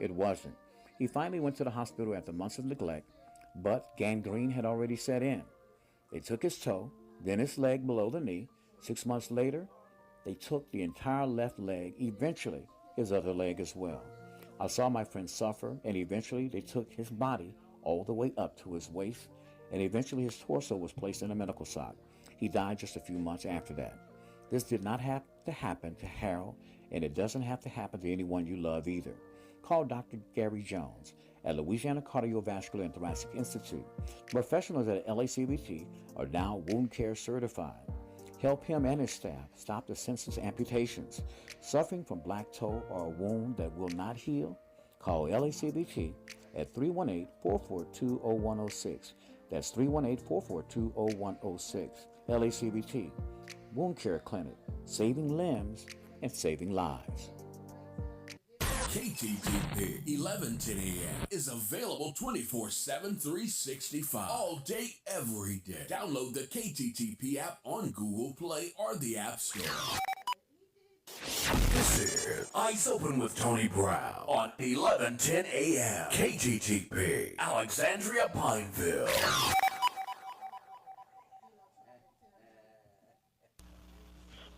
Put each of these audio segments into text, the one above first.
It wasn't. He finally went to the hospital after months of neglect, but gangrene had already set in. They took his toe, then his leg below the knee. 6 months later, they took the entire left leg, eventually his other leg as well. I saw my friend suffer, and eventually they took his body all the way up to his waist, and eventually his torso was placed in a medical sock. He died just a few months after that. This did not have to happen to Harold, and it doesn't have to happen to anyone you love either. Call Dr. Gary Jones at Louisiana Cardiovascular and Thoracic Institute. Professionals at LACBT are now wound care certified. Help him and his staff stop the senseless amputations. Suffering from black toe or a wound that will not heal? Call LACBT at 318-442-0106. That's 318-442-0106. LACBT, Wound Care Clinic, saving limbs and saving lives. KTTP 1110 AM is available 24/7, 365, all day, every day. Download the KTTP app on Google Play or the App Store. This is Eyes Open with Tony Brown on 1110 AM KTTP, Alexandria, Pineville.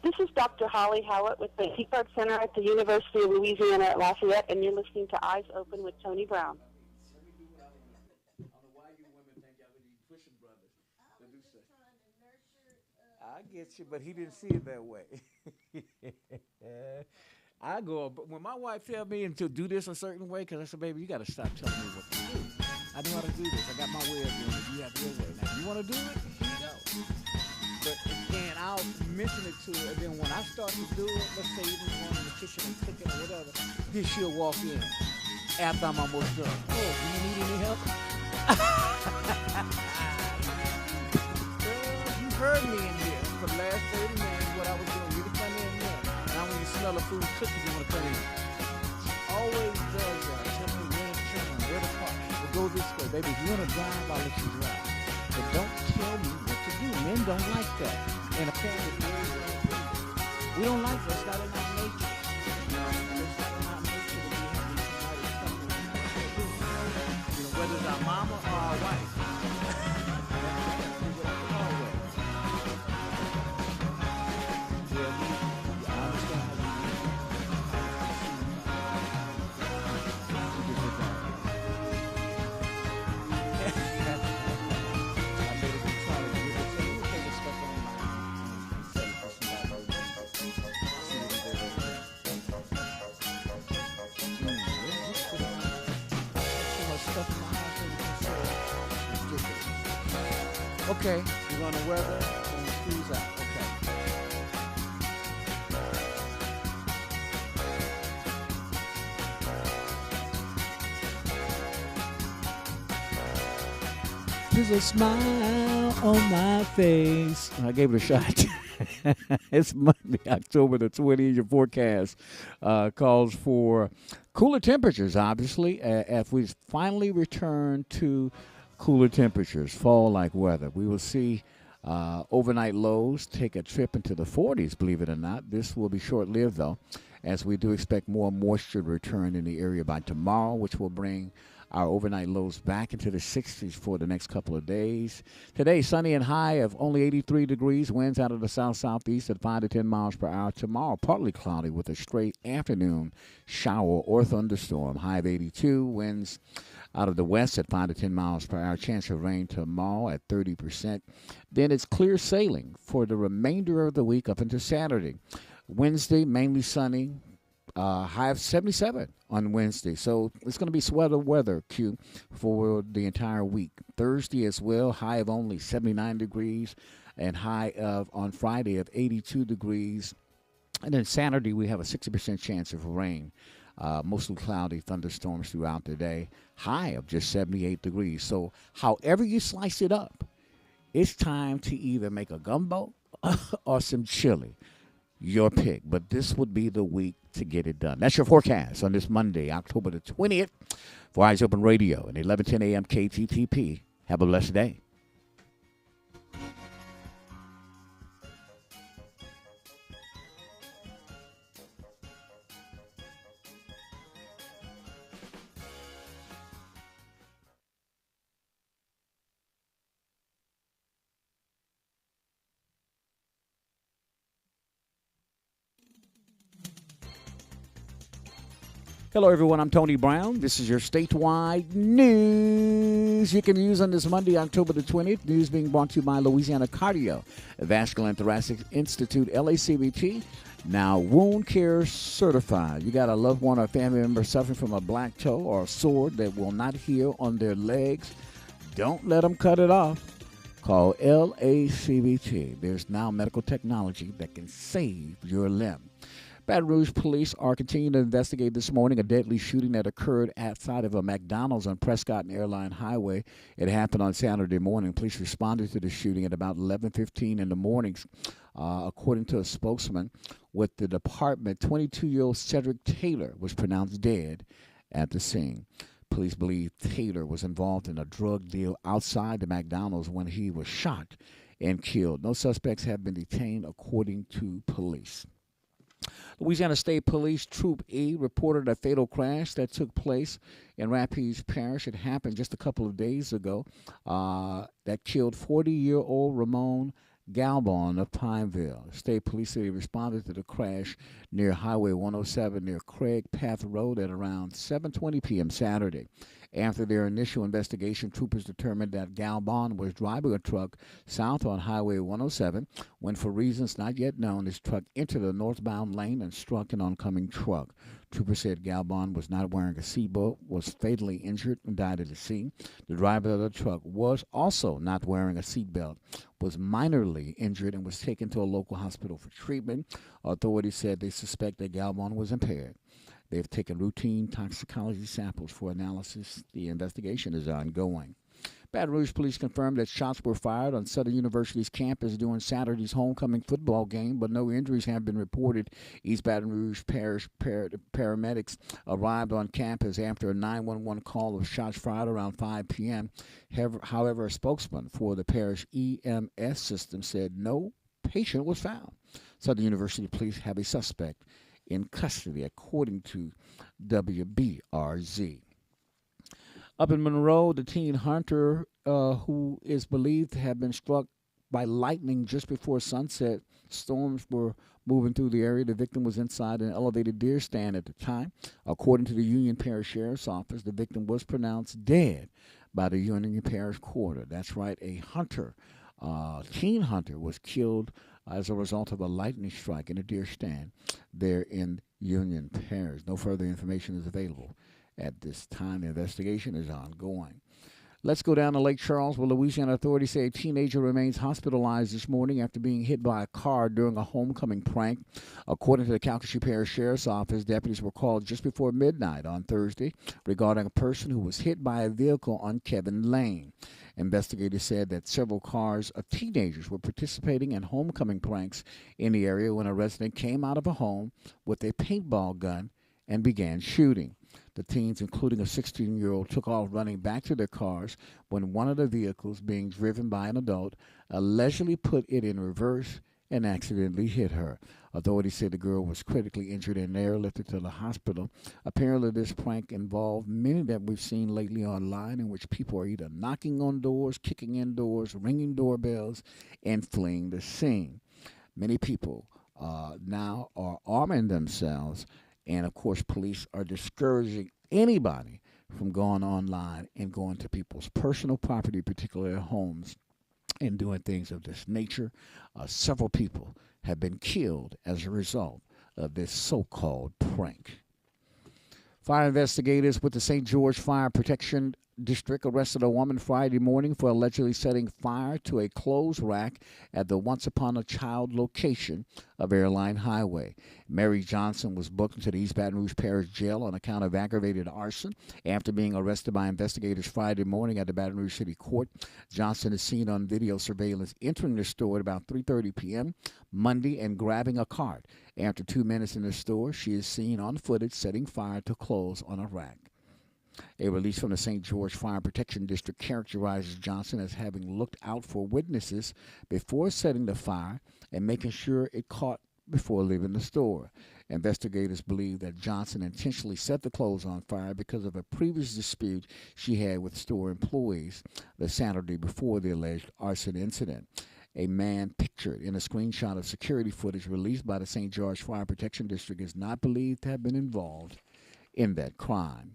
This is Dr. Holly Howlett with the Heart Center at the University of Louisiana at Lafayette, and you're listening to Eyes Open with Tony Brown. I get you, but he didn't see it that way. I go, but when my wife tell me to do this a certain way, because I said, baby, you got to stop telling me what to do. I know how to do this. I got my way of doing it. You have your way. Now, if you want to do it, here you go. But again, I'll mention it to her, and then when I start to do it, let's say even going in the kitchen and cooking or whatever, then she'll walk in after I'm almost done. Oh, do you need any help? Girl, you heard me in here for the last 30 minutes what I was doing. You can come in here. Now when you smell the food cooking, you want to come in. She always does that. Tell me where to turn, where to park. We'll go this way. Baby, if you want to drive, I'll let you drive. But don't tell me what to do. Men don't like that. And apparently, we don't like that. It's not in our nature. You know, it's not in our nature to be having somebody tell me what to do. You know, whether it's our mama or our wife. Okay, we're going to weather and squeeze out. Okay. There's a smile on my face. I gave it a shot. It's Monday, October the 20th. Your forecast calls for cooler temperatures, obviously, as we finally return to cooler temperatures, fall-like weather. We will see overnight lows take a trip into the 40s, believe it or not. This will be short-lived, though, as we do expect more moisture to return in the area by tomorrow, which will bring our overnight lows back into the 60s for the next couple of days. Today, sunny and high of only 83 degrees, winds out of the south-southeast at 5 to 10 miles per hour. Tomorrow, partly cloudy with a straight afternoon shower or thunderstorm, high of 82, winds out of the west at 5 to 10 miles per hour. Chance of rain tomorrow at 30%. Then it's clear sailing for the remainder of the week up into Saturday. Wednesday, mainly sunny. High of 77 on Wednesday. So it's going to be sweater weather, Q, for the entire week. Thursday as well, high of only 79 degrees and high of on Friday of 82 degrees. And then Saturday, we have a 60% chance of rain. Mostly cloudy, thunderstorms throughout the day. High of just 78 degrees. So however you slice it up, it's time to either make a gumbo or some chili. Your pick. But this would be the week to get it done. That's your forecast on this Monday, October the 20th, for Eyes Open Radio and 1110 a.m. KTTP. Have a blessed day. Hello, everyone. I'm Tony Brown. This is your statewide news you can use on this Monday, October the 20th. News being brought to you by Louisiana Cardiovascular and Thoracic Institute, LACVT. Now, wound care certified. You got a loved one or family member suffering from a black toe or a sword that will not heal on their legs. Don't let them cut it off. Call LACVT. There's now medical technology that can save your limb. Baton Rouge police are continuing to investigate this morning a deadly shooting that occurred outside of a McDonald's on Prescott and Airline Highway. It happened on Saturday morning. Police responded to the shooting at about 11:15 in the morning. According to a spokesman with the department, 22-year-old Cedric Taylor was pronounced dead at the scene. Police believe Taylor was involved in a drug deal outside the McDonald's when he was shot and killed. No suspects have been detained, according to police. Louisiana State Police Troop E reported a fatal crash that took place in Rapides Parish. It happened just a couple of days ago that killed 40-year-old Ramon Galbon of Pineville. State Police City responded to the crash near Highway 107 near Craig Path Road at around 7:20 p.m. Saturday. After their initial investigation, troopers determined that Galbon was driving a truck south on Highway 107 when, for reasons not yet known, his truck entered a northbound lane and struck an oncoming truck. Troopers said Galbon was not wearing a seatbelt, was fatally injured, and died at the scene. The driver of the truck was also not wearing a seatbelt, was minorly injured, and was taken to a local hospital for treatment. Authorities said they suspect that Galbon was impaired. They've taken routine toxicology samples for analysis. The investigation is ongoing. Baton Rouge police confirmed that shots were fired on Southern University's campus during Saturday's homecoming football game, but no injuries have been reported. East Baton Rouge Parish paramedics arrived on campus after a 911 call of shots fired around 5 p.m. However, a spokesman for the parish EMS system said no patient was found. Southern University police have a suspect in custody, according to WBRZ. Up in Monroe, the teen hunter who is believed to have been struck by lightning just before sunset. Storms were moving through the area. The victim was inside an elevated deer stand at the time. According to the Union Parish Sheriff's Office, the victim was pronounced dead by the Union Parish Court. That's right, a hunter, teen hunter, was killed as a result of a lightning strike in a deer stand there in Union Parish. No further information is available at this time. The investigation is ongoing. Let's go down to Lake Charles, where Louisiana authorities say a teenager remains hospitalized this morning after being hit by a car during a homecoming prank. According to the Calcasieu Parish Sheriff's Office, deputies were called just before midnight on Thursday regarding a person who was hit by a vehicle on Kevin Lane. Investigators said that several cars of teenagers were participating in homecoming pranks in the area when a resident came out of a home with a paintball gun and began shooting. The teens, including a 16-year-old, took off running back to their cars when one of the vehicles, being driven by an adult, allegedly put it in reverse and accidentally hit her. Authorities said the girl was critically injured and airlifted to the hospital. Apparently, this prank involved many that we've seen lately online, in which people are either knocking on doors, kicking in doors, ringing doorbells, and fleeing the scene. Many people now are arming themselves, and of course, police are discouraging anybody from going online and going to people's personal property, particularly their homes, and doing things of this nature. Several people have been killed as a result of this so-called prank. Fire investigators with the St. George Fire Protection District arrested a woman Friday morning for allegedly setting fire to a clothes rack at the Once Upon a Child location of Airline Highway. Mary Johnson was booked into the East Baton Rouge Parish Jail on account of aggravated arson after being arrested by investigators Friday morning at the Baton Rouge City Court. Johnson is seen on video surveillance entering the store at about 3:30 p.m. Monday and grabbing a cart. After 2 minutes in the store, she is seen on footage setting fire to clothes on a rack. A release from the St. George Fire Protection District characterizes Johnson as having looked out for witnesses before setting the fire and making sure it caught before leaving the store. Investigators believe that Johnson intentionally set the clothes on fire because of a previous dispute she had with store employees the Saturday before the alleged arson incident. A man pictured in a screenshot of security footage released by the St. George Fire Protection District is not believed to have been involved in that crime.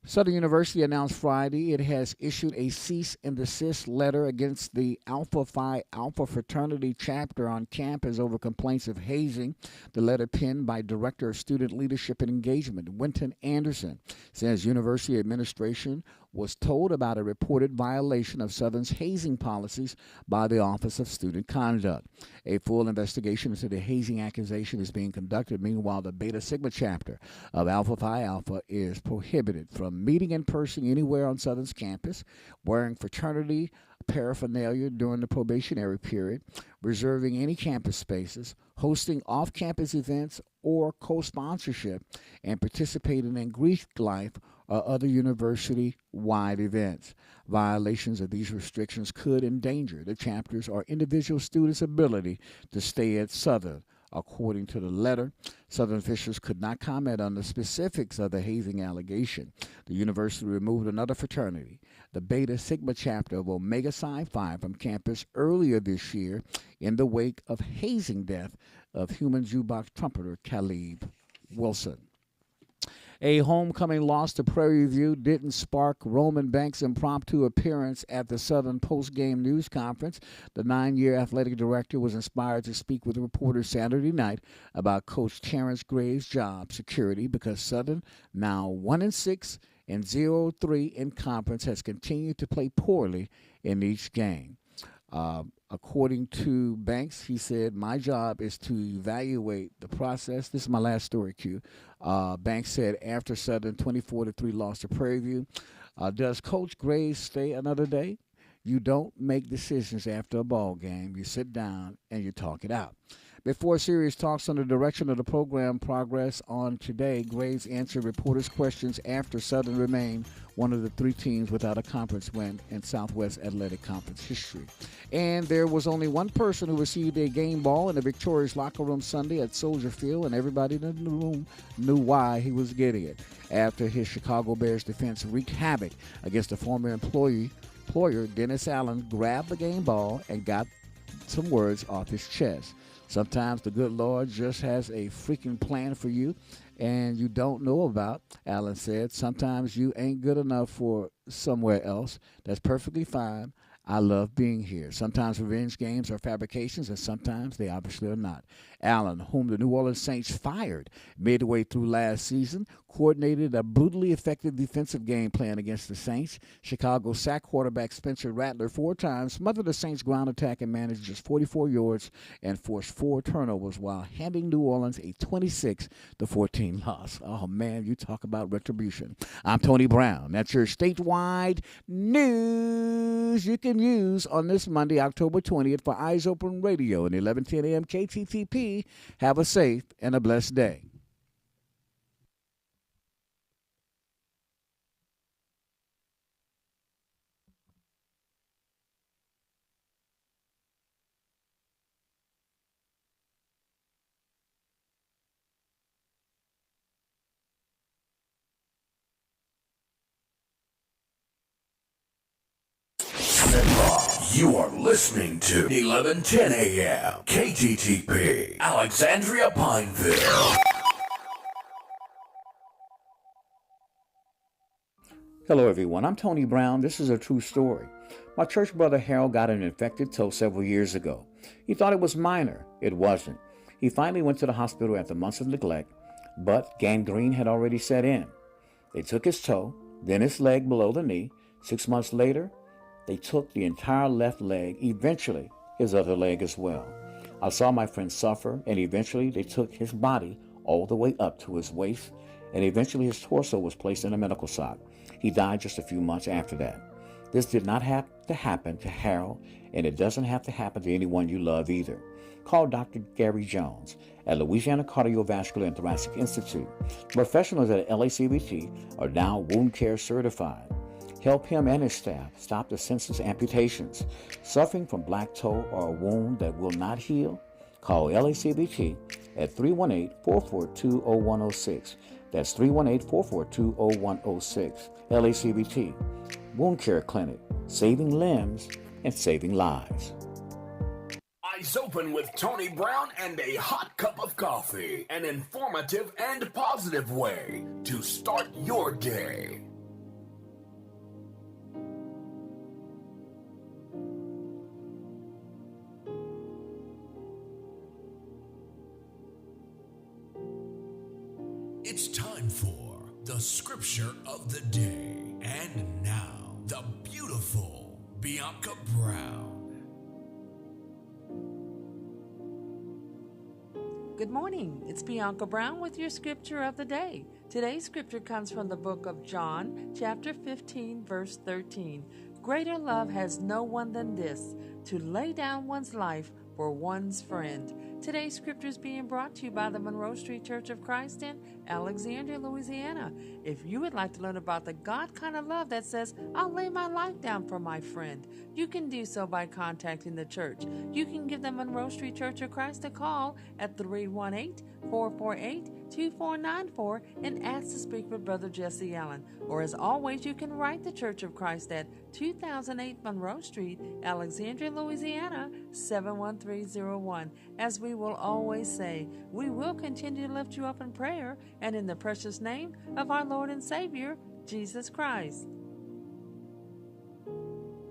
Southern University announced Friday it has issued a cease and desist letter against the Alpha Phi Alpha fraternity chapter on campus over complaints of hazing. The letter, penned by Director of Student Leadership and Engagement, Winton Anderson, says university administration was told about a reported violation of Southern's hazing policies by the Office of Student Conduct. A full investigation into the hazing accusation is being conducted. Meanwhile, the Beta Sigma chapter of Alpha Phi Alpha is prohibited from meeting in person anywhere on Southern's campus, wearing fraternity paraphernalia during the probationary period, reserving any campus spaces, hosting off-campus events or co-sponsorship, and participating in Greek life or other university-wide events. Violations of these restrictions could endanger the chapter's or individual students' ability to stay at Southern. According to the letter, Southern officials could not comment on the specifics of the hazing allegation. The university removed another fraternity, the Beta Sigma chapter of Omega Psi Phi, from campus earlier this year in the wake of hazing death of human jukebox trumpeter Caleb Wilson. A homecoming loss to Prairie View didn't spark Roman Banks' impromptu appearance at the Southern post-game news conference. The 9-year athletic director was inspired to speak with reporters Saturday night about Coach Terrence Graves' job security because Southern, now 1-6 and 0-3 in conference, has continued to play poorly in each game. According to Banks, he said, "My job is to evaluate the process." This is my last story, Q. Banks said after Southern 24-3 loss to Prairie View, does Coach Graves stay another day? You don't make decisions after a ball game. You sit down and you talk it out. Before serious talks on the direction of the program progress on today, Graves answered reporters' questions after Southern remained one of the 3 teams without a conference win in Southwest Athletic Conference history. And there was only one person who received a game ball in the victorious locker room Sunday at Soldier Field, and everybody in the room knew why he was getting it. After his Chicago Bears defense wreaked havoc against a former employer, Dennis Allen grabbed the game ball and got some words off his chest. Sometimes the good Lord just has a freaking plan for you and you don't know about, Allen said. Sometimes you ain't good enough for somewhere else. That's perfectly fine. I love being here. Sometimes revenge games are fabrications, and sometimes they obviously are not. Allen, whom the New Orleans Saints fired midway through last season, coordinated a brutally effective defensive game plan against the Saints. Chicago sacked quarterback Spencer Rattler 4 times, smothered the Saints' ground attack, and managed just 44 yards and forced 4 turnovers while handing New Orleans a 26-14 loss. Oh, man, you talk about retribution. I'm Tony Brown. That's your statewide news you can use on this Monday, October 20th for Eyes Open Radio and 1110 a.m. KTTP. Have a safe and a blessed day. You are listening to 1110 a.m. KTTP, Alexandria Pineville. Hello, everyone. I'm Tony Brown. This is a true story. My church brother Harold got an infected toe several years ago. He thought it was minor. It wasn't. He finally went to the hospital after months of neglect, but gangrene had already set in. They took his toe, then his leg below the knee. 6 months later, they took the entire left leg, eventually his other leg as well. I saw my friend suffer, and eventually they took his body all the way up to his waist, and eventually his torso was placed in a medical sock. He died just a few months after that. This did not have to happen to Harold, and it doesn't have to happen to anyone you love either. Call Dr. Gary Jones at Louisiana Cardiovascular and Thoracic Institute. Professionals at LACVT are now wound care certified. Help him and his staff stop the senseless amputations. Suffering from black toe or a wound that will not heal? Call LACVT at 318-442-0106. That's 318-442-0106. LACVT, Wound Care Clinic, saving limbs and saving lives. Eyes Open with Tony Brown and a hot cup of coffee. An informative and positive way to start your day. It's time for the scripture of the day. And now, the beautiful Bianca Brown. Good morning. It's Bianca Brown with your scripture of the day. Today's scripture comes from the book of John, chapter 15, verse 13. Greater love has no one than this, to lay down one's life for one's friend. Today's scripture is being brought to you by the Monroe Street Church of Christ in Alexandria, Louisiana. If you would like to learn about the God kind of love that says, I'll lay my life down for my friend, you can do so by contacting the church. You can give the Monroe Street Church of Christ a call at 318-448-2494 and ask to speak with Brother Jesse Allen. Or as always, you can write the Church of Christ at 2008 Monroe Street, Alexandria, Louisiana, 71301. As we will always say, we will continue to lift you up in prayer and in the precious name of our Lord and Savior, Jesus Christ.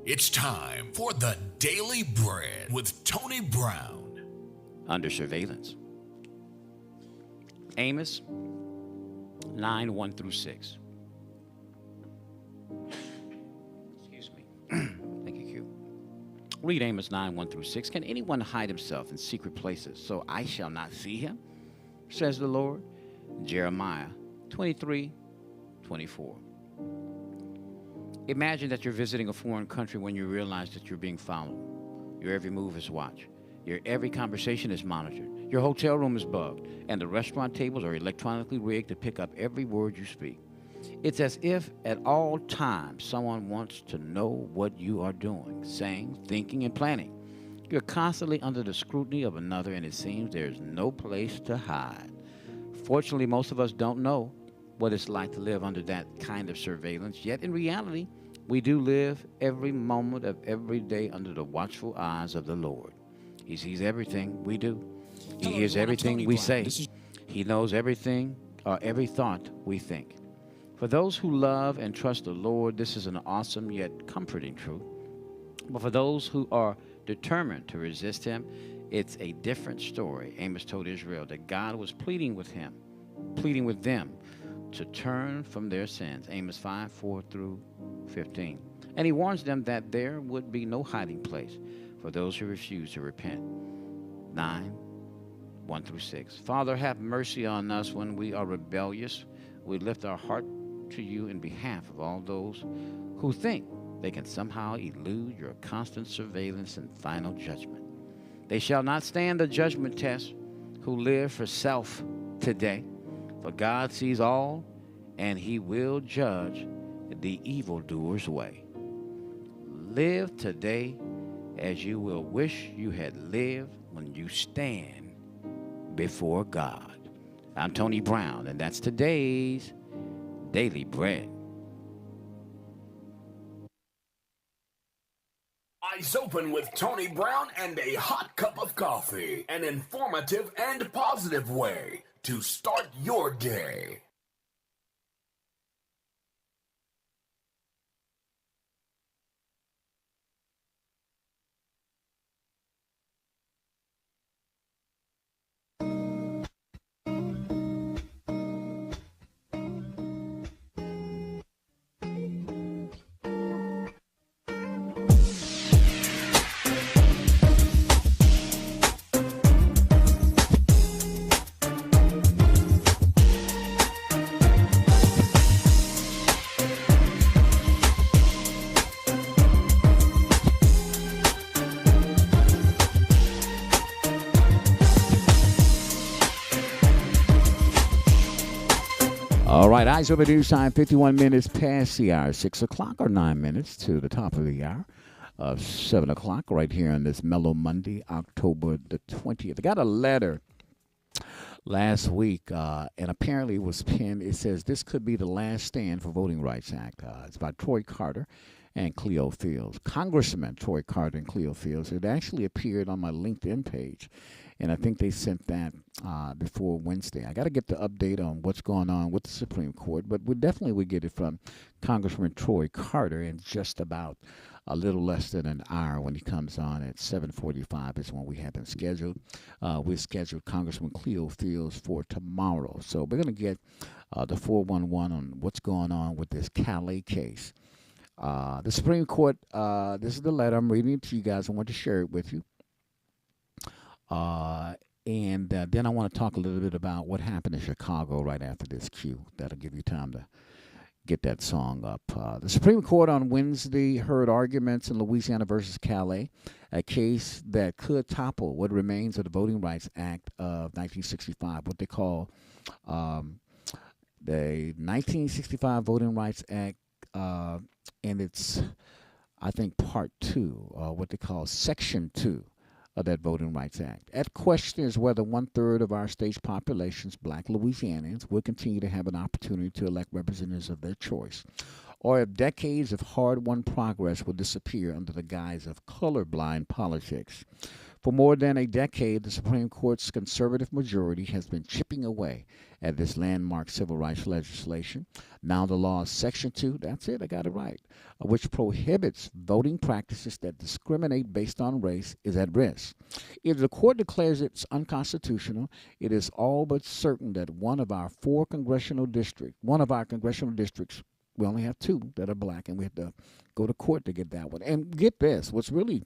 It's time for the Daily Bread with Tony Brown. Under surveillance. Amos 9, 1 through 6. Excuse me. Thank you, Q. Read Amos 9, 1 through 6. Can anyone hide himself in secret places so I shall not see him? Says the Lord. Jeremiah 23, 24. Imagine that you're visiting a foreign country when you realize that you're being followed. Your every move is watched. Your every conversation is monitored. Your hotel room is bugged, and the restaurant tables are electronically rigged to pick up every word you speak. It's as if at all times someone wants to know what you are doing, saying, thinking, and planning. You're constantly under the scrutiny of another, and it seems there's no place to hide. Fortunately, most of us don't know what it's like to live under that kind of surveillance, yet in reality, we do live every moment of every day under the watchful eyes of the Lord. He sees everything we do. He hears everything we say. He knows everything, every thought we think. For those who love and trust the Lord, this is an awesome yet comforting truth. But for those who are determined to resist him, it's a different story. Amos told Israel that God was pleading with them to turn from their sins. Amos 5, 4 through 15. And he warns them that there would be no hiding place for those who refuse to repent. 9, 1 through 6. Father, have mercy on us when we are rebellious. We lift our heart to you in behalf of all those who think they can somehow elude your constant surveillance and final judgment. They shall not stand the judgment test who live for self today. For God sees all, and he will judge the evildoer's way. Live today as you will wish you had lived when you stand before God. I'm Tony Brown, and that's today's Daily Bread. Eyes Open with Tony Brown and a hot cup of coffee. An informative and positive way to start your day. All right, eyes over news time, 51 minutes past the hour, 6 o'clock or 9 minutes to the top of the hour of 7 o'clock right here on this Mellow Monday, October the 20th. I got a letter last week, and apparently it was pinned. It says this could be the last stand for Voting Rights Act. It's by Troy Carter and Cleo Fields, Congressman Troy Carter and Cleo Fields. It actually appeared on my LinkedIn page, and I think they sent that before Wednesday. I got to get the update on what's going on with the Supreme Court, but we definitely would get it from Congressman Troy Carter in just about a little less than an hour when he comes on at 7:45 is when we have him scheduled. We scheduled Congressman Cleo Fields for tomorrow. So we're going to get the 411 on what's going on with this Calais case. The Supreme Court, this is the letter I'm reading it to you guys. I want to share it with you. And then I want to talk a little bit about what happened in Chicago right after this cue. That'll give you time to get that song up. The Supreme Court on Wednesday heard arguments in Louisiana versus Calais, a case that could topple what remains of the Voting Rights Act of 1965, what they call the 1965 Voting Rights Act, and it's, I think, Part 2, what they call Section 2 of that Voting Rights Act. That question is whether 1/3 of our state's populations, black Louisianians, will continue to have an opportunity to elect representatives of their choice, or if decades of hard-won progress will disappear under the guise of colorblind politics. For more than a decade, the Supreme Court's conservative majority has been chipping away at this landmark civil rights legislation. Now the law's Section 2, that's it, I got it right, which prohibits voting practices that discriminate based on race, is at risk. If the court declares it's unconstitutional, it is all but certain that one of our congressional districts, we only have 2 that are black, and we have to go to court to get that one. And get this, what's really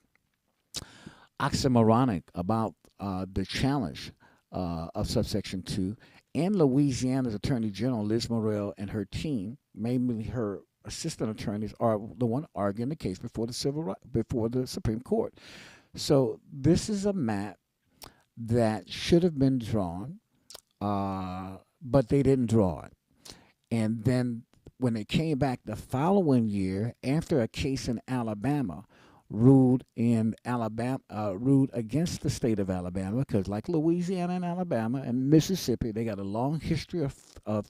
oxymoronic about the challenge of subsection 2, and Louisiana's Attorney General Liz Morrell and her team, mainly her assistant attorneys, are the one arguing the case before the Supreme Court. So this is a map that should have been drawn, but they didn't draw it. And then when they came back the following year, after a case in Alabama ruled against the state of Alabama, because like Louisiana and Alabama and Mississippi, they got a long history of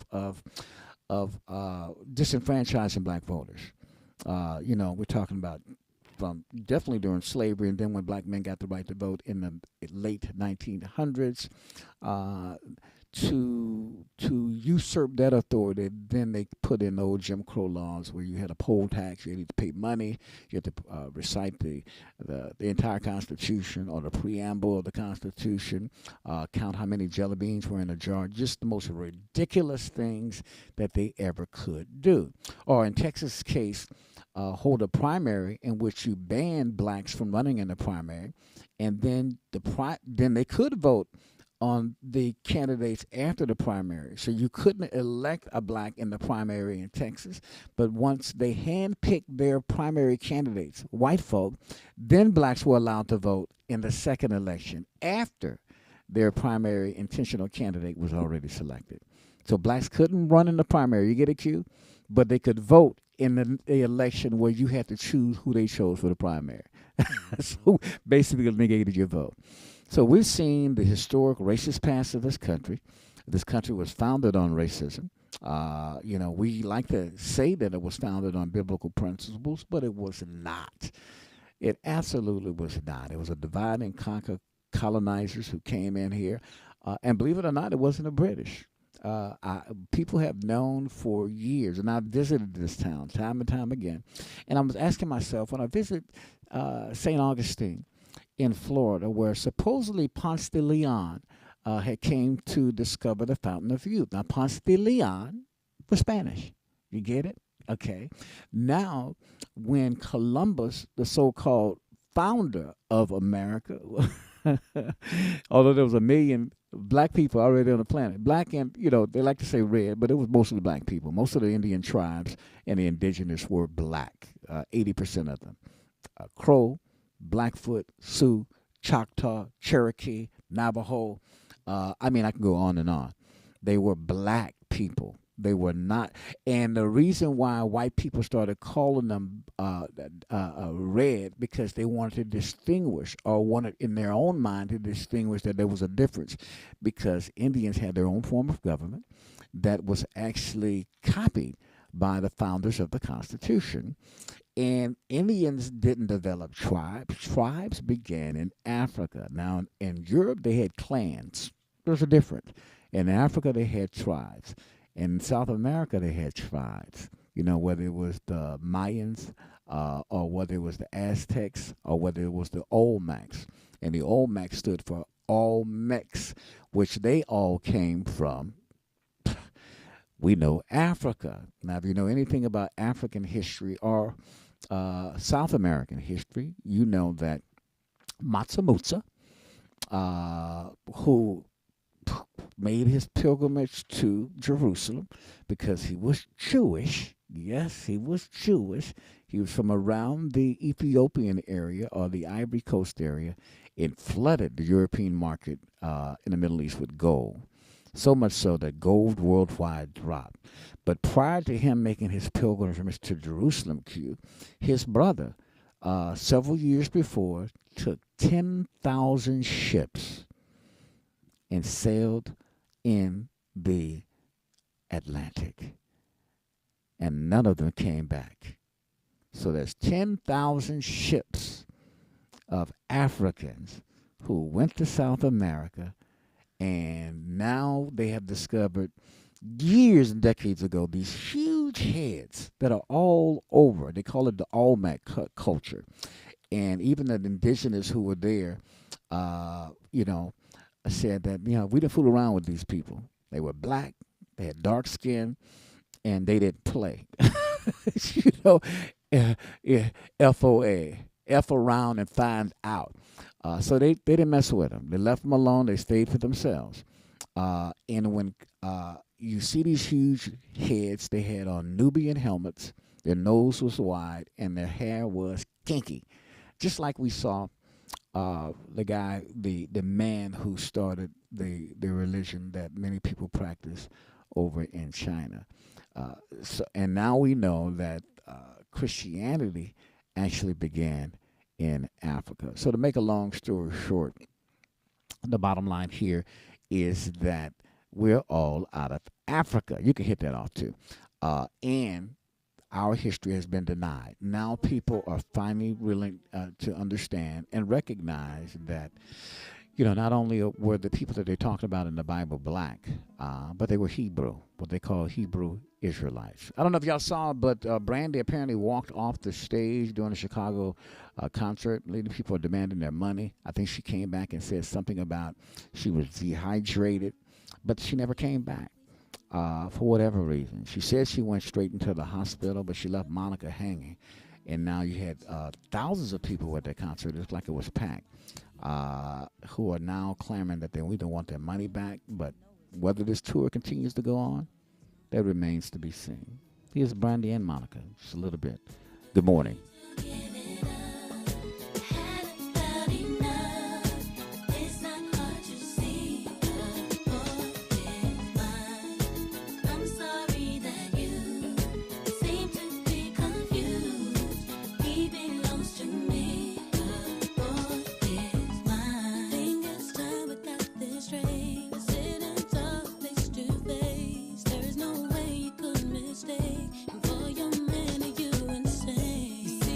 disenfranchising black voters. We're talking about from definitely during slavery, and then when black men got the right to vote in the late 1900s, to usurp that authority. Then they put in old Jim Crow laws where you had a poll tax, you had to pay money, you had to recite the entire Constitution or the preamble of the Constitution, count how many jelly beans were in a jar, just the most ridiculous things that they ever could do. Or in Texas' case, hold a primary in which you ban blacks from running in the primary, and then then they could vote on the candidates after the primary. So you couldn't elect a black in the primary in Texas, but once they handpicked their primary candidates, white folk, then blacks were allowed to vote in the second election after their primary intentional candidate was already selected. So blacks couldn't run in the primary, you get a cue, but they could vote in the election where you had to choose who they chose for the primary. So basically negated your vote. So we've seen the historic racist past of this country. This country was founded on racism. We like to say that it was founded on biblical principles, but it was not. It absolutely was not. It was a divide and conquer colonizers who came in here. And believe it or not, it wasn't the British. People have known for years, and I've visited this town time and time again. And I was asking myself, when I visit St. Augustine, in Florida, where supposedly Ponce de Leon had came to discover the Fountain of Youth. Now, Ponce de Leon was Spanish. You get it? Okay. Now, when Columbus, the so-called founder of America, although there was 1 million black people already on the planet, black and, they like to say red, but it was mostly black people. Most of the Indian tribes and the indigenous were black, 80% of them. Crow, Blackfoot, Sioux, Choctaw, Cherokee, Navajo. I can go on and on. They were black people. They were not. And the reason why white people started calling them red, because they wanted to distinguish, or wanted in their own mind to distinguish that there was a difference, because Indians had their own form of government that was actually copied by the founders of the Constitution. And Indians didn't develop tribes. Tribes began in Africa. Now, in Europe, they had clans. There's a difference. In Africa, they had tribes. In South America, they had tribes. You know, whether it was the Mayans, or whether it was the Aztecs, or whether it was the Olmecs. And the Olmecs stood for Olmecs, which they all came from, we know, Africa. Now, if you know anything about African history or South American history, you know that Mansa Musa, who made his pilgrimage to Jerusalem because he was Jewish. Yes, he was Jewish. He was from around the Ethiopian area or the Ivory Coast area, and flooded the European market in the Middle East with gold. So much so that gold worldwide dropped. But prior to him making his pilgrimage to Jerusalem, his brother, several years before, took 10,000 ships and sailed in the Atlantic. And none of them came back. So there's 10,000 ships of Africans who went to South America, and now they have discovered years and decades ago these huge heads that are all over. They call it the Olmec culture. And even the indigenous who were there, said that, we didn't fool around with these people. They were black, they had dark skin, and they didn't play. FOA, F around and find out. So they didn't mess with them. They left them alone. They stayed for themselves. And when you see these huge heads, they had on Nubian helmets. Their nose was wide, and their hair was kinky. Just like we saw the man who started the religion that many people practice over in China. And now we know that Christianity actually began in Africa. So to make a long story short, the bottom line here is that we're all out of Africa. You can hit that off too. And our history has been denied. Now people are finally willing to understand and recognize that, not only were the people that they talked about in the Bible black, but they were Hebrew, what they call Hebrew Israelites. I don't know if y'all saw, but Brandy apparently walked off the stage during the Chicago concert. Lady, people are demanding their money. I think she came back and said something about she was dehydrated, but she never came back for whatever reason. She said she went straight into the hospital, but she left Monica hanging. And now you had thousands of people at that concert. It looked like it was packed, who are now clamoring that they don't want their money back. But whether this tour continues to go on, that remains to be seen. Here's Brandy and Monica, just a little bit. Good morning. For your man, you insane.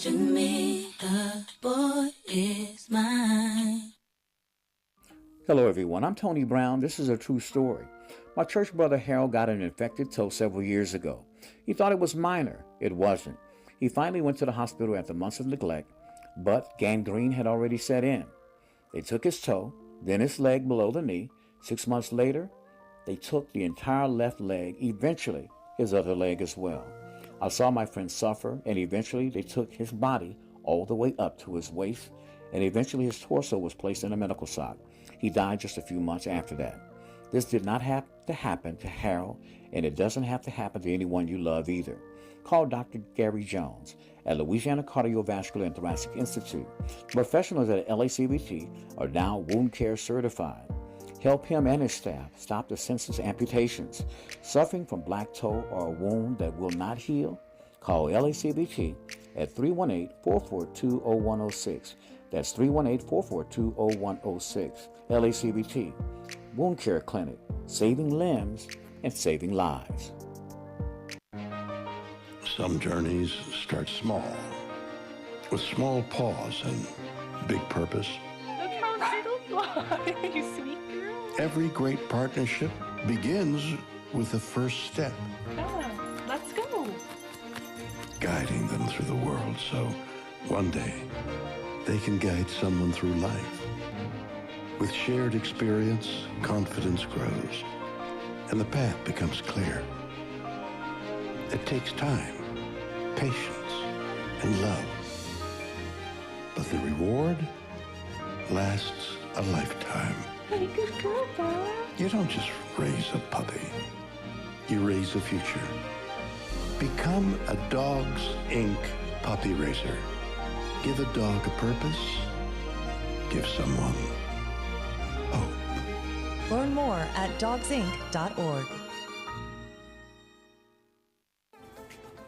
to me, the boy is mine. Hello, everyone. I'm Tony Brown. This is a true story. My church brother Harold got an infected toe several years ago. He thought it was minor. It wasn't. He finally went to the hospital after months of neglect, but gangrene had already set in. They took his toe, then his leg below the knee. 6 months later, they took the entire left leg, eventually his other leg as well. I saw my friend suffer, and eventually they took his body all the way up to his waist, and eventually his torso was placed in a medical sock. He died just a few months after that. This did not have to happen to Harold, and it doesn't have to happen to anyone you love either. Call Dr. Gary Jones at Louisiana Cardiovascular and Thoracic Institute. Professionals at LACVT are now wound care certified. Help him and his staff stop the senseless amputations. Suffering from black toe or a wound that will not heal? Call LACVT at 318-442-0106. That's 318-442-0106. LACVT, Wound Care Clinic, saving limbs and saving lives. Some journeys start small, with small pause and big purpose. Look how little fly, you sweet girl. Every great partnership begins with the first step, Bella, let's go. guiding them through the world so one day they can guide someone through life. With shared experience, confidence grows, and the path becomes clear. It takes time, patience, and love. But the reward lasts a lifetime. Hey, good girl, Bella. You don't just raise a puppy. You raise a future. Become a Dogs Inc. puppy raiser. Give a dog a purpose. Give someone hope. Learn more at dogsinc.org.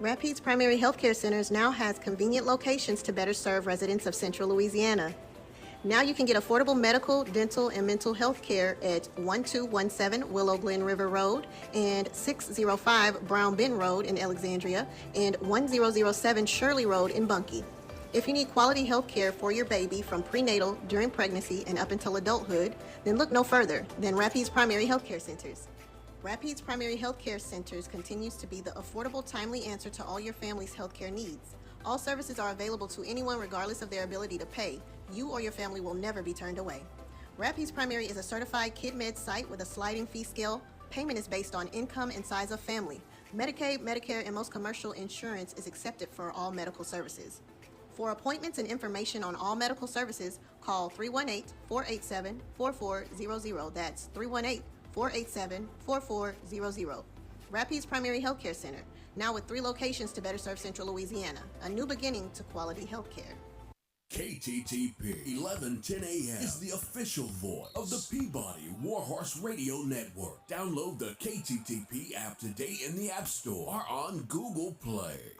Rapides Primary Healthcare Centers now has convenient locations to better serve residents of Central Louisiana. Now you can get affordable medical, dental, and mental health care at 1217 Willow Glen River Road and 605 Brown Bend Road in Alexandria and 1007 Shirley Road in Bunkie. If you need quality health care for your baby from prenatal, during pregnancy, and up until adulthood, then look no further than Rapides Primary Healthcare Centers. Rapides Primary Healthcare Centers continues to be the affordable, timely answer to all your family's healthcare needs. All services are available to anyone regardless of their ability to pay. You or your family will never be turned away. Rapides Primary is a certified KidMed site with a sliding fee scale. Payment is based on income and size of family. Medicaid, Medicare, and most commercial insurance is accepted for all medical services. For appointments and information on all medical services, call 318-487-4400. That's 318-487-4400. Rapides Primary Healthcare Center, now with 3 locations to better serve Central Louisiana. A new beginning to quality health care. KTTP 1110 AM is the official voice of the Peabody Warhorse Radio Network. Download the KTTP app today in the App Store or on Google Play.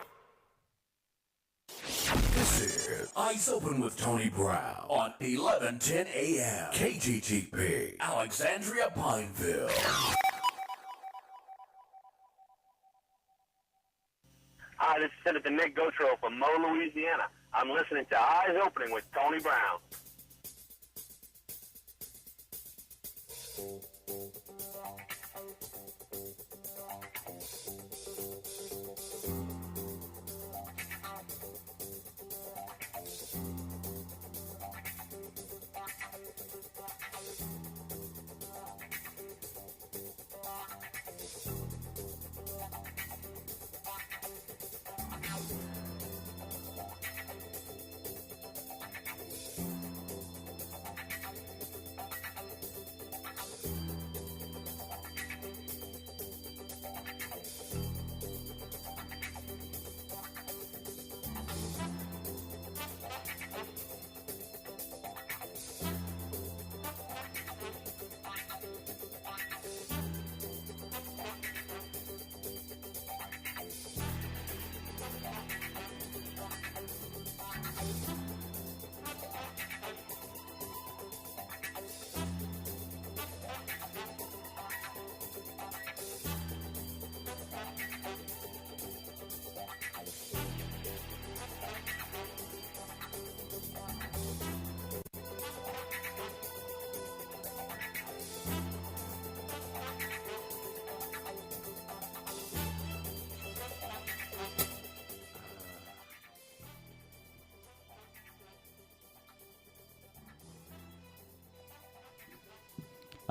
This is Eyes Open with Tony Brown on 1110 AM KTTP, Alexandria, Pineville. Hi, this is Senator Nick Gotro from Mo, Louisiana. I'm listening to Eyes Opening with Tony Brown.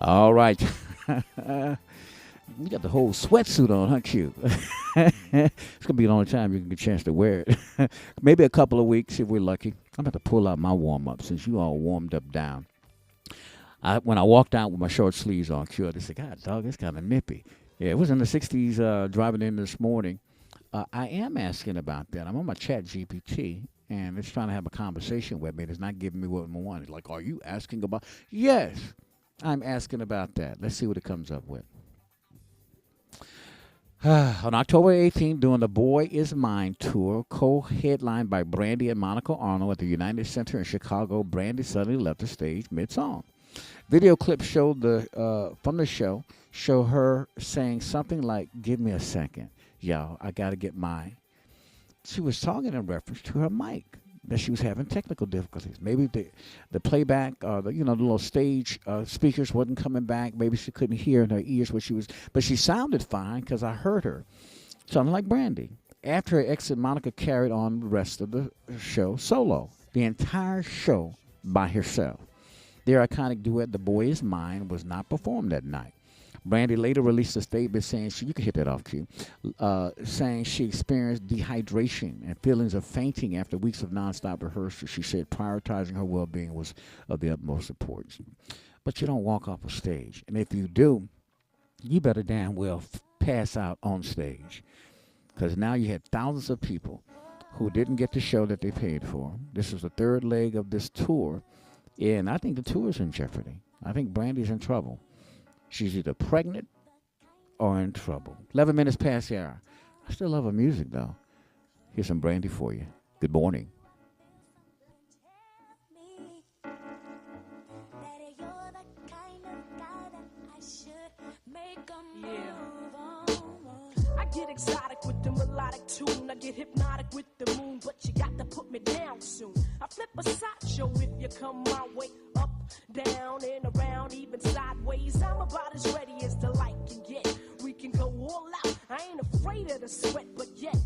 All right. You got the whole sweatsuit on, huh, Q? It's going to be the only time you can get a chance to wear it. Maybe a couple of weeks if we're lucky. I'm about to pull out my warm-up since you all warmed up down. When I walked out with my short sleeves on, Q, they said, God, dog, it's kind of nippy. Yeah, it was in the 60s driving in this morning. I am asking about that. I'm on my chat GPT, and it's trying to have a conversation with me. It's not giving me what I want. It's like, are you asking about? Yes, I'm asking about that. Let's see what it comes up with. On October 18th, during the Boy Is Mine tour, co-headlined by Brandy and Monica Arnold at the United Center in Chicago, Brandy suddenly left the stage mid-song. Video clips showed from the show her saying something like, "Give me a second, y'all, I got to get mine." She was talking in reference to her mic, that she was having technical difficulties. Maybe the playback or the little stage speakers wasn't coming back. Maybe she couldn't hear in her ears what she was, but she sounded fine because I heard her sounding like Brandy. After her exit, Monica carried on the rest of the show solo, the entire show by herself. Their iconic duet, "The Boy Is Mine," was not performed that night. Brandy later released a statement saying you can hit that off, Q, saying she experienced dehydration and feelings of fainting after weeks of nonstop rehearsal. She said prioritizing her well-being was of the utmost importance. But you don't walk off a stage. And if you do, you better damn well pass out on stage. Because now you had thousands of people who didn't get the show that they paid for. This is the third leg of this tour. And I think the tour's in jeopardy. I think Brandy's in trouble. She's either pregnant or in trouble. 11 minutes past the hour. I still love her music, though. Here's some Brandy for you. Good morning. I get exotic with the melodic tune. I get hypnotic with the moon, but you got to put me down soon. I flip a sideshow if you come my way. Up, down, and around, even sideways. I'm about as ready as the light can get. We can go all out. I ain't afraid of the sweat, but yet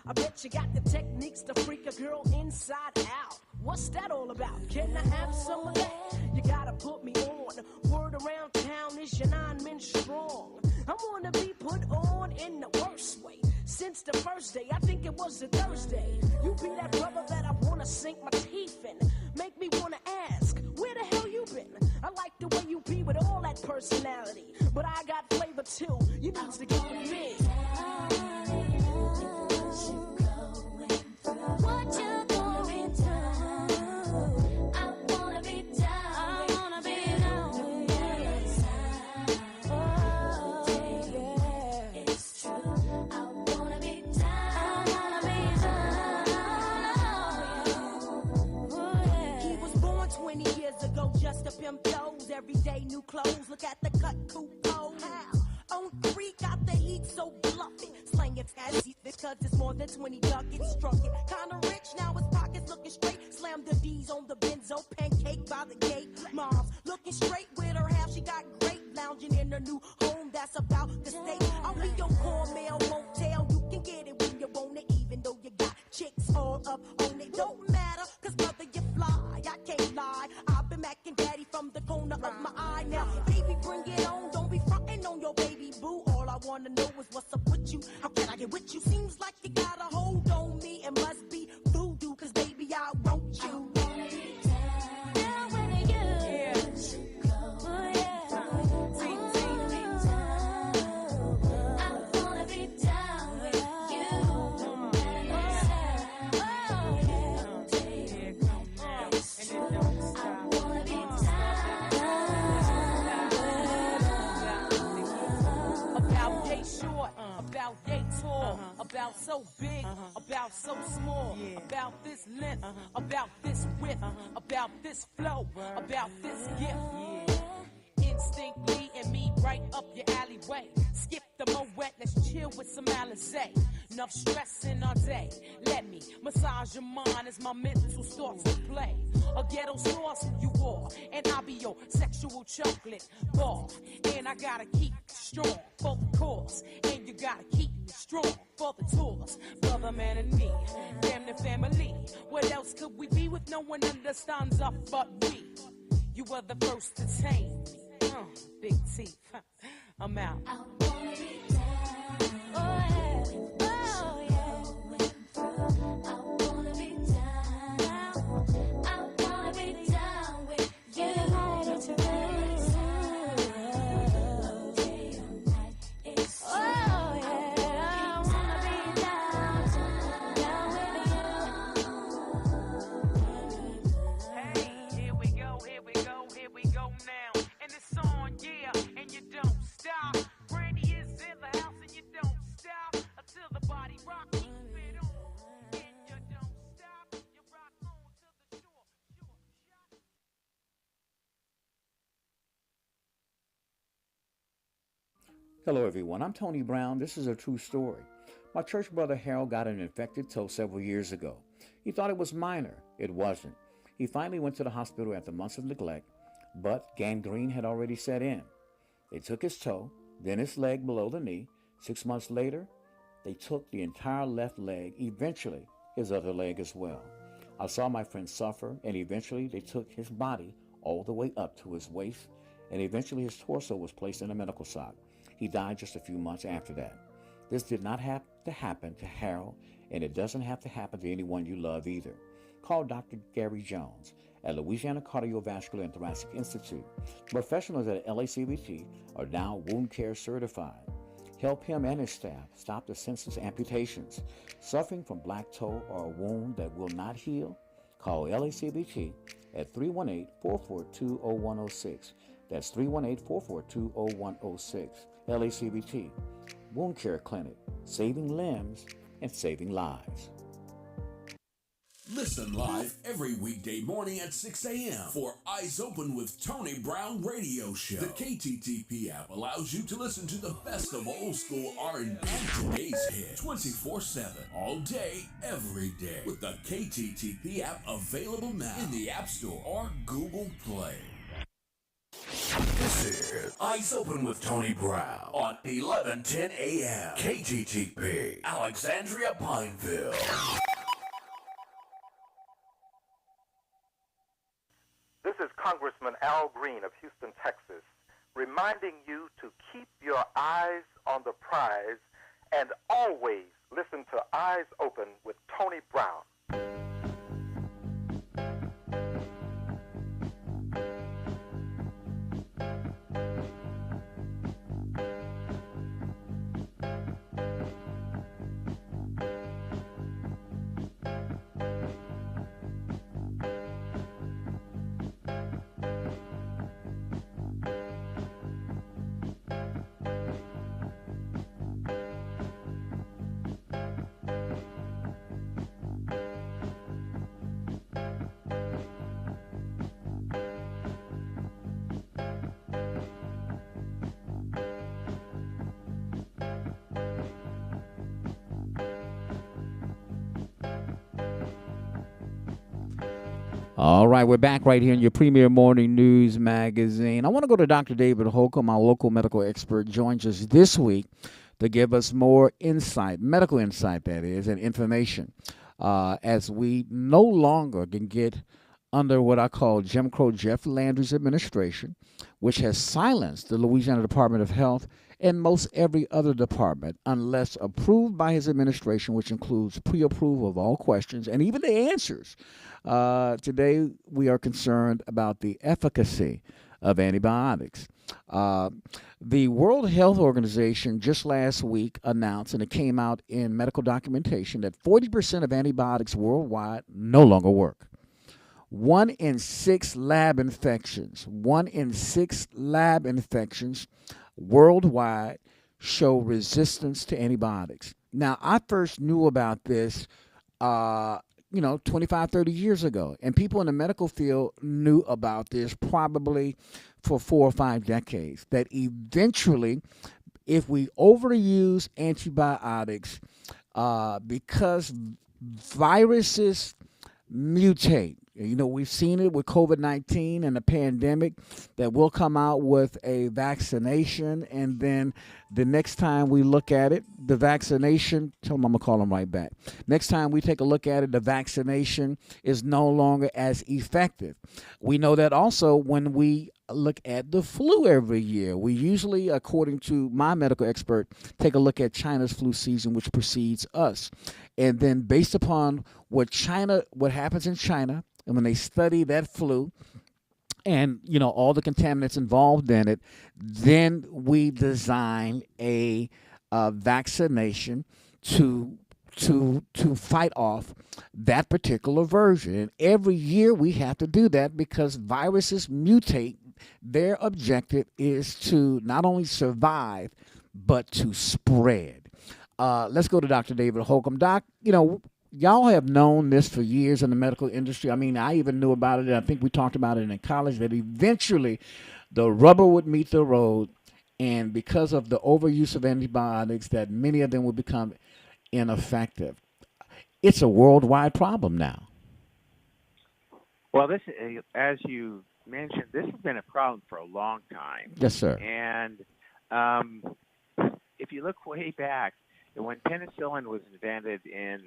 I bet you got the techniques to freak a girl inside out. What's that all about? Can I have some of that? You gotta put me on. Word around town is your 9 men strong. I wanna be put on in the worst way. Since the first day, I think it was a Thursday. You be that brother that I wanna sink my teeth in. Make me wanna ask, where the hell you been? I like the way you be with all that personality. But I got flavor too. You need to go with me. What you going through? I wanna be down. I wanna be down. Oh, yeah. It's true. I wanna be down. I wanna be down. Oh, yeah. He was born 20 years ago, just a pimp toes. Everyday new clothes. Look at the cut coupe. On 3, got the heat so bluffy. Slanging fancy because it's more than 20 ducats. Struck it kinda rich, now his pockets looking straight. Slam the D's on the benzo, pancake by the gate. Mom's looking straight with her half, she got great. Lounging in her new home, that's about the state. I'll be your cornmeal, won't tell. You can get it when you want it, even though you got chicks all up on it. Don't matter, cause brother, you fly. I can't lie. I've been macking daddy from the corner of my eye. Now, baby, bring it on. Don't be frontin' on your baby boo. All I wanna know is what's up with you. How can I get with you? Seems like you got a hold on me. It must be voodoo, cause baby, I want you. Down with you. Yeah. Oh, yeah. I wanna be down with you. About yay short, about yay tall, about so big, about so small, about this length, about this width, about this flow, about this gift. Instinctly and me right up your alleyway. Skip the moet, let's chill with some Alizé. Enough stressing all day. Let me massage your mind as my mental starts to play. A ghetto sauce who you are, and I'll be your sexual chocolate bar. And I gotta keep strong for the cause, and you gotta keep strong for the tours. Brother, man, and me, damn the family. What else could we be with no one understands us but we? You were the first to tame me. Big teeth. I'm out. Hello, everyone. I'm Tony Brown. This is a true story. My church brother Harold got an infected toe several years ago. He thought it was minor. It wasn't. He finally went to the hospital after months of neglect, but gangrene had already set in. They took his toe, then his leg below the knee. 6 months later, they took the entire left leg, eventually his other leg as well. I saw my friend suffer, and eventually they took his body all the way up to his waist, and eventually his torso was placed in a medical sock. He died just a few months after that. This did not have to happen to Harold, and it doesn't have to happen to anyone you love either. Call Dr. Gary Jones at Louisiana Cardiovascular and Thoracic Institute. Professionals at LACVT are now wound care certified. Help him and his staff stop the senseless amputations. Suffering from black toe or a wound that will not heal? Call LACVT at 318-442-0106. That's 318-442-0106. LACVT, Wound Care Clinic, saving limbs and saving lives. Listen live every weekday morning at 6 a.m. for Eyes Open with Tony Brown radio show. The KTTP app allows you to listen to the best of old school R&B and today's hits 24/7, all day, every day. With the KTTP app available now in the App Store or Google Play. This is Eyes Open with Tony Brown on 1110 a.m. KTTP, Alexandria, Pineville. This is Congressman Al Green of Houston, Texas, reminding you to keep your eyes on the prize and always listen to Eyes Open with Tony Brown. All right, we're back right here in your premier morning news magazine. I want to go to Dr. David Holcomb, our local medical expert, joins us this week to give us more insight, medical insight that is, and information as we no longer can get under what I call Jim Crow Jeff Landry's administration, which has silenced the Louisiana Department of Health and most every other department unless approved by his administration, which includes pre-approval of all questions and even the answers. Today, we are concerned about the efficacy of antibiotics. The World Health Organization just last week announced, and it came out in medical documentation, that 40% of antibiotics worldwide no longer work. 1 in 6 lab infections worldwide show resistance to antibiotics. Now, I first knew about this 25, 30 years ago. And people in the medical field knew about this probably for 4 or 5 decades. That eventually, if we overuse antibiotics, because viruses mutate, You know, we've seen it with COVID-19 and the pandemic that we'll come out with a vaccination, and then the next time we look at it, the vaccination, tell them I'm going to call them right back. Next time we take a look at it, the vaccination is no longer as effective. We know that also when we look at the flu every year. We usually, according to my medical expert, take a look at China's flu season, which precedes us. And then based upon what happens in China, and when they study that flu and, you know, all the contaminants involved in it, then we design a vaccination to fight off that particular version. And every year we have to do that because viruses mutate. Their objective is to not only survive, but to spread. Let's go to Dr. David Holcomb. Doc, you know, y'all have known this for years in the medical industry. I mean, I even knew about it, and I think we talked about it in college, that eventually the rubber would meet the road, and because of the overuse of antibiotics, that many of them would become ineffective. It's a worldwide problem now. Well, this, as you mentioned, this has been a problem for a long time. Yes, sir. And if you look way back, when penicillin was invented in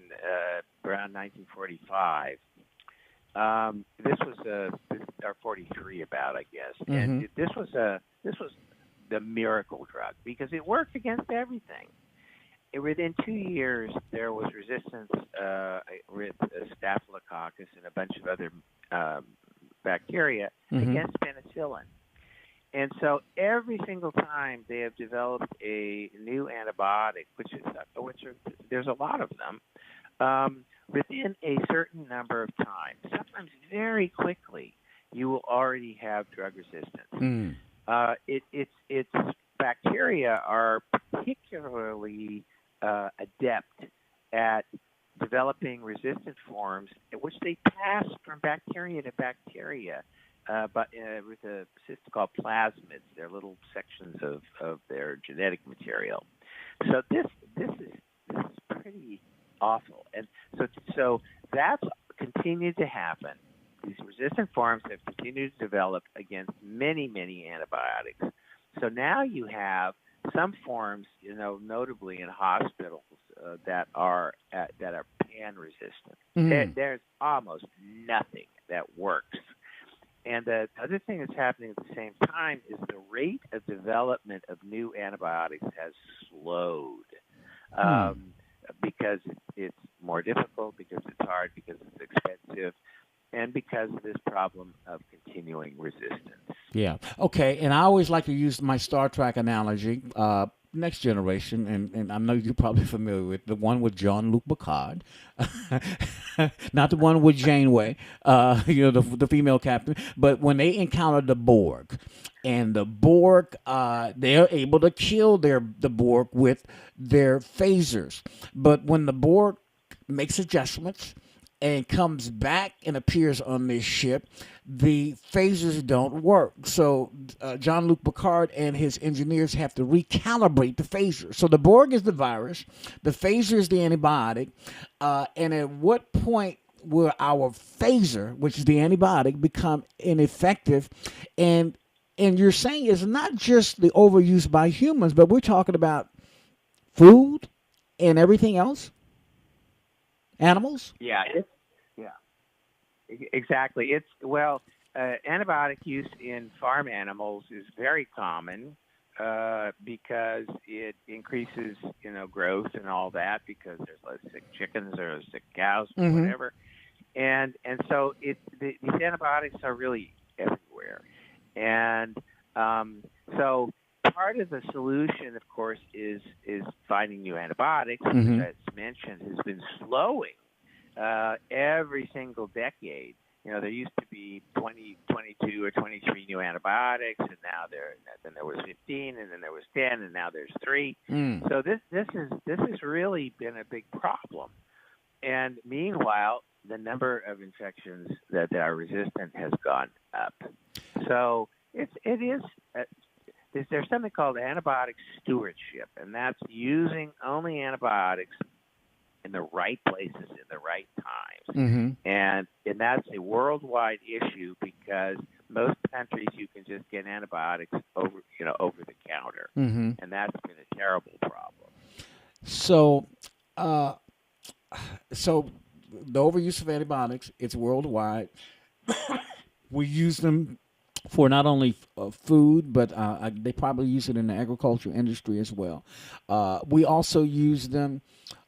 around 1945, this was or 43 about, I guess, and this was the miracle drug because it worked against everything. Within 2 years, there was resistance with Staphylococcus and a bunch of other bacteria against penicillin. And so every single time they have developed a new antibiotic, there's a lot of them, within a certain number of times, sometimes very quickly, you will already have drug resistance. It's bacteria are particularly adept at developing resistant forms, which they pass from bacteria to bacteria, but with a system called plasmids. They're little sections of their genetic material. So this is pretty awful, and so that's continued to happen. These resistant forms have continued to develop against many antibiotics. So now you have some forms, you know, notably in hospitals that are pan resistant. There's almost nothing that works. And the other thing that's happening at the same time is the rate of development of new antibiotics has slowed because it's more difficult, because it's hard, because it's expensive, and because of this problem of continuing resistance. Yeah. Okay. And I always like to use my Star Trek analogy, Next Generation, and I know you're probably familiar with the one with Jean-Luc Picard, not the one with Janeway, you know, the female captain, but when they encountered the Borg, and the Borg, they're able to kill the Borg with their phasers. But when the Borg makes adjustments and comes back and appears on this ship, the phasers don't work. So Jean-Luc Picard and his engineers have to recalibrate the phaser. So the Borg is the virus, the phaser is the antibiotic, and at what point will our phaser, which is the antibiotic, become ineffective? And you're saying it's not just the overuse by humans, but we're talking about food and everything else? Animals? Yeah, exactly. Antibiotic use in farm animals is very common because it increases, you know, growth and all that because there's less sick chickens or sick cows or whatever, and so these antibiotics are really everywhere, and so part of the solution, of course, is finding new antibiotics, which, as mentioned, has been slowing every single decade. You know, there used to be 20, 22, or 23 new antibiotics, and now then there was 15, and then there was 10, and now there's 3. So this has really been a big problem. And meanwhile, the number of infections that are resistant has gone up. So there's something called antibiotic stewardship, and that's using only antibiotics in the right places in the right times. Mm-hmm. And that's a worldwide issue because most countries you can just get antibiotics over the counter, Mm-hmm. and that's been a terrible problem. So, so the overuse of antibiotics, it's worldwide. We use them for not only food, but they probably use it in the agriculture industry as well. We also use them,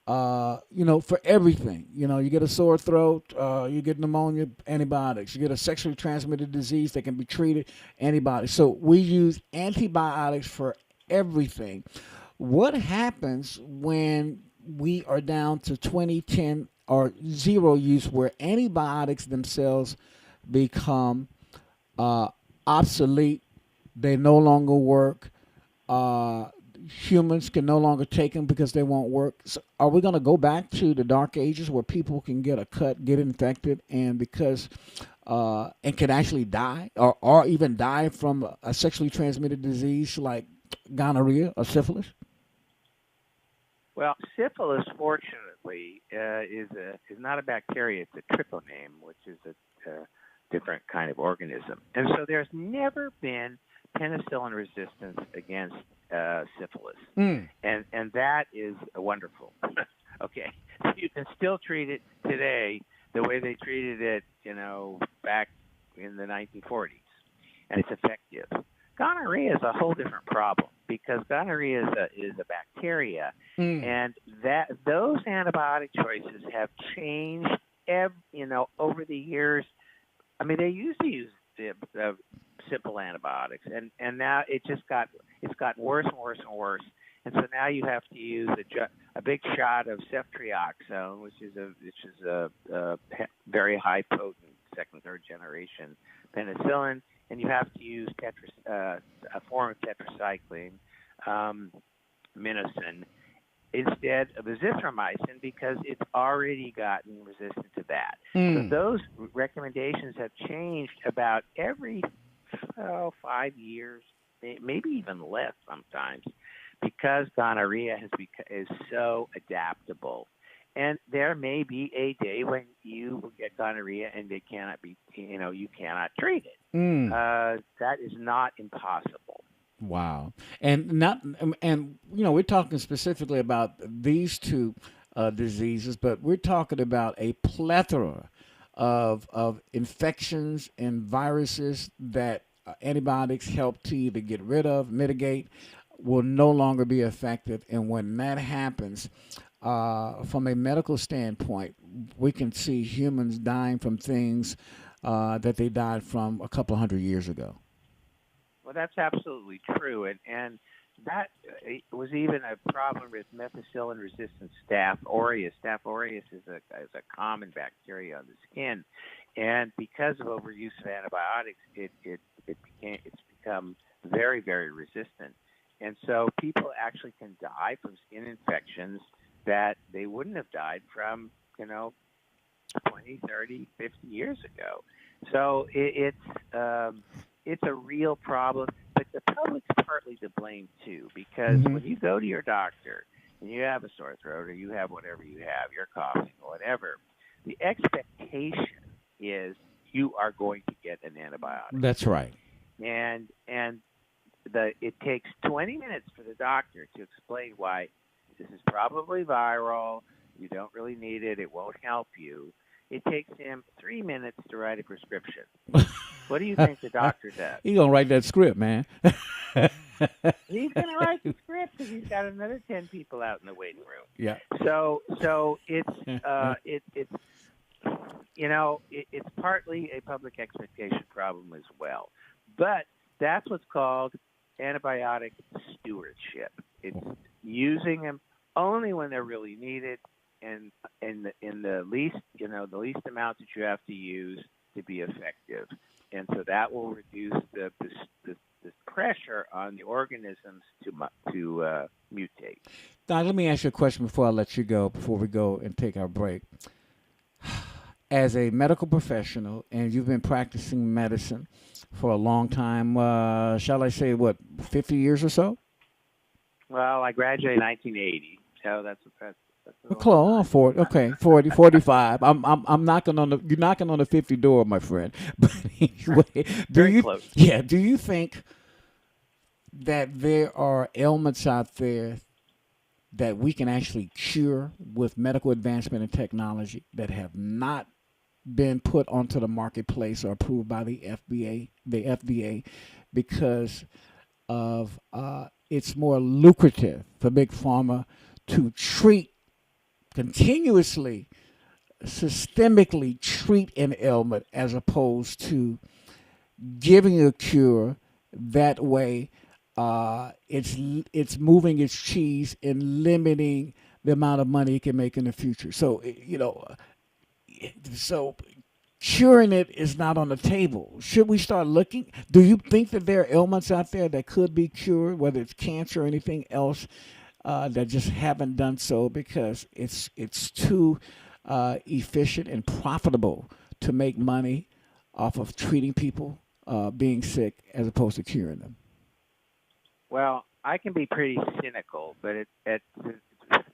for everything. You get a sore throat, you get pneumonia, antibiotics. You get a sexually transmitted disease that can be treated, antibiotics. So we use antibiotics for everything. What happens when we are down to 2010 or zero use, where antibiotics themselves become obsolete? They no longer work. Humans can no longer take them because they won't work. So are we going to go back to the dark ages where people can get a cut, get infected, and can actually die, or even die from a sexually transmitted disease like gonorrhea or syphilis? Well, syphilis, fortunately, is not a bacteria; it's a treponeme, which is a different kind of organism. And so there's never been penicillin resistance against syphilis, and that is wonderful. Okay, so you can still treat it today the way they treated it, back in the 1940s, and it's effective. Gonorrhea is a whole different problem because gonorrhea is a bacteria, and those antibiotic choices have changed, over the years. I mean, they used to use the simple antibiotics, and now it's gotten worse and worse and worse. And so now you have to use a big shot of ceftriaxone, which is a very high potent second, third generation penicillin, and you have to use a form of tetracycline, minicin, instead of azithromycin because it's already gotten resistant to that. So those recommendations have changed about every 5 years, maybe even less sometimes, because gonorrhea is so adaptable. And there may be a day when you will get gonorrhea and it cannot be, you cannot treat it. That is not impossible. Wow. And we're talking specifically about these two diseases, but we're talking about a plethora of infections and viruses that antibiotics help to either get rid of, mitigate, will no longer be effective. And when that happens, from a medical standpoint, we can see humans dying from things that they died from a couple hundred years ago. Well, that's absolutely true, and that was even a problem with methicillin-resistant Staph aureus. Staph aureus is a common bacteria on the skin, and because of overuse of antibiotics, it's become very, very resistant, and so people actually can die from skin infections that they wouldn't have died from, 20, 30, 50 years ago. So it's a real problem, but the public's partly to blame too, because when you go to your doctor and you have a sore throat or you have whatever you have, you're coughing or whatever, the expectation is you are going to get an antibiotic. That's right. And it takes 20 minutes for the doctor to explain why this is probably viral, you don't really need it, it won't help you. It takes him 3 minutes to write a prescription. What do you think the doctor does? He's going to write that script, man. He's going to write the script because he's got another 10 people out in the waiting room. Yeah. So it's partly a public expectation problem as well. But that's what's called antibiotic stewardship. It's using them only when they're really needed and in the least amount that you have to use to be effective. And so that will reduce the pressure on the organisms to mutate. Doc, let me ask you a question before I let you go, before we go and take our break. As a medical professional, and you've been practicing medicine for a long time, shall I say, 50 years or so? Well, I graduated in 1980, so that's Close 40. Okay, 40, 45. I'm knocking on the. You're knocking on the 50 door, my friend. But anyway, Very close. Yeah. Do you think that there are ailments out there that we can actually cure with medical advancement and technology that have not been put onto the marketplace or approved by the FDA, because of it's more lucrative for big pharma to treat continuously, systemically treat an ailment as opposed to giving a cure. That way, it's moving its cheese and limiting the amount of money it can make in the future. So so curing it is not on the table. Should we start looking? Do you think that there are ailments out there that could be cured, whether it's cancer or anything else, that just haven't done so because it's too efficient and profitable to make money off of treating people being sick as opposed to curing them? Well, I can be pretty cynical, but at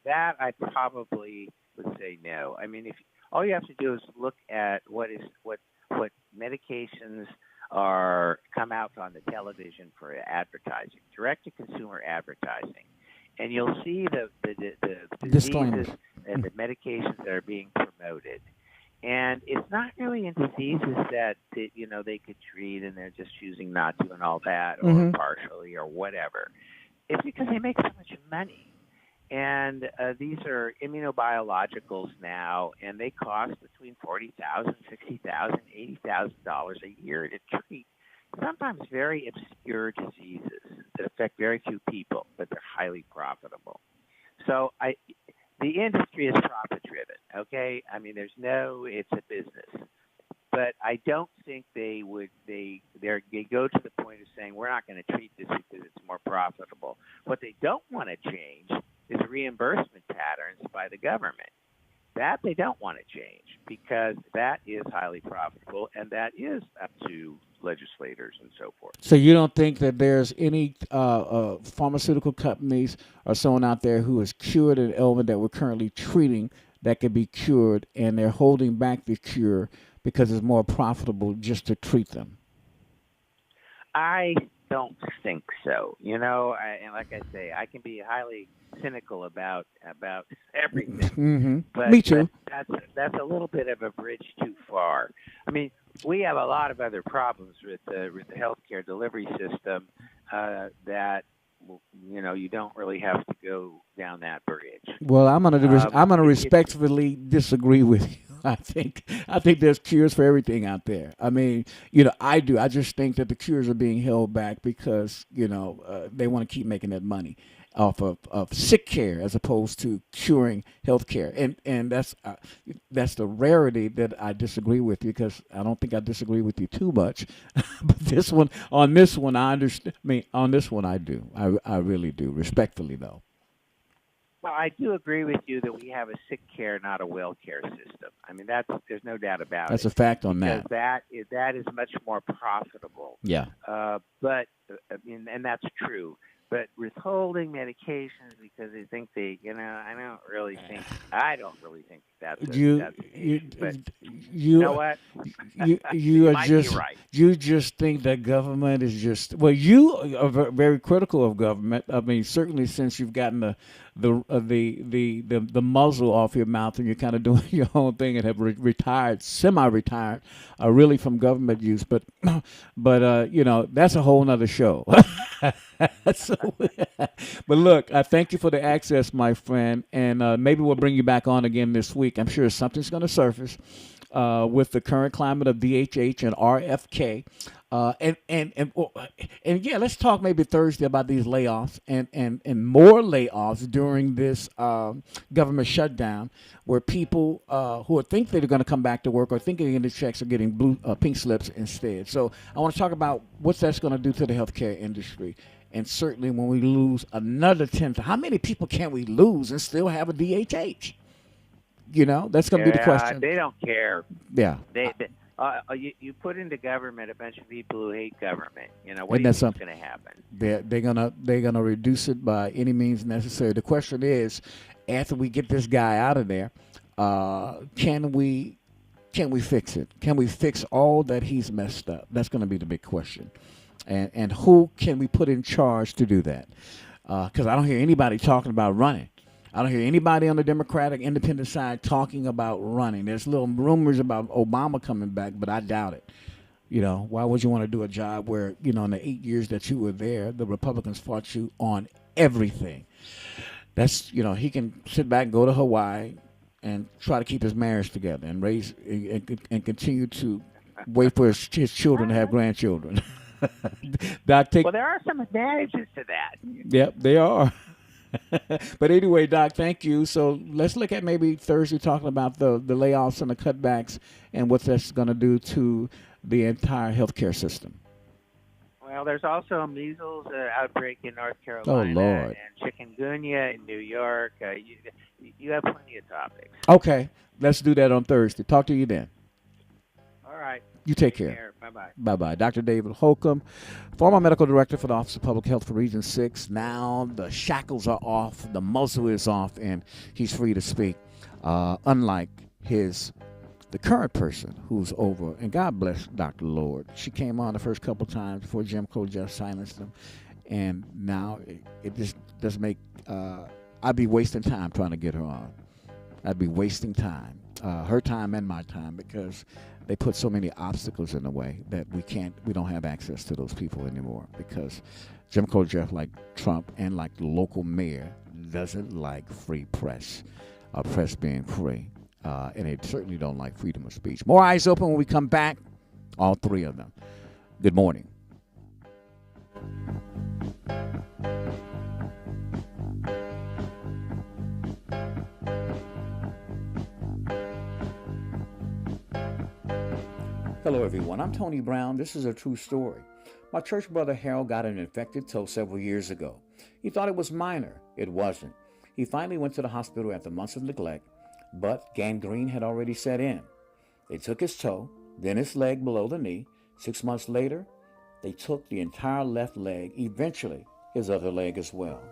that I probably would say no. I mean, if all you have to do is look at what medications are come out on the television for advertising, direct to consumer advertising, and you'll see the diseases and the medications that are being promoted. And it's not really in diseases that they could treat and they're just choosing not to and all that, or partially or whatever. It's because they make so much money. And these are immunobiologicals now, and they cost between $40,000, $60,000, $80,000 a year to treat sometimes very obscure diseases that affect very few people, but they're highly profitable. So the industry is profit-driven, okay? I mean, it's a business. But I don't think they go to the point of saying, we're not going to treat this because it's more profitable. What they don't want to change is reimbursement patterns by the government. That they don't want to change because that is highly profitable, and that is up to legislators and so forth. So you don't think that there's any pharmaceutical companies or someone out there who has cured an ailment that we're currently treating that could be cured, and they're holding back the cure because it's more profitable just to treat them? I don't think so. And like I say, I can be highly cynical about everything. But, Me too. But that's a little bit of a bridge too far. I mean, we have a lot of other problems with the healthcare delivery system that you don't really have to go down that bridge. Well, I'm gonna respectfully disagree with you. I think there's cures for everything out there. I mean, I do. I just think that the cures are being held back because they want to keep making that money off of sick care as opposed to curing health care. And that's the rarity that I disagree with you, because I don't think I disagree with you too much. But on this one, I understand. I mean, on this one, I do. I really do. Respectfully, though. Well, I do agree with you that we have a sick care, not a well care system. I mean, there's no doubt about it. That's a fact on that. Because that is much more profitable. Yeah. But and that's true. But withholding medications because they think I don't really think that's you know what? You are might just be right. You just think that government is just, well, you are very critical of government. I mean, certainly since you've gotten the muzzle off your mouth and you're kind of doing your own thing and have retired, semi-retired, really from government use. But that's a whole nother show. But look, I thank you for the access, my friend, and maybe we'll bring you back on again this week. I'm sure something's going to surface with the current climate of DHH and RFK. And yeah, let's talk maybe Thursday about these layoffs and more layoffs during this government shutdown, where people who think they're going to come back to work or think they're getting the checks are getting pink slips instead. So I want to talk about what that's going to do to the healthcare industry. And certainly when we lose another 10th, how many people can we lose and still have a DHH? That's going to be the question. They don't care. Yeah. You put into government a bunch of people who hate government. You know, what And do you that's think's something. going to happen? They're gonna reduce it by any means necessary. The question is, after we get this guy out of there, can we fix it? Can we fix all that he's messed up? That's going to be the big question. And who can we put in charge to do that? Because I don't hear anybody talking about running. I don't hear anybody on the Democratic Independent side talking about running. There's little rumors about Obama coming back, but I doubt it. You know, why would you want to do a job where, you know, in the 8 years that you were there, the Republicans fought you on everything? That's, you know, he can sit back and go to Hawaii and try to keep his marriage together and raise and continue to wait for his children to have grandchildren. Doc, Well, there are some advantages to that. Yep, they are. But anyway, Doc, thank you. So let's look at maybe Thursday talking about the layoffs and the cutbacks and what that's going to do to the entire healthcare system. Well, there's also a measles outbreak in North Carolina Lord. and chikungunya in New York. You have plenty of topics. Okay, let's do that on Thursday. Talk to you then. All right. You take care. Bye-bye. Bye-bye. Dr. David Holcomb, former medical director for the Office of Public Health for Region 6. Now the shackles are off, the muzzle is off, and he's free to speak. Unlike the current person who's over, and God bless Dr. Lord. She came on the first couple times before Jim Crow just silenced him. And now it just doesn't make, I'd be wasting time trying to get her on. I'd be wasting time, her time and my time, because they put so many obstacles in the way that we don't have access to those people anymore, because Jim Crow Jeff, like Trump and like the local mayor, doesn't like free press, press being free. And they certainly don't like freedom of speech. More Eyes Open when we come back, all three of them. Good morning. Hello, everyone. I'm Tony Brown. This is a true story. My church brother Harold got an infected toe several years ago. He thought it was minor. It wasn't. He finally went to the hospital after months of neglect, but gangrene had already set in. They took his toe, then his leg below the knee. 6 months later, they took the entire left leg, eventually his other leg as well.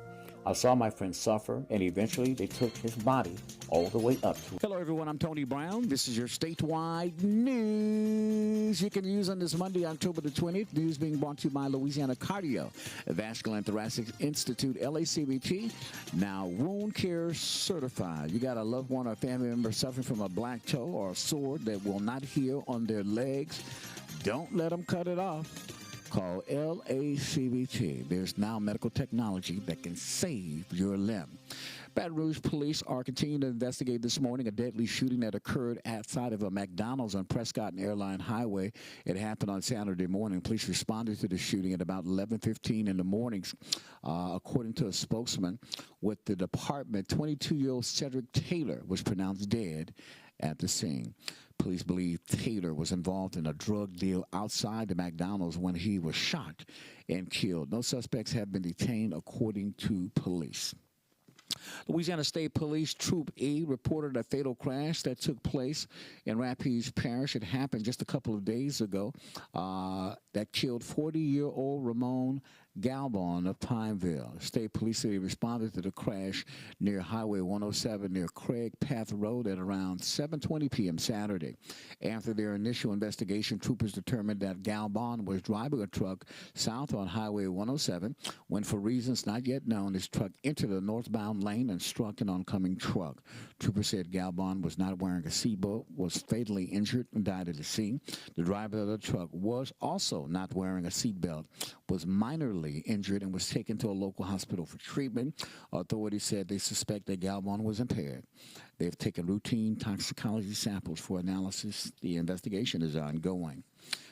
I saw my friend suffer, and eventually they took his body all the way up to. Hello, everyone. I'm Tony Brown. This is your statewide news you can use on this Monday, October the 20th. News being brought to you by Louisiana Cardio, Vascular and Thoracic Institute, LACBT, now wound care certified. You got a loved one or family member suffering from a black toe or a sword that will not heal on their legs. Don't let them cut it off. Call LACBT. There's now medical technology that can save your limb. Baton Rouge police are continuing to investigate this morning a deadly shooting that occurred outside of a McDonald's on Prescott and Airline Highway. It happened on Saturday morning. Police responded to the shooting at about 11:15 in the morning. According to a spokesman with the department, 22-year-old Cedric Taylor was pronounced dead at the scene. Police believe Taylor was involved in a drug deal outside the McDonald's when he was shot and killed. No suspects have been detained, according to police. Louisiana State Police Troop E reported a fatal crash that took place in Rapides Parish. It happened just a couple of days ago. That killed 40-year-old Ramon Galbon of Pineville. State Police City responded to the crash near Highway 107 near Craig Path Road at around 7:20 p.m. Saturday. After their initial investigation, troopers determined that Galbon was driving a truck south on Highway 107 when, for reasons not yet known, his truck entered the northbound lane and struck an oncoming truck. Troopers said Galbon was not wearing a seatbelt, was fatally injured, and died at the scene. The driver of the truck was also not wearing a seatbelt, was minorly injured, and was taken to a local hospital for treatment. Authorities said they suspect that Galbon was impaired. They've taken routine toxicology samples for analysis. The investigation is ongoing.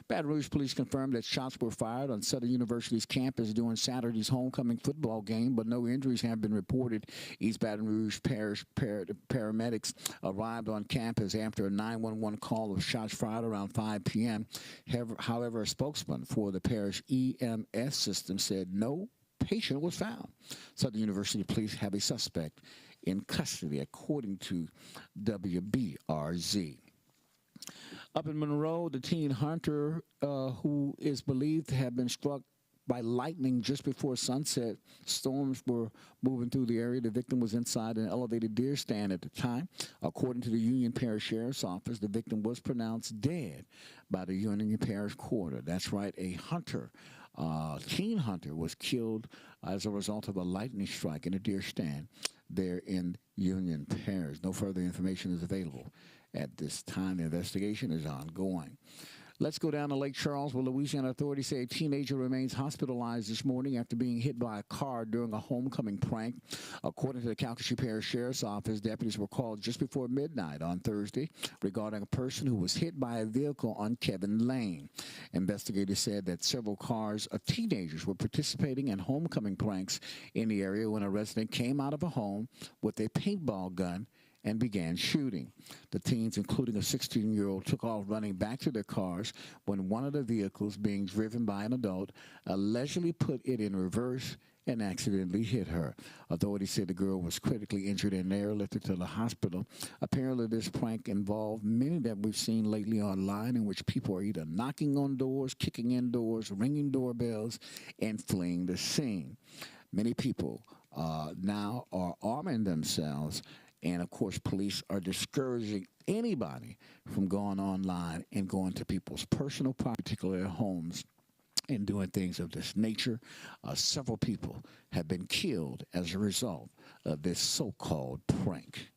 Baton Rouge police confirmed that shots were fired on Southern University's campus during Saturday's homecoming football game, but no injuries have been reported. East Baton Rouge Parish paramedics arrived on campus after a 911 call of shots fired around 5 p.m. However, a spokesman for the parish EMS system said no patient was found. Southern University police have a suspect in custody, according to WBRZ. Up in Monroe, the teen hunter who is believed to have been struck by lightning just before sunset. Storms were moving through the area. The victim was inside an elevated deer stand at the time. According to the Union Parish Sheriff's Office, the victim was pronounced dead by the Union Parish Coroner. That's right, a hunter, teen hunter, was killed as a result of a lightning strike in a deer stand there in Union Parish. No further information is available at this time. The investigation is ongoing. Let's go down to Lake Charles, where Louisiana authorities say a teenager remains hospitalized this morning after being hit by a car during a homecoming prank. According to the Calcasieu Parish Sheriff's Office, deputies were called just before midnight on Thursday regarding a person who was hit by a vehicle on Kevin Lane. Investigators said that several cars of teenagers were participating in homecoming pranks in the area when a resident came out of a home with a paintball gun and began shooting. The teens, including a 16-year-old, took off running back to their cars when one of the vehicles, being driven by an adult, allegedly put it in reverse and accidentally hit her. Authorities said the girl was critically injured and airlifted to the hospital. Apparently, this prank involved many that we've seen lately online, in which people are either knocking on doors, kicking in doors, ringing doorbells, and fleeing the scene. Many people now are arming themselves. And, of course, police are discouraging anybody from going online and going to people's personal property, particularly their homes, and doing things of this nature. Several people have been killed as a result of this so-called prank.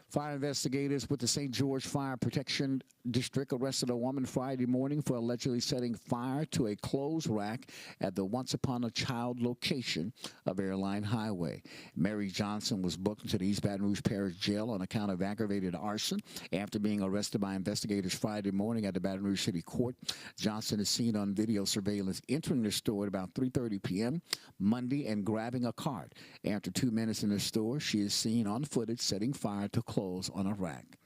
Fire investigators with the St. George Fire Protection District arrested a woman Friday morning for allegedly setting fire to a clothes rack at the Once Upon a Child location of Airline Highway. Mary Johnson was booked into the East Baton Rouge Parish Jail on account of aggravated arson after being arrested by investigators Friday morning at the Baton Rouge City Court. Johnson is seen on video surveillance entering the store at about 3:30 p.m. Monday and grabbing a cart. After 2 minutes in the store, she is seen on footage setting fire to clothes on a rack.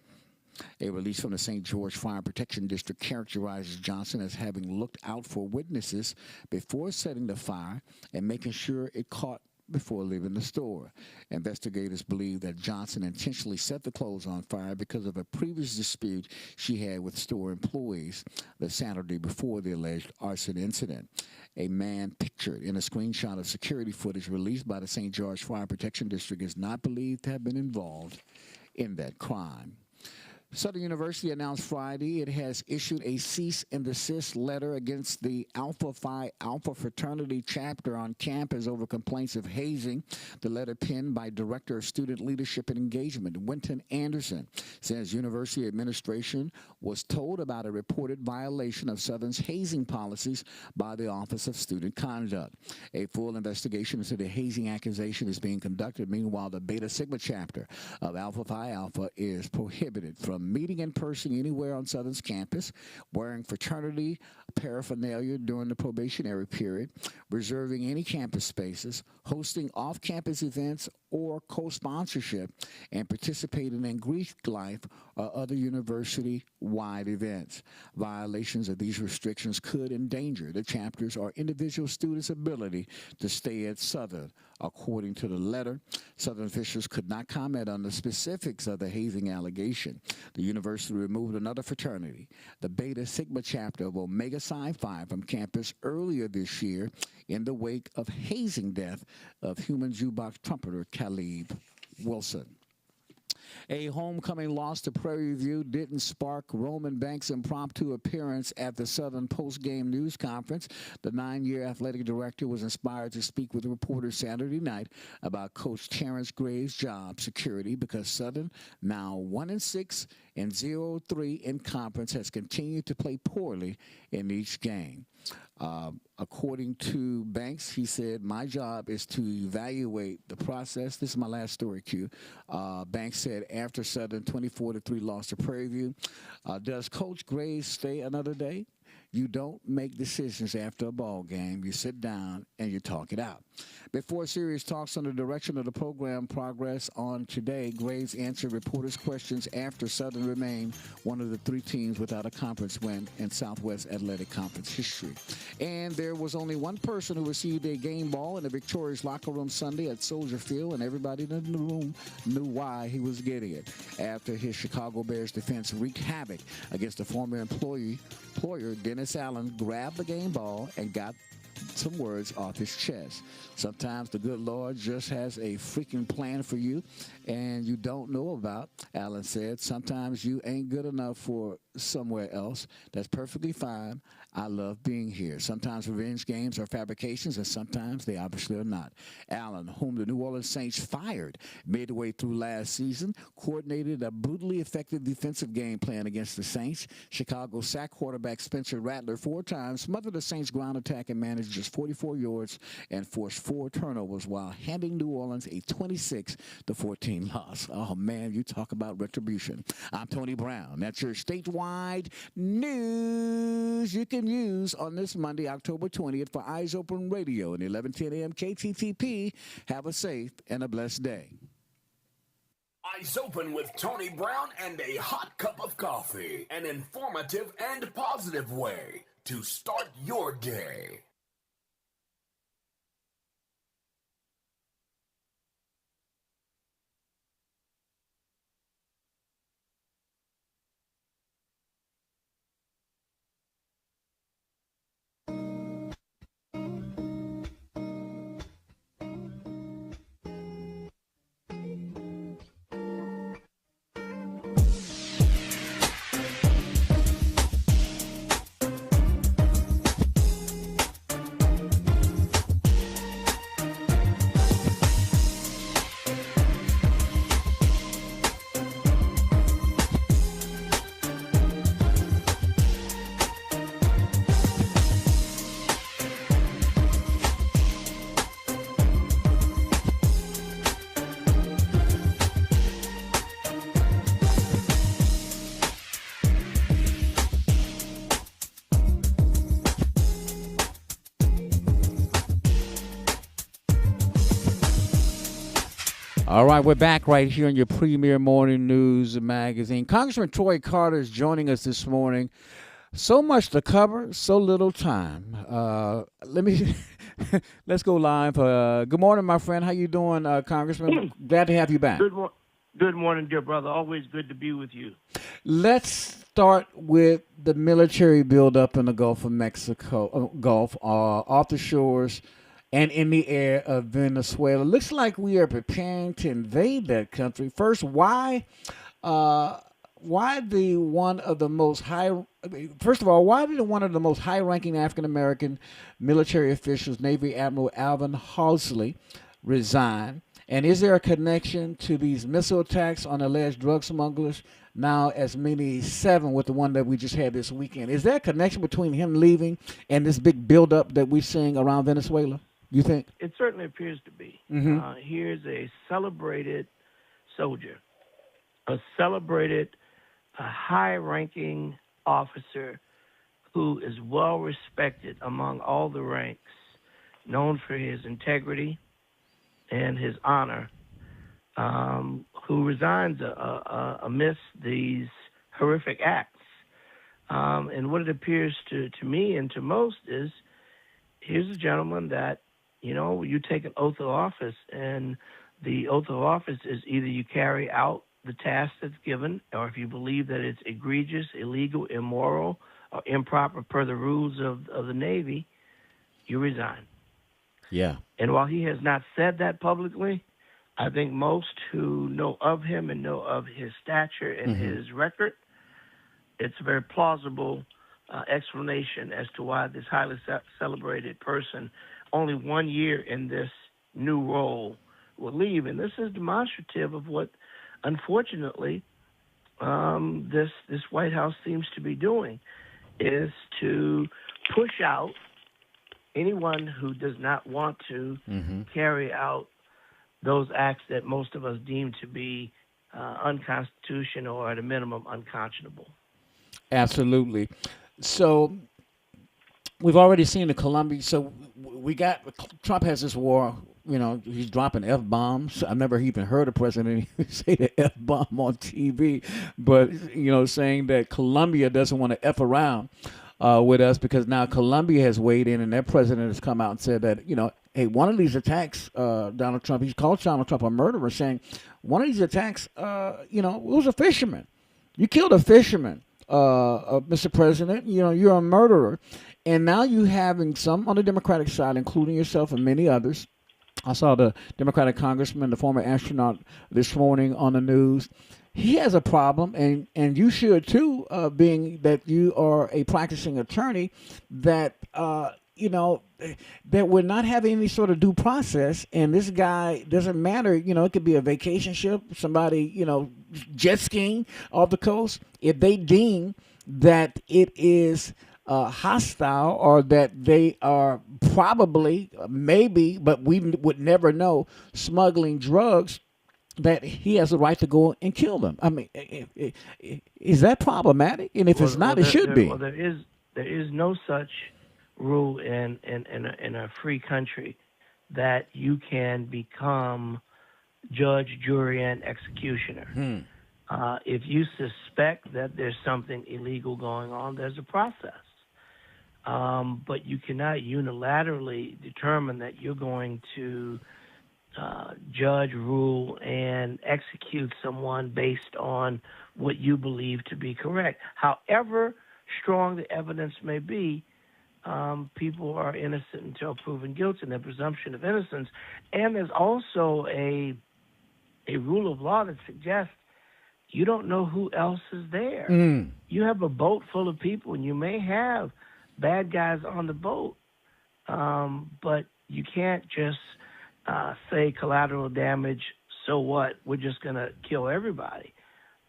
A release from the St. George Fire Protection District characterizes Johnson as having looked out for witnesses before setting the fire and making sure it caught before leaving the store. Investigators believe that Johnson intentionally set the clothes on fire because of a previous dispute she had with store employees the Saturday before the alleged arson incident. A man pictured in a screenshot of security footage released by the St. George Fire Protection District is not believed to have been involved in that crime. Southern University announced Friday it has issued a cease and desist letter against the Alpha Phi Alpha fraternity chapter on campus over complaints of hazing. The letter, penned by Director of Student Leadership and Engagement, Winton Anderson, says university administration was told about a reported violation of Southern's hazing policies by the Office of Student Conduct. A full investigation into the hazing accusation is being conducted. Meanwhile, the Beta Sigma chapter of Alpha Phi Alpha is prohibited from meeting in person anywhere on Southern's campus, wearing fraternity paraphernalia during the probationary period, reserving any campus spaces, hosting off-campus events or co-sponsorship, and participating in Greek life or other university-wide events. Violations of these restrictions could endanger the chapter's or individual students' ability to stay at Southern. According to the letter, Southern officials could not comment on the specifics of the hazing allegation. The university removed another fraternity, the Beta Sigma chapter of Omega Psi Phi, from campus earlier this year in the wake of hazing death of human jukebox trumpeter Caleb Wilson. A homecoming loss to Prairie View didn't spark Roman Banks' impromptu appearance at the Southern post-game news conference. The 9-year athletic director was inspired to speak with reporters Saturday night about Coach Terrence Gray's job security because Southern, now 1-6 and 0-3 in conference, has continued to play poorly in each game. According to Banks, he said, "My job is to evaluate the process." This is my last story, Q. Banks said after Southern 24-3 loss to Prairie View, does Coach Gray stay another day? You don't make decisions after a ball game. You sit down and you talk it out. Before serious talks on the direction of the program progress on today, Graves answered reporters' questions after Southern remained one of the three teams without a conference win in Southwest Athletic Conference history. And there was only one person who received a game ball in the victorious locker room Sunday at Soldier Field, and everybody in the room knew why he was getting it. After his Chicago Bears defense wreaked havoc against the former employer Dennis Allen grabbed the game ball and got some words off his chest. Sometimes the good Lord just has a freaking plan for you and you don't know about. Allen said, sometimes you ain't good enough for somewhere else. That's perfectly fine. I love being here. Sometimes revenge games are fabrications, and sometimes they obviously are not. Allen, whom the New Orleans Saints fired midway through last season, coordinated a brutally effective defensive game plan against the Saints. Chicago sacked quarterback Spencer Rattler 4 times, smothered the Saints' ground attack and managed just 44 yards and forced 4 turnovers while handing New Orleans a 26-14 loss. Oh, man, you talk about retribution. I'm Tony Brown. That's your statewide news you can use on this Monday, October 20th for Eyes Open Radio at 11:10 a.m. KTTP. Have a safe and a blessed day. Eyes Open with Tony Brown and a hot cup of coffee. An informative and positive way to start your day. All right, we're back right here on your premier morning news magazine. Congressman Troy Carter is joining us this morning. So much to cover, so little time. Let's go live. Good morning, my friend. How you doing, Congressman? Glad to have you back. Good morning, dear brother. Always good to be with you. Let's start with the military buildup in the Gulf of Mexico, off the shores and in the air of Venezuela. Looks like we are preparing to invade that country. First, why the one of the most high-ranking African-American military officials, Navy Admiral Alvin Halsey, resign? And is there a connection to these missile attacks on alleged drug smugglers? Now as many as 7 with the one that we just had this weekend. Is there a connection between him leaving and this big buildup that we're seeing around Venezuela? You think? It certainly appears to be. Mm-hmm. Here's a celebrated soldier, a celebrated, high-ranking officer who is well-respected among all the ranks, known for his integrity and his honor, who resigns amidst these horrific acts. And what it appears to me and to most is, here's a gentleman that, you take an oath of office, and the oath of office is either you carry out the task that's given, or if you believe that it's egregious, illegal, immoral, or improper per the rules of the Navy, you resign. Yeah. And while he has not said that publicly, I think most who know of him and know of his stature and his record, it's a very plausible explanation as to why this highly celebrated person, only 1 year in this new role, will leave. And this is demonstrative of what, unfortunately, this White House seems to be doing, is to push out anyone who does not want to carry out those acts that most of us deem to be unconstitutional or at a minimum unconscionable. Absolutely. So we've already seen the Colombia. So we got Trump has this war. He's dropping F-bombs. I've never even heard a president say the F-bomb on TV, but, saying that Colombia doesn't want to F around with us because now Colombia has weighed in and their president has come out and said that, hey, one of these attacks, Donald Trump, he's called Donald Trump a murderer, saying one of these attacks, it was a fisherman. You killed a fisherman, Mr. President. You're a murderer. And now you having some on the Democratic side, including yourself and many others. I saw the Democratic congressman, the former astronaut, this morning on the news. He has a problem, and you should too, being that you are a practicing attorney, that, that we're not having any sort of due process. And this guy, doesn't matter, it could be a vacation ship, somebody, jet skiing off the coast. If they deem that it is hostile or that they are probably, maybe, but we would never know, smuggling drugs, that he has the right to go and kill them. I mean, is that problematic? And if it's not, it should be. Well, there is no such rule in a free country that you can become judge, jury, and executioner. If you suspect that there's something illegal going on, there's a process. But you cannot unilaterally determine that you're going to judge, rule, and execute someone based on what you believe to be correct. However strong the evidence may be, people are innocent until proven guilty, and the presumption of innocence. And there's also a rule of law that suggests you don't know who else is there. You have a boat full of people, and you may have bad guys on the boat, but you can't just say collateral damage. So what? We're just gonna kill everybody.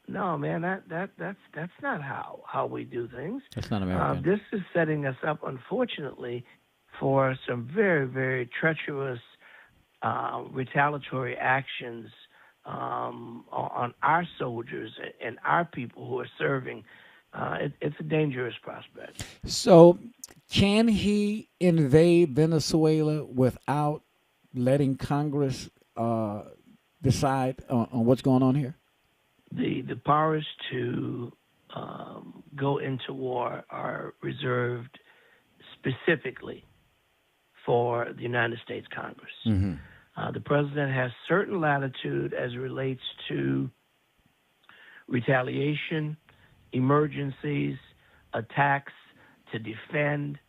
No, man, that's not how we do things. That's not American. This is setting us up, unfortunately, for some very, very treacherous retaliatory actions on our soldiers and our people who are serving. It's a dangerous prospect. So, can he invade Venezuela without letting Congress decide on what's going on here? The powers to go into war are reserved specifically for the United States Congress. Mm-hmm. The president has certain latitude as it relates to retaliation, emergencies, attacks, to defend,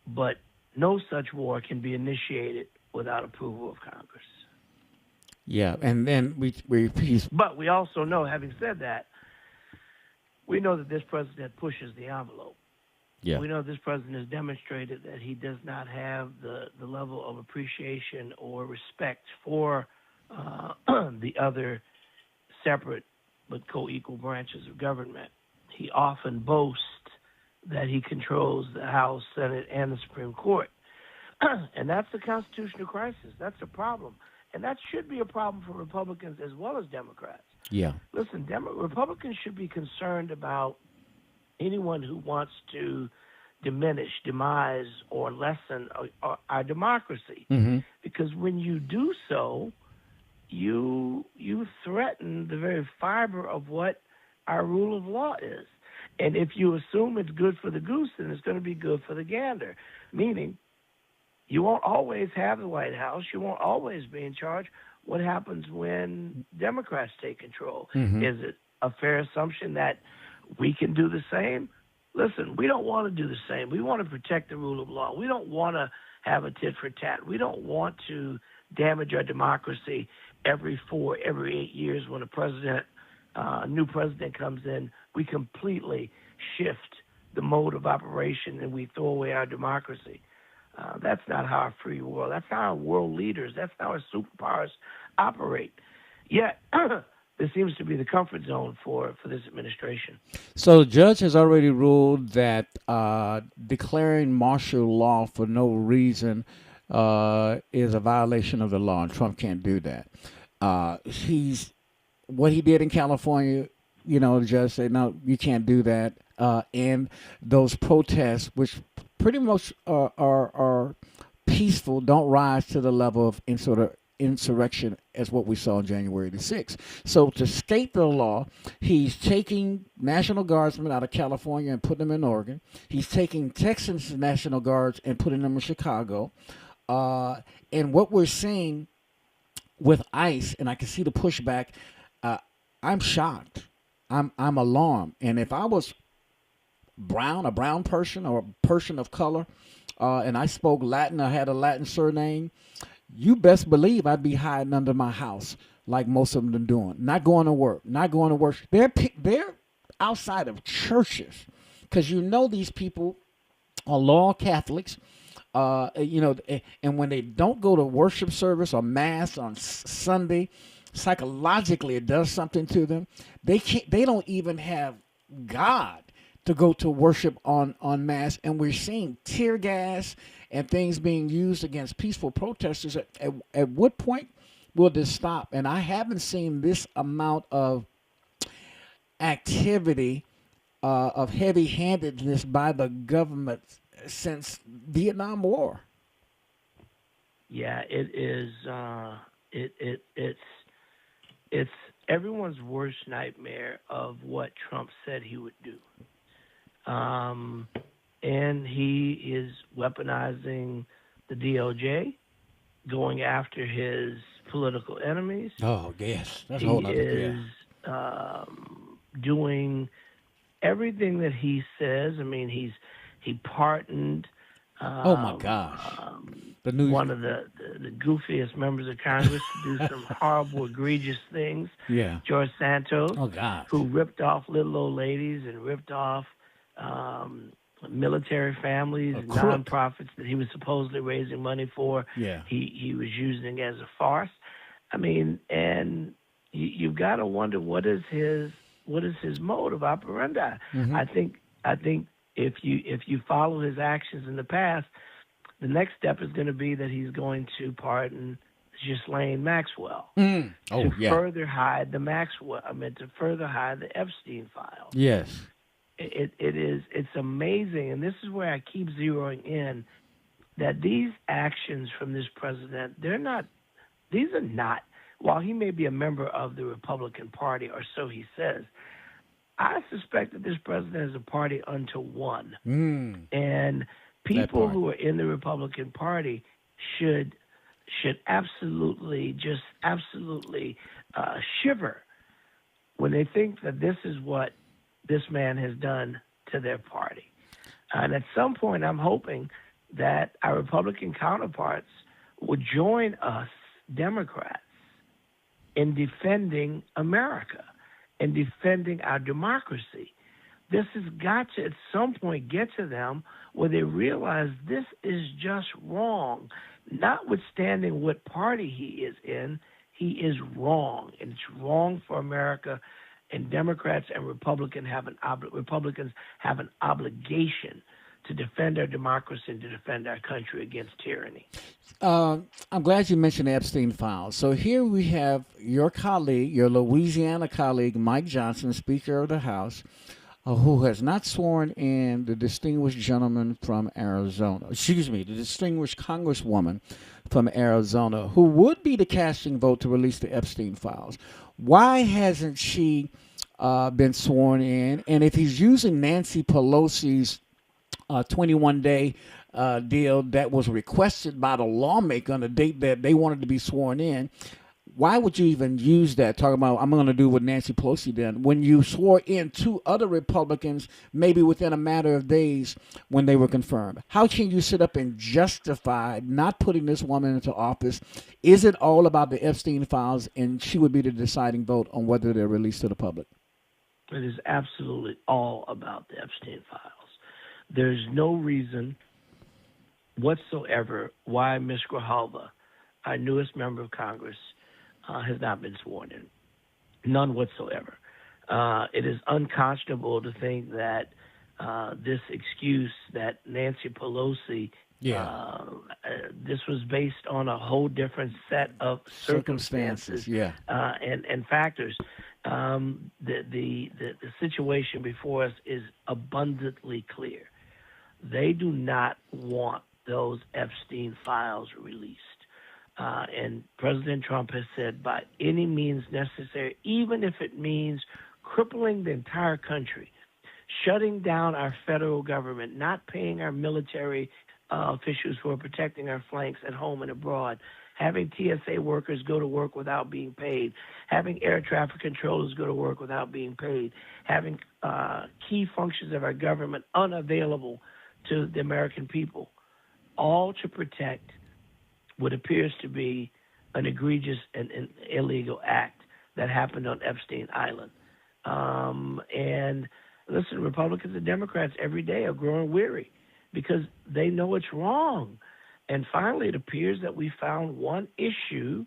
but no such war can be initiated without approval of Congress. Yeah, and then But we also know, having said that, we know that this president pushes the envelope. Yeah. We know this president has demonstrated that he does not have the level of appreciation or respect for the other separate but co-equal branches of government. He often boasts that he controls the House, Senate, and the Supreme Court. And that's a constitutional crisis. That's a problem. And that should be a problem for Republicans as well as Democrats. Yeah. Listen, Republicans should be concerned about anyone who wants to diminish, demise, or lessen our democracy. Mm-hmm. Because when you do so, you threaten the very fiber of what our rule of law is. And if you assume it's good for the goose, then it's going to be good for the gander. Meaning, you won't always have the White House. You won't always be in charge. What happens when Democrats take control? Mm-hmm. Is it a fair assumption that we can do the same? Listen, we don't want to do the same. We want to protect the rule of law. We don't want to have a tit for tat. We don't want to damage our democracy every 8 years when a new president comes in. We completely shift the mode of operation and we throw away our democracy. That's not how our free world, that's how our world leaders, that's how our superpowers operate. Yet, this seems to be the comfort zone for this administration. So the judge has already ruled that declaring martial law for no reason is a violation of the law, and Trump can't do that. What he did in California, the judge said, no, you can't do that. And those protests, which pretty much are peaceful, don't rise to the level of sort of insurrection as what we saw on January the 6th. So to skate the law, he's taking National Guardsmen out of California and putting them in Oregon. He's taking Texas National Guards and putting them in Chicago. And what we're seeing with ICE, and I can see the pushback, I'm shocked. I'm alarmed. And if I was a brown person or a person of color, and I spoke Latin, I had a Latin surname, you best believe I'd be hiding under my house like most of them are doing. Not going to work. They're outside of churches because these people are loyal Catholics. And when they don't go to worship service or mass on Sunday, psychologically it does something to them. They don't even have God to go to worship on mass, and we're seeing tear gas and things being used against peaceful protesters. At what point will this stop? And I haven't seen this amount of activity of heavy-handedness by the government since Vietnam War. Yeah, it is. It's everyone's worst nightmare of what Trump said he would do. And he is weaponizing the DOJ, going after his political enemies. Oh, yes. That's he a whole other is doing everything that he says. I mean, he pardoned oh, my gosh. One of the goofiest members of Congress to do some horrible, egregious things. Yeah. George Santos, oh, God, who ripped off little old ladies and ripped off military families and nonprofits that he was supposedly raising money for. Yeah. He was using it as a farce. I mean, and you've got to wonder what is his mode of operandi. Mm-hmm. I think if you follow his actions in the past, the next step is going to be that he's going to pardon Ghislaine Maxwell further hide to further hide the Epstein files. Yes. It's amazing, and this is where I keep zeroing in that these actions from this president, these are not, while he may be a member of the Republican Party, or so he says, I suspect that this president is a party unto one. And people who are in the Republican Party should absolutely shiver when they think that this is what this man has done to their party. And at some point, I'm hoping that our Republican counterparts will join us, Democrats, in defending America and defending our democracy. This has got to, at some point, get to them where they realize this is just wrong. Notwithstanding what party he is in, he is wrong. And it's wrong for America. And Democrats and Republicans have an obligation to defend our democracy and to defend our country against tyranny. I'm glad you mentioned the Epstein files. So here we have your colleague, your Louisiana colleague, Mike Johnson, Speaker of the House, who has not sworn in the distinguished gentleman from Arizona. The distinguished Congresswoman from Arizona, who would be the casting vote to release the Epstein files. Why hasn't she been sworn in? And if he's using Nancy Pelosi's 21-day deal that was requested by the lawmaker on the date that they wanted to be sworn in, why would you even use that? Talking about, I'm going to do what Nancy Pelosi did, when you swore in two other Republicans maybe within a matter of days when they were confirmed. How can you sit up and justify not putting this woman into office? Is it all about the Epstein files, and she would be the deciding vote on whether they're released to the public? It is absolutely all about the Epstein files. There's no reason whatsoever why Ms. Grijalva, our newest member of Congress, has not been sworn in. None whatsoever. It is unconscionable to think that this excuse that Nancy Pelosi, this was based on a whole different set of circumstances and factors. The situation before us is abundantly clear. They do not want those Epstein files released. And President Trump has said, by any means necessary, even if it means crippling the entire country, shutting down our federal government, not paying our military officials who are protecting our flanks at home and abroad, having TSA workers go to work without being paid, having air traffic controllers go to work without being paid, having key functions of our government unavailable to the American people, all to protect what appears to be an egregious and illegal act that happened on Epstein Island. And listen, Republicans and Democrats every day are growing weary because they know it's wrong. And finally, it appears that we found one issue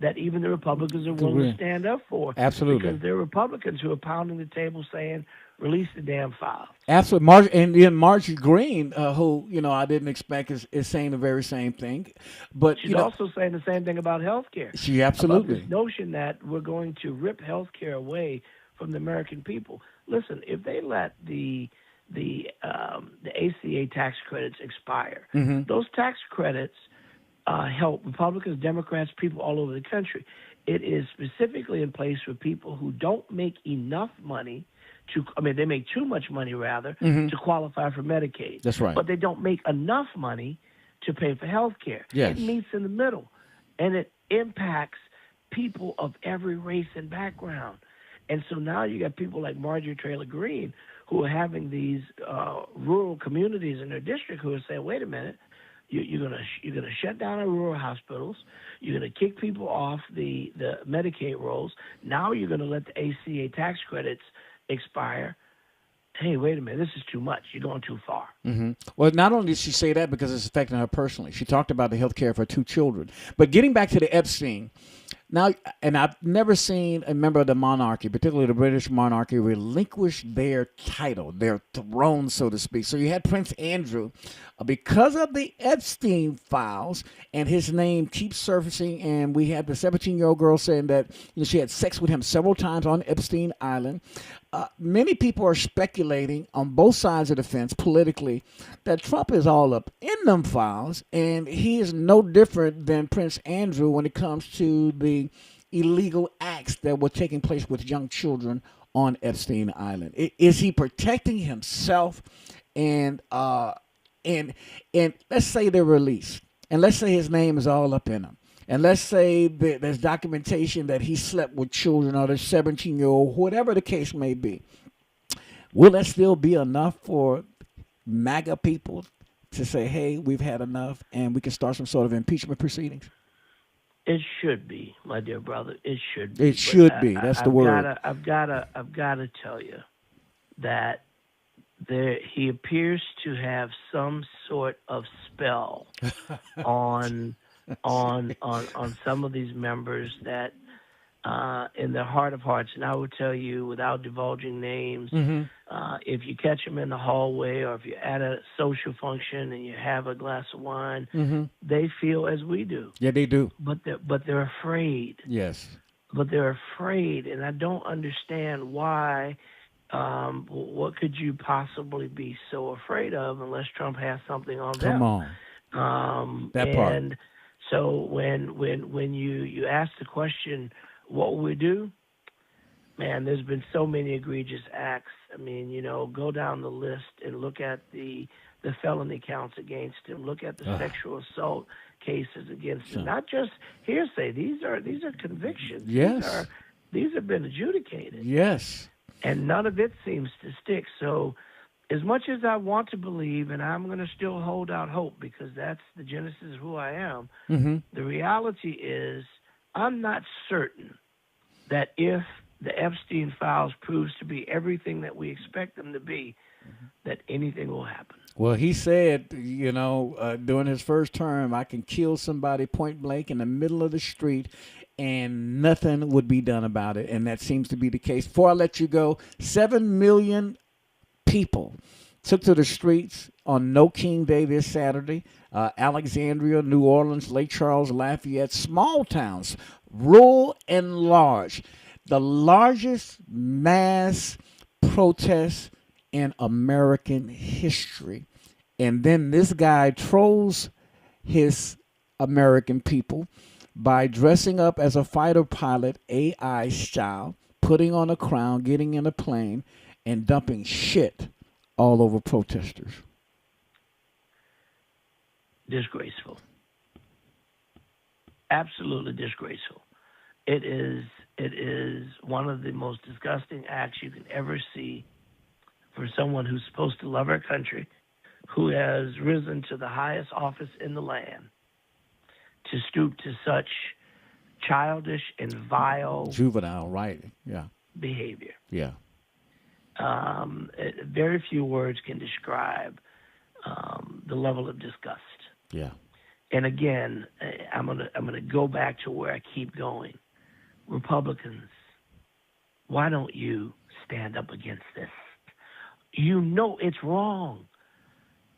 that even the Republicans are willing to stand up for. Absolutely. Because there are Republicans who are pounding the table saying, release the damn file. Absolutely. And Marjorie Greene, who, I didn't expect is saying the very same thing. But she's also saying the same thing about health care. She absolutely. About this notion that we're going to rip health care away from the American people. Listen, if they let the ACA tax credits expire, those tax credits help Republicans, Democrats, people all over the country. It is specifically in place for people who don't make enough money they make too much money, rather, to qualify for Medicaid. That's right. But they don't make enough money to pay for health care. Yes. It meets in the middle, and it impacts people of every race and background. And so now you got people like Marjorie Taylor Greene who are having these rural communities in their district who are saying, wait a minute, you're gonna shut down our rural hospitals. You're gonna kick people off the Medicaid rolls. Now you're gonna let the ACA tax credits expire. Hey, wait a minute, this is too much. You're going too far. Well, not only did she say that because it's affecting her personally, she talked about the health care for 2 children. But getting back to the Epstein, now, and I've never seen a member of the monarchy, particularly the British monarchy, relinquish their title, their throne, so to speak. So you had Prince Andrew, because of the Epstein files, and his name keeps surfacing, and we had the 17-year-old girl saying that she had sex with him several times on Epstein Island. Many people are speculating on both sides of the fence politically that Trump is all up in them files, and he is no different than Prince Andrew when it comes to the illegal acts that were taking place with young children on Epstein Island. Is he protecting himself? And let's say they're released, and let's say his name is all up in them. And let's say that there's documentation that he slept with children or the 17-year-old, whatever the case may be. Will that still be enough for MAGA people to say, hey, we've had enough and we can start some sort of impeachment proceedings? It should be, my dear brother. It should be. It should be. That's the word. I've got to tell you that he appears to have some sort of spell on some of these members that in their heart of hearts, and I would tell you without divulging names, if you catch them in the hallway or if you're at a social function and you have a glass of wine, they feel as we do. Yeah, they do. But they're afraid. Yes. But they're afraid, and I don't understand why. What could you possibly be so afraid of unless Trump has something on them? Come on. That part. And so when you ask the question, what will we do? Man, there's been so many egregious acts. I mean, go down the list and look at the felony counts against him. Look at the sexual assault cases against him. Not just hearsay. These are convictions. Yes. These have been adjudicated. Yes. And none of it seems to stick. So as much as I want to believe, and I'm going to still hold out hope because that's the genesis of who I am, the reality is I'm not certain that if the Epstein files proves to be everything that we expect them to be, that anything will happen. Well, he said, during his first term, I can kill somebody point blank in the middle of the street and nothing would be done about it. And that seems to be the case. Before I let you go, 7 million people took to the streets on No King Day this Saturday. Alexandria, New Orleans, Lake Charles, Lafayette, small towns, rural and large. The largest mass protest in American history And then this guy trolls his American people by dressing up as a fighter pilot, AI style, putting on a crown, getting in a plane, and dumping shit all over protesters. Disgraceful. Absolutely disgraceful. It is one of the most disgusting acts you can ever see for someone who's supposed to love our country, who has risen to the highest office in the land, to stoop to such childish and vile, juvenile, right? Yeah, behavior. Yeah. Very few words can describe the level of disgust. Yeah. And again, I'm gonna go back to where I keep going. Republicans, why don't you stand up against this? You know it's wrong.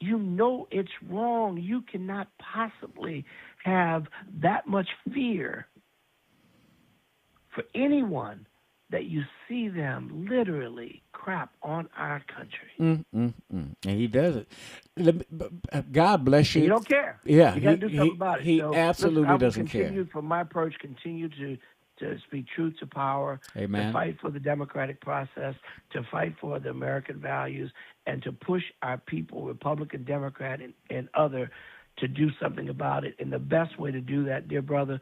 You know it's wrong. You cannot possibly have that much fear for anyone that you see them literally crap on our country. And he does it. God bless you. You don't care. Yeah, you got to do something about it. He So, absolutely listen, doesn't care. Continue from my perch. Continue to speak truth to power. Amen. To fight for the democratic process. To fight for the American values, and to push our people, Republican, Democrat, and other, to do something about it. And the best way to do that, dear brother,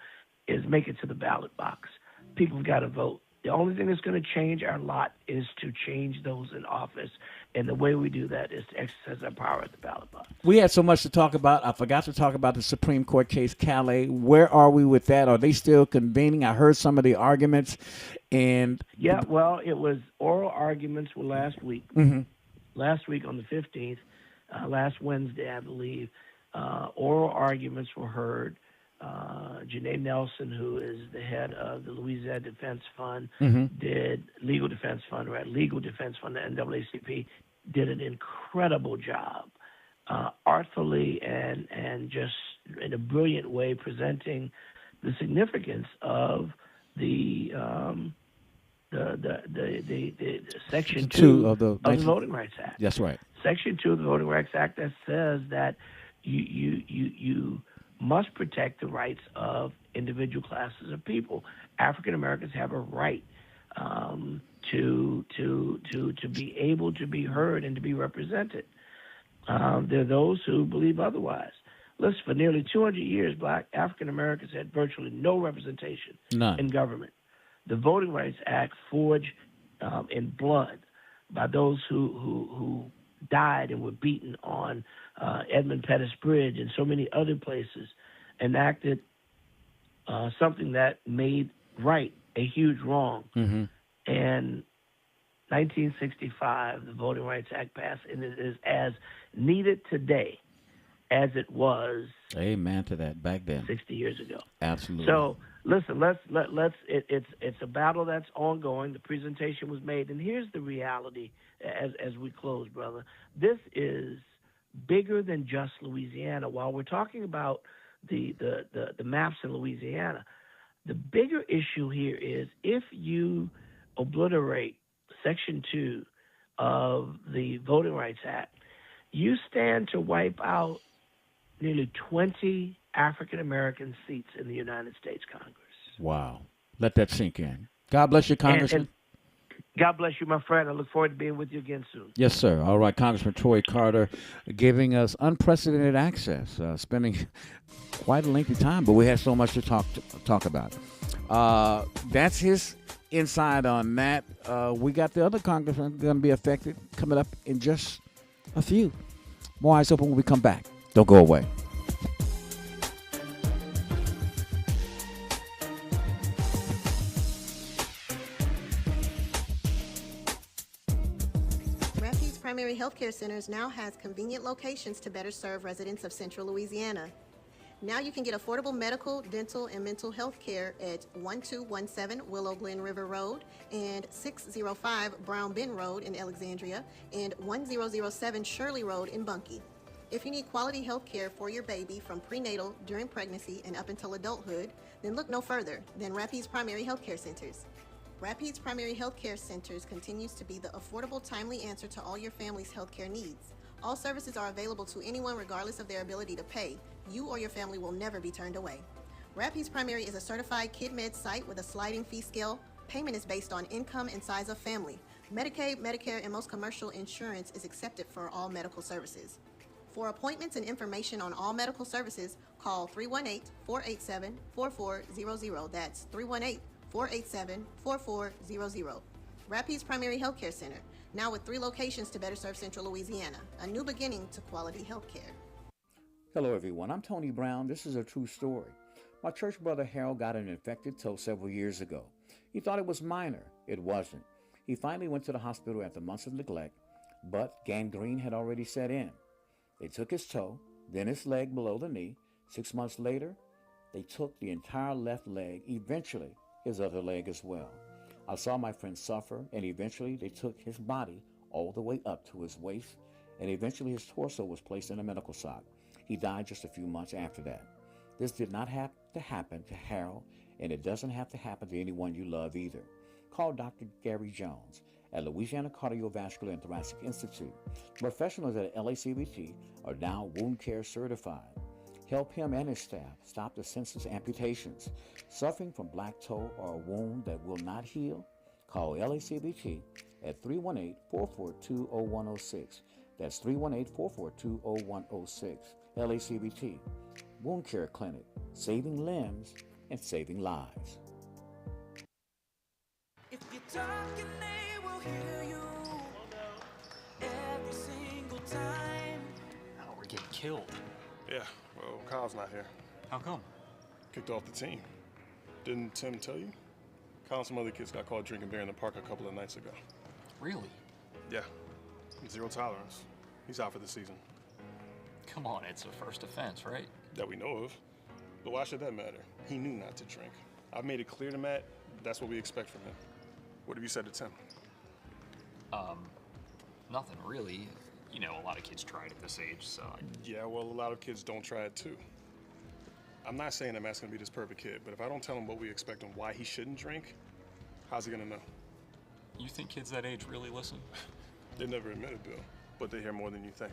is make it to the ballot box. People have got to vote. The only thing that's going to change our lot is to change those in office. And the way we do that is to exercise our power at the ballot box. We had so much to talk about. I forgot to talk about the Supreme Court case, Calais. Where are we with that? Are they still convening? I heard some of the arguments. And yeah, well, it was oral arguments were last week. Mm-hmm. Last week on the 15th, last Wednesday, I believe, oral arguments were heard. Janae Nelson, who is the head of the Louisiana Defense Fund, Legal Defense Fund, the NAACP, did an incredible job, artfully and just in a brilliant way presenting the significance of the Section 2 of the Voting Rights Act. That's right. Section 2 of the Voting Rights Act that says that you must protect the rights of individual classes of people. African Americans have a right to be able to be heard and to be represented. There are those who believe otherwise. Listen, for nearly 200 years, Black African Americans had virtually no representation in government. The Voting Rights Act, forged in blood by those who died and were beaten on Edmund Pettus Bridge and so many other places, enacted something that made right a huge wrong. And 1965, the Voting Rights Act passed, and it is as needed today as it was. Amen to that back then. 60 years ago. Absolutely. So listen, it's a battle that's ongoing. The presentation was made, and here's the reality as we close, brother. This is bigger than just Louisiana. While we're talking about the maps in Louisiana, the bigger issue here is if you obliterate Section 2 of the Voting Rights Act, you stand to wipe out nearly 20 African American seats in the United States Congress. Wow. Let that sink in. God bless you, Congressman. And God bless you, my friend. I look forward to being with you again soon. Yes, sir. All right, Congressman Troy Carter giving us unprecedented access, spending quite a lengthy time, but we had so much to talk about. That's his insight on that. We got the other congressman going to be affected coming up in just a few. More Eyes Open when we come back. Don't go away. Primary Healthcare Centers now has convenient locations to better serve residents of Central Louisiana. Now you can get affordable medical, dental, and mental health care at 1217 Willow Glen River Road and 605 Brown Bend Road in Alexandria and 1007 Shirley Road in Bunkie. If you need quality health care for your baby from prenatal, during pregnancy, and up until adulthood, then look no further than Rapides Primary Healthcare Centers. Rapides Primary Healthcare Centers continues to be the affordable, timely answer to all your family's healthcare needs. All services are available to anyone regardless of their ability to pay. You or your family will never be turned away. Rapids Primary is a certified KidMed site with a sliding fee scale. Payment is based on income and size of family. Medicaid, Medicare, and most commercial insurance is accepted for all medical services. For appointments and information on all medical services, call 318-487-4400. That's 318-487-4400. Rapids Primary Healthcare Center, now with 3 locations to better serve Central Louisiana. A new beginning to quality healthcare. Hello, everyone. I'm Tony Brown. This is a true story. My church brother Harold got an infected toe several years ago. He thought it was minor. It wasn't. He finally went to the hospital after months of neglect, but gangrene had already set in. They took his toe, then his leg below the knee. 6 months later, they took the entire left leg, eventually his other leg as well. I saw my friend suffer, and eventually they took his body all the way up to his waist, and eventually his torso was placed in a medical sock. He died just a few months after that. This did not have to happen to Harold, and it doesn't have to happen to anyone you love either. Call Dr. Gary Jones at Louisiana Cardiovascular and Thoracic Institute. Professionals at LACBT are now wound care certified. Help him and his staff stop the senseless amputations. Suffering from black toe or a wound that will not heal? Call LACBT at 318-442-0106. That's 318-442-0106. LACBT, Wound Care Clinic, saving limbs and saving lives. If you're talking, they will hear you every single time. Oh, we're getting killed. Yeah, well, Kyle's not here. How come? Kicked off the team. Didn't Tim tell you? Kyle and some other kids got caught drinking beer in the park a couple of nights ago. Really? Yeah. Zero tolerance. He's out for the season. Come on, it's a first offense, right? That we know of. But why should that matter? He knew not to drink. I've made it clear to Matt that's what we expect from him. What have you said to Tim? Nothing really. You know, a lot of kids try it at this age, so... Yeah, well, a lot of kids don't try it too. I'm not saying that Matt's gonna be this perfect kid, but if I don't tell him what we expect and why he shouldn't drink, how's he gonna know? You think kids that age really listen? They never admit it, Bill, but they hear more than you think.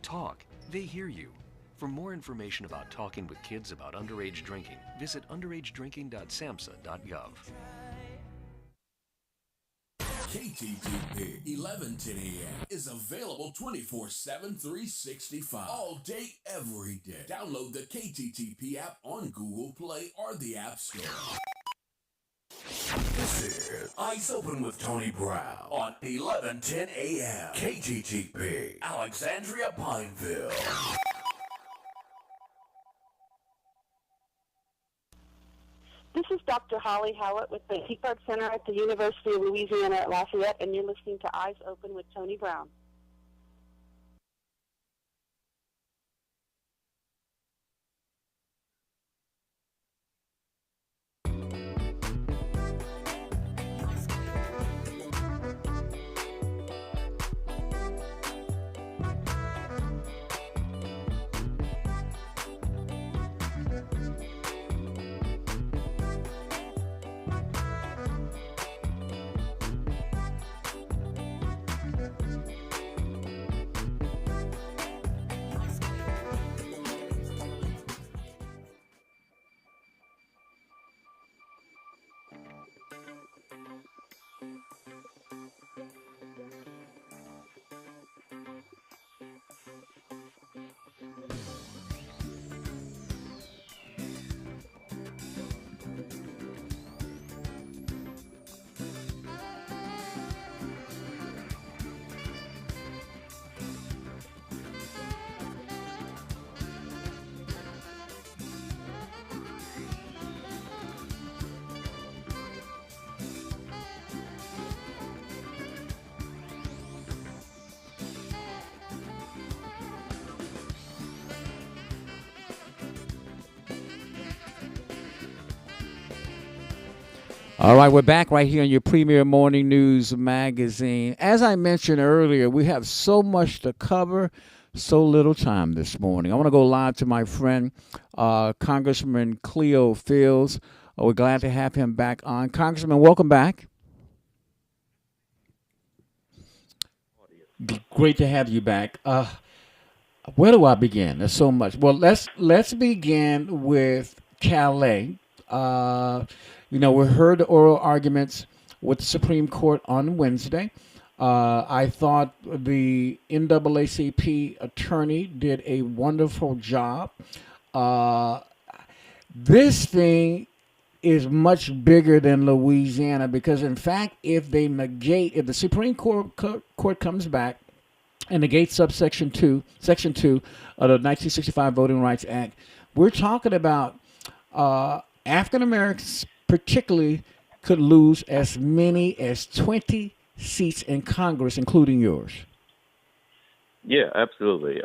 Talk. They hear you. For more information about talking with kids about underage drinking, visit underagedrinking.samhsa.gov. KTTP 1110 AM is available 24/7, 365 all day, every day. Download the KTTP app on Google Play or the App Store. This is Eyes Open with Tony Brown on 1110 AM KTTP, Alexandria, Pineville. This is Dr. Holly Howard with the Heathcote Center at the University of Louisiana at Lafayette, and you're listening to Eyes Open with Tony Brown. All right, we're back right here on your Premier Morning News Magazine. As I mentioned earlier, we have so much to cover, so little time this morning. I want to go live to my friend, Congressman Cleo Fields. We're glad to have him back on. Congressman, welcome back. Great to have you back. Where do I begin? There's so much. Well, let's begin with Calais. We heard the oral arguments with the Supreme Court on Wednesday. I thought the NAACP attorney did a wonderful job. This thing is much bigger than Louisiana because, in fact, if the Supreme Court comes back and negates Section 2 of the 1965 Voting Rights Act, we're talking about African Americans, particularly, could lose as many as 20 seats in Congress, including yours. Yeah, absolutely.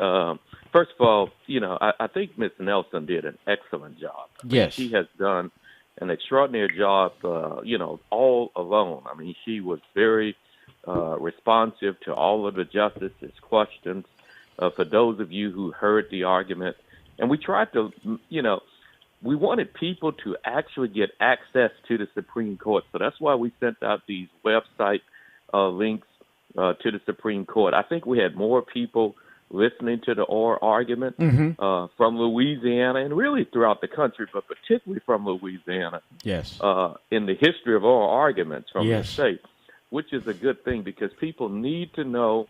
First of all, I think Ms. Nelson did an excellent job. Yes. She has done an extraordinary job, all alone. I mean, she was very responsive to all of the justices' questions. For those of you who heard the argument, and we tried to, we wanted people to actually get access to the Supreme Court. So that's why we sent out these website links to the Supreme Court. I think we had more people listening to the oral argument from Louisiana and really throughout the country, but particularly from Louisiana. Yes. In the history of oral arguments from Yes. the state, which is a good thing because people need to know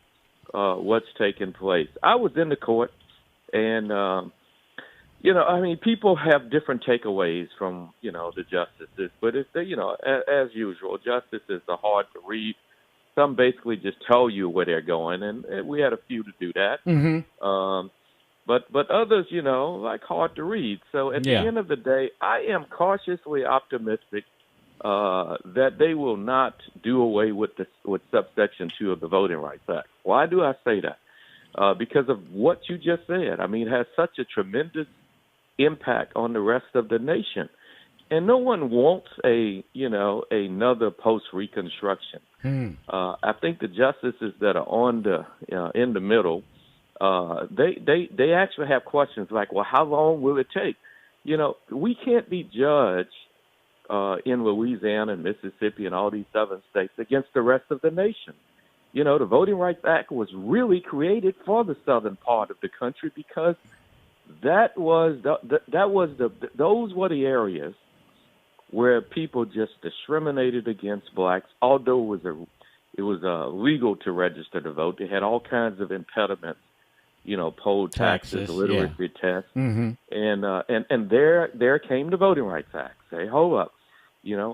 what's taking place. I was in the court, and people have different takeaways from the justices, but it's as usual, justices are hard to read. Some basically just tell you where they're going, and we had a few to do that. But others, like hard to read. So at the end of the day, I am cautiously optimistic that they will not do away with subsection 2 of the Voting Rights Act. Why do I say that? Because of what you just said. I mean, it has such a tremendous impact on the rest of the nation. And no one wants another post-Reconstruction. I think the justices that are on in the middle, they actually have questions like, well, how long will it take? We can't be judged in Louisiana and Mississippi and all these southern states against the rest of the nation. The Voting Rights Act was really created for the southern part of the country because those were the areas where people just discriminated against blacks. Although it was legal to register to vote, they had all kinds of impediments, poll taxes, literacy tests, and there came the Voting Rights Act. Say, hold up,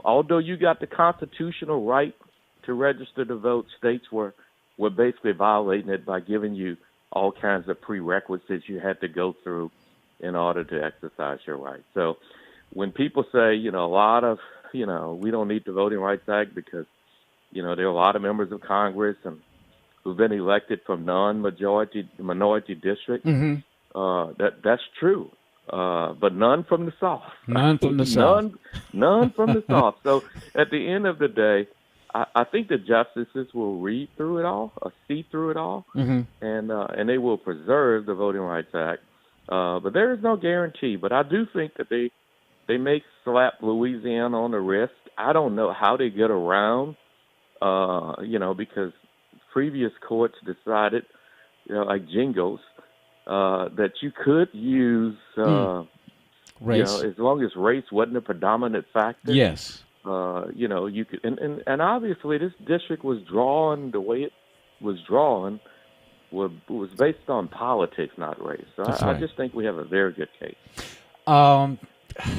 although you got the constitutional right to register to vote, states were basically violating it by giving you all kinds of prerequisites you had to go through in order to exercise your right. So when people say, a lot of, we don't need the Voting Rights Act because, there are a lot of members of Congress and who've been elected from minority districts, that's true. But none from the South. None from the South. None from the South. So at the end of the day, I think the justices will read through it all, or see through it all, and they will preserve the Voting Rights Act. But there is no guarantee. But I do think that they may slap Louisiana on the wrist. I don't know how they get around, because previous courts decided, like Jingles, that you could use, race. As long as race wasn't a predominant factor. Yes. You could, and obviously this district was drawn the way it was drawn was based on politics, not race. So I just think we have a very good case.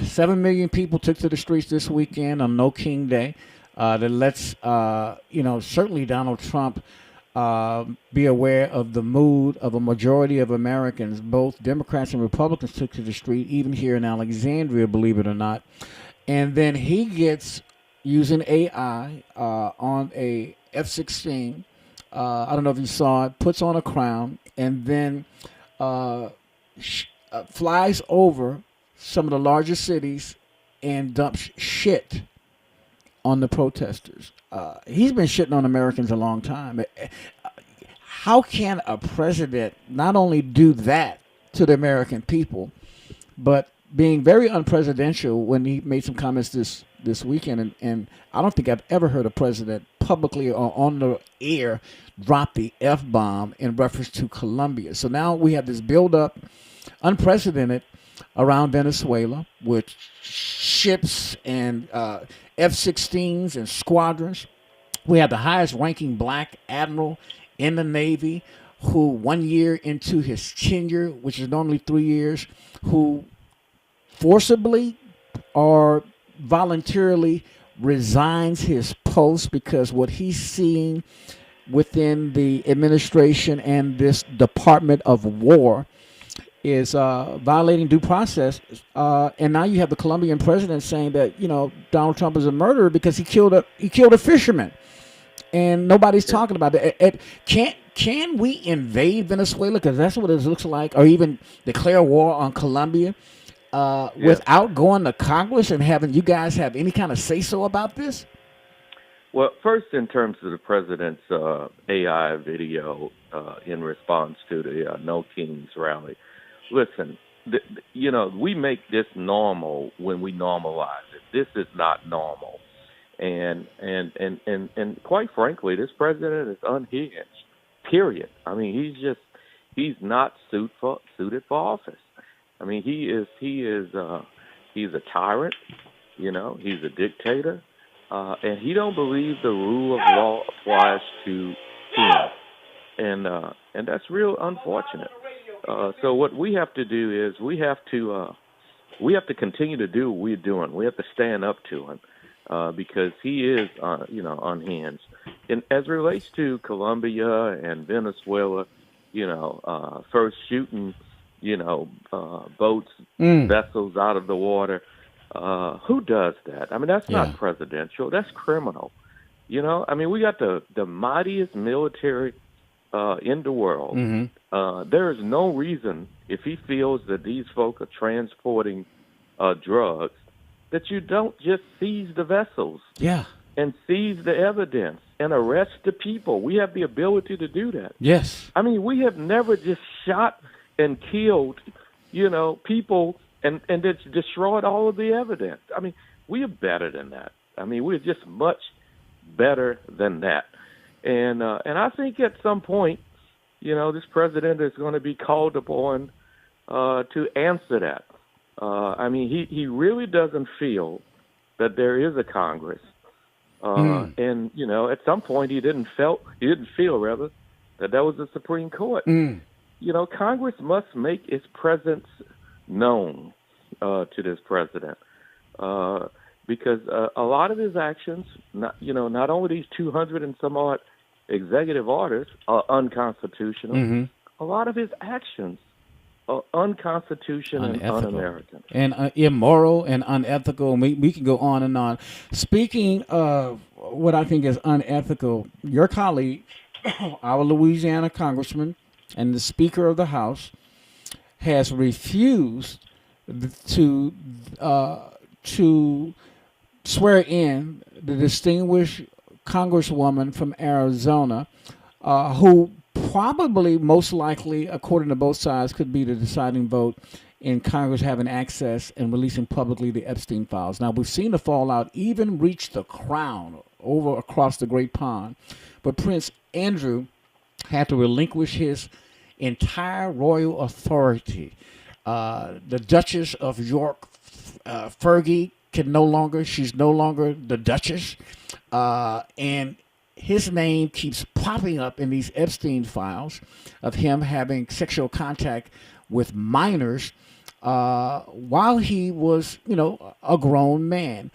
7 million people took to the streets this weekend on No King Day. That lets certainly Donald Trump be aware of the mood of a majority of Americans. Both Democrats and Republicans took to the street, even here in Alexandria, believe it or not. And then he gets, using AI on a F-16, I don't know if you saw it, puts on a crown, and then flies over some of the largest cities and dumps shit on the protesters. He's been shitting on Americans a long time. How can a president not only do that to the American people, but being very unpresidential when he made some comments this weekend, and I don't think I've ever heard a president publicly or on the air drop the F-bomb in reference to Colombia. So now we have this build-up, unprecedented, around Venezuela with ships and F-16s and squadrons. We have the highest-ranking black admiral in the Navy who 1 year into his tenure, which is normally 3 years, who forcibly or voluntarily resigns his post because what he's seeing within the administration and this Department of War is violating due process. And now you have the Colombian president saying that, Donald Trump is a murderer because he killed a fisherman. And nobody's talking about that. Can we invade Venezuela? Because that's what it looks like, or even declare war on Colombia without going to Congress and having you guys have any kind of say-so about this? Well, first, in terms of the president's AI video in response to the No Kings rally, listen, we make this normal when we normalize it. This is not normal. And quite frankly, this president is unhinged, period. I mean, he's not suited for office. I mean, he's a tyrant, he's a dictator, and he don't believe the rule of law applies to him. And that's real unfortunate. So what we have to do is we have to continue to do what we're doing. We have to stand up to him. Because he is, unhinged. And as it relates to Colombia and Venezuela, first shooting, boats, vessels out of the water, who does that? I mean, that's not presidential. That's criminal. I mean, we got the mightiest military in the world. Mm-hmm. There is no reason, if he feels that these folk are transporting drugs, that you don't just seize the vessels and seize the evidence and arrest the people. We have the ability to do that. Yes. I mean, we have never just shot and killed, people and just destroyed all of the evidence. I mean, we are better than that. I mean, we're just much better than that. And I think at some point, this president is going to be called upon to answer that. I mean, he really doesn't feel that there is a Congress, and at some point he didn't feel that there was a Supreme Court. Congress must make its presence known to this president, because a lot of his actions, not only these 200 and some odd executive orders are unconstitutional, a lot of his actions unconstitutional and un-American. And immoral and unethical. We can go on and on. Speaking of what I think is unethical, your colleague, our Louisiana congressman and the Speaker of the House, has refused to swear in the distinguished congresswoman from Arizona who probably, most likely, according to both sides, could be the deciding vote in Congress having access and releasing publicly the Epstein files. Now, we've seen the fallout even reach the Crown over across the Great Pond, but Prince Andrew had to relinquish his entire royal authority. The Duchess of York, Fergie, she's no longer the Duchess, and his name keeps popping up in these Epstein files of him having sexual contact with minors while he was, a grown man.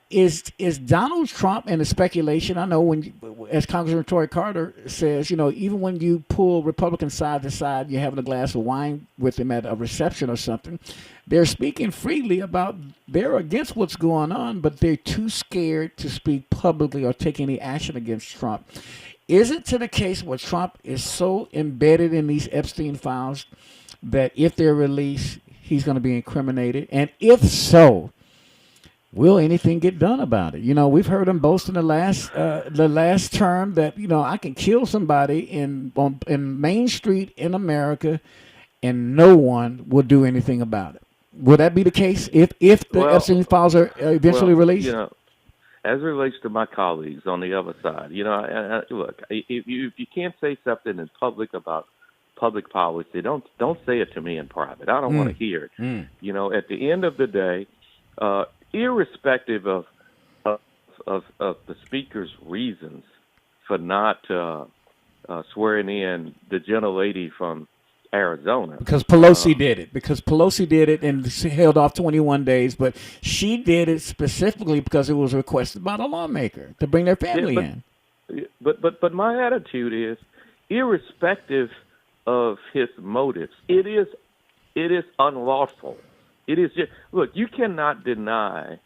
Is Donald Trump, and the speculation, I know as Congressman Troy Carter says, even when you pull Republicans side to side, you're having a glass of wine with them at a reception or something, they're speaking freely about they're against what's going on, but they're too scared to speak publicly or take any action against Trump. Is it to the case where Trump is so embedded in these Epstein files that if they're released, he's going to be incriminated? And if so, will anything get done about it? We've heard him boast in the last term that, I can kill somebody in Main Street in America and no one will do anything about it. Will that be the case if the Epstein files are eventually released? As it relates to my colleagues on the other side, look, if you can't say something in public about public policy, don't say it to me in private. I don't want to hear it. At the end of the day, irrespective of the speaker's reasons for not swearing in the gentlelady from Arizona. Because Pelosi did it. Because Pelosi did it and held off 21 days, but she did it specifically because it was requested by the lawmaker to bring their family in. But my attitude is, irrespective of his motives, it is unlawful. It is just, look, you cannot deny,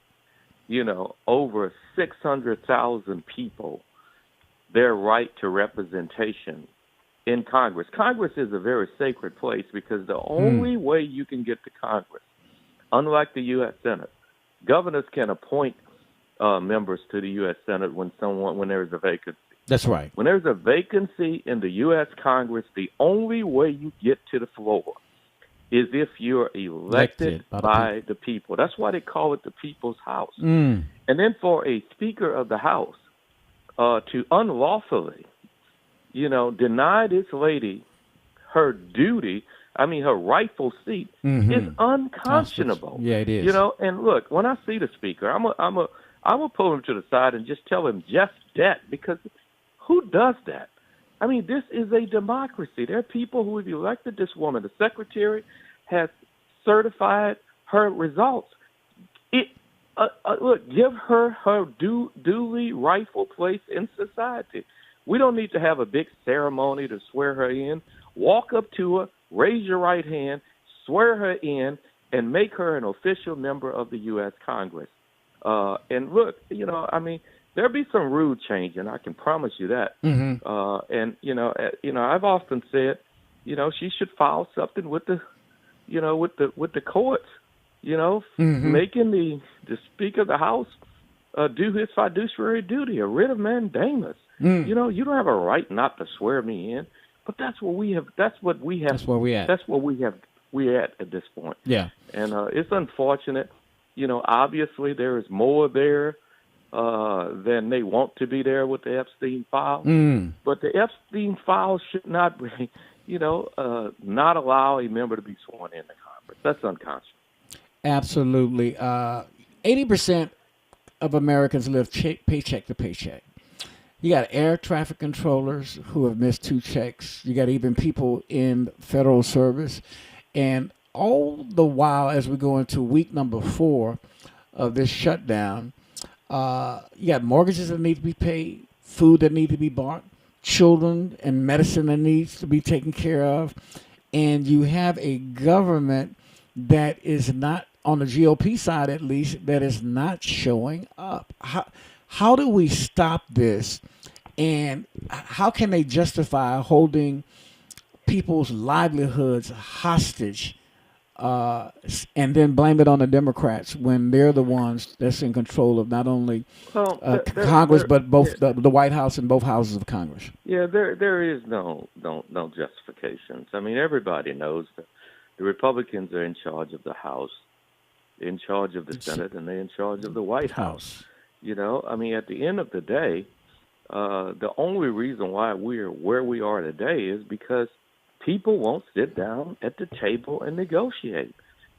over 600,000 people their right to representation in Congress. Congress is a very sacred place because the only way you can get to Congress, unlike the U.S. Senate, governors can appoint members to the U.S. Senate when there's a vacancy. That's right. When there's a vacancy in the U.S. Congress, the only way you get to the floor is if you're elected by the people. That's why they call it the People's House. And then for a Speaker of the House to unlawfully deny this lady her duty, her rightful seat, is unconscionable. Yeah, it is. And look, when I see the speaker, I'm gonna pull him to the side and just tell him just that, because who does that? This is a democracy. There are people who have elected this woman. The secretary has certified her results. Look, give her duly rightful place in society. We don't need to have a big ceremony to swear her in. Walk up to her, raise your right hand, swear her in, and make her an official member of the U.S. Congress. And look, there'll be some rule changing. I can promise you that. And I've often said, she should file something with the courts. Making the Speaker of the House do his fiduciary duty, a writ of mandamus. You don't have a right not to swear me in, but that's what we have. That's where we have. We're at this point. Yeah. And it's unfortunate. Obviously there is more there than they want to be there with the Epstein file. But the Epstein file should not be, not allow a member to be sworn into Congress. That's unconscionable. Absolutely. 80% of Americans live paycheck to paycheck. You got air traffic controllers who have missed 2 checks. You got even people in federal service. And all the while, as we go into week number 4 of this shutdown, you got mortgages that need to be paid, food that need to be bought, children and medicine that needs to be taken care of. And you have a government that is not, on the GOP side at least, that is not showing up. How do we stop this? And how can they justify holding people's livelihoods hostage and then blame it on the Democrats when they're the ones that's in control of not only Congress, but both the White House and both houses of Congress? Yeah, there is no justifications. Everybody knows that the Republicans are in charge of the House, in charge of the Senate, and they're in charge of the White House. At the end of the day, the only reason why we're where we are today is because people won't sit down at the table and negotiate.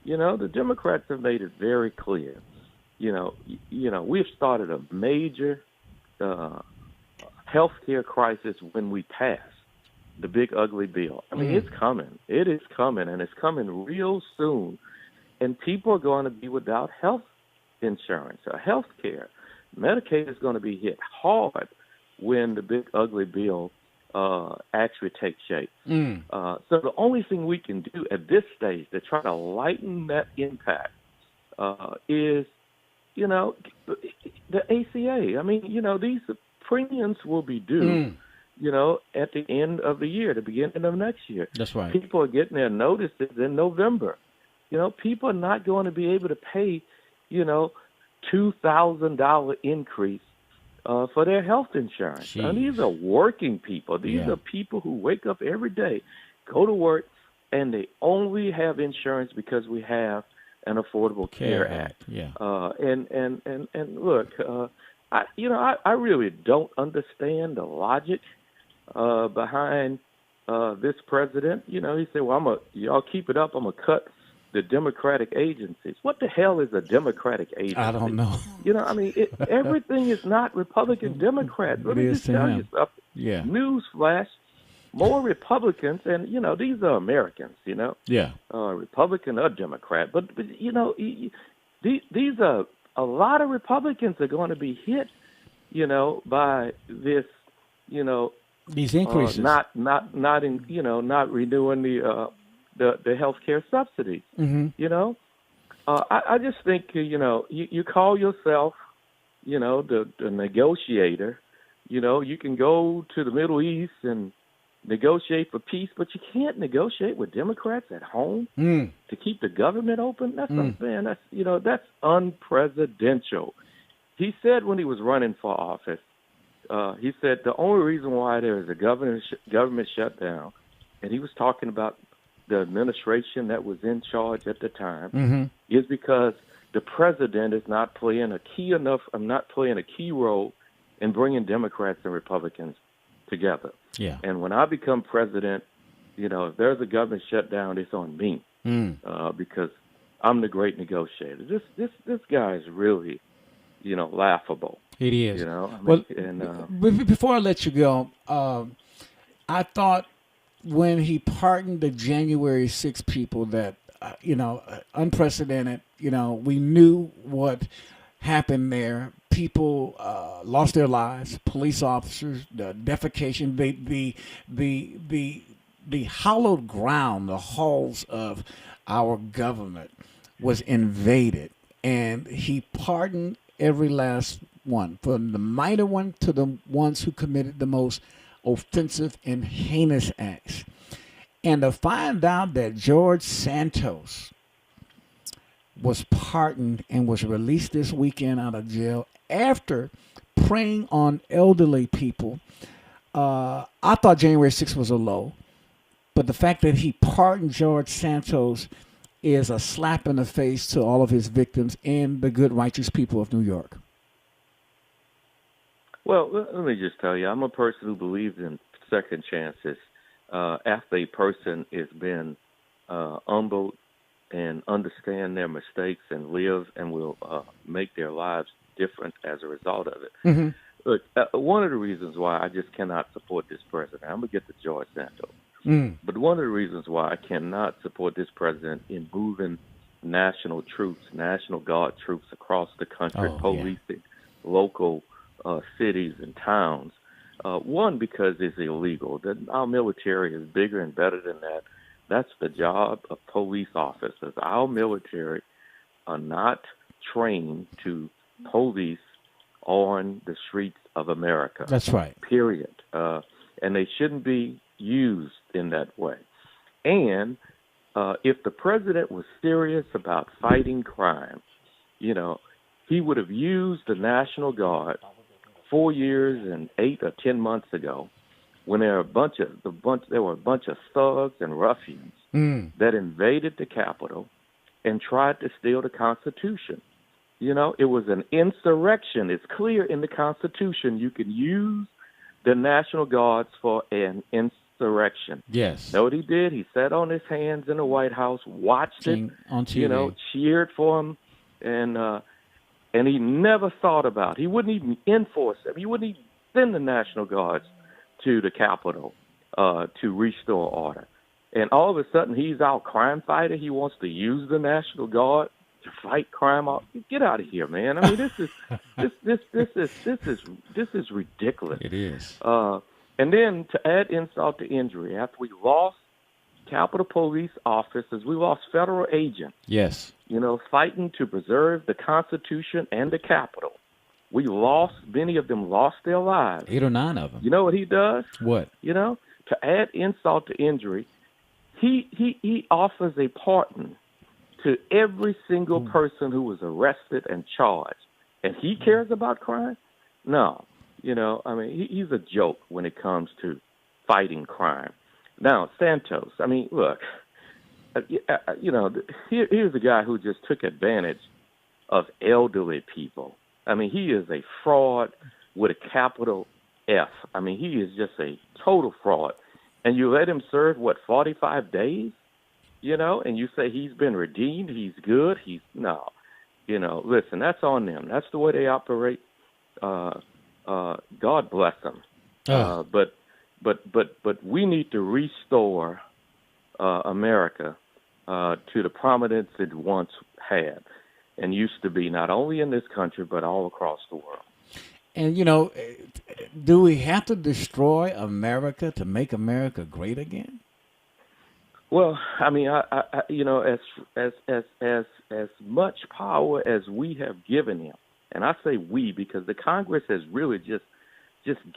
The Democrats have made it very clear. We've started a major health care crisis when we pass the big ugly bill. It's coming. It is coming, and it's coming real soon. And people are going to be without health insurance or health care. Medicaid is going to be hit hard when the big ugly bill actually takes shape. So the only thing we can do at this stage to try to lighten that impact is, the ACA. These premiums will be due, at the end of the year, the beginning of next year. That's right. People are getting their notices in November. People are not going to be able to pay, $2,000 increase for their health insurance. Now, these are working people. These are people who wake up every day, go to work, and they only have insurance because we have and Affordable Care Act. Yeah. And look, I really don't understand the logic behind this president. You know, he said, "Well, y'all keep it up. I'm gonna cut the Democratic agencies." What the hell is a Democratic agency? I don't know. You know, I mean, everything is not Republican, Democrat. Let me just tell you something. Yeah. Newsflash: more Republicans, and you know, these are Americans. You know, yeah, Republican or Democrat, but you know, these are a lot of Republicans are going to be hit. You know, by this. You know, these increases. Not renewing the health care subsidies. Mm-hmm. You know, I just think you call yourself the negotiator. You know, you can go to the Middle East and negotiate for peace, but you can't negotiate with Democrats at home to keep the government open. That's man. That's unpresidential. He said when he was running for office, he said the only reason why there is a government shutdown, and he was talking about the administration that was in charge at the time, is because the president is not playing a key role in bringing Democrats and Republicans together. Yeah. And when I become president, if there's a government shutdown, it's on me because I'm the great negotiator. This guy is really, laughable. It is. Before I let you go, I thought when he pardoned the January 6 people that, unprecedented, we knew what happened there. People lost their lives, police officers, the defecation, the hallowed ground, the halls of our government was invaded. And he pardoned every last one, from the minor one to the ones who committed the most offensive and heinous acts. And to find out that George Santos was pardoned and was released this weekend out of jail after preying on elderly people, I thought January 6th was a low. But the fact that he pardoned George Santos is a slap in the face to all of his victims and the good, righteous people of New York. Well, let me just tell you, I'm a person who believes in second chances. After a person has been humbled and understand their mistakes and live and will make their lives different as a result of it. Mm-hmm. Look, one of the reasons why I just cannot support this president, I'm going to get to George Santos, but one of the reasons why I cannot support this president in moving national troops, National Guard troops across the country, policing local cities and towns, one, because it's illegal. Our military is bigger and better than that. That's the job of police officers. Our military are not trained to police on the streets of America. That's right. Period. And they shouldn't be used in that way. And if the president was serious about fighting crime, he would have used the National Guard 4 years and 8 or 10 months ago, when there were a bunch of thugs and ruffians that invaded the Capitol and tried to steal the Constitution. It was an insurrection. It's clear in the Constitution you can use the National Guards for an insurrection. Yes. Know what he did? He sat on his hands in the White House, watched it, on TV. Cheered for him, and he never thought about it. He wouldn't even enforce them. He wouldn't even send the National Guards to the Capitol to restore order. And all of a sudden, he's our crime fighter. He wants to use the National Guard to fight crime. Get out of here, man! I mean, this is ridiculous. It is. And then to add insult to injury, after we lost Capitol Police officers, we lost federal agents. Yes. Fighting to preserve the Constitution and the Capitol. Many of them lost their lives. 8 or 9 of them. You know what he does? What? To add insult to injury, he offers a pardon to every single person who was arrested and charged. And he cares about crime? No. He's a joke when it comes to fighting crime. Now, Santos, look, here's a guy who just took advantage of elderly people. I mean, he is a fraud with a capital F. I mean, he is just a total fraud. And you let him serve, 45 days? And you say he's been redeemed, he's good, no. Listen, that's on them. That's the way they operate. God bless them. But we need to restore America to the prominence it once had and used to be, not only in this country, but all across the world. And, do we have to destroy America to make America great again? Well, I mean, as much power as we have given him, and I say we because the Congress has really just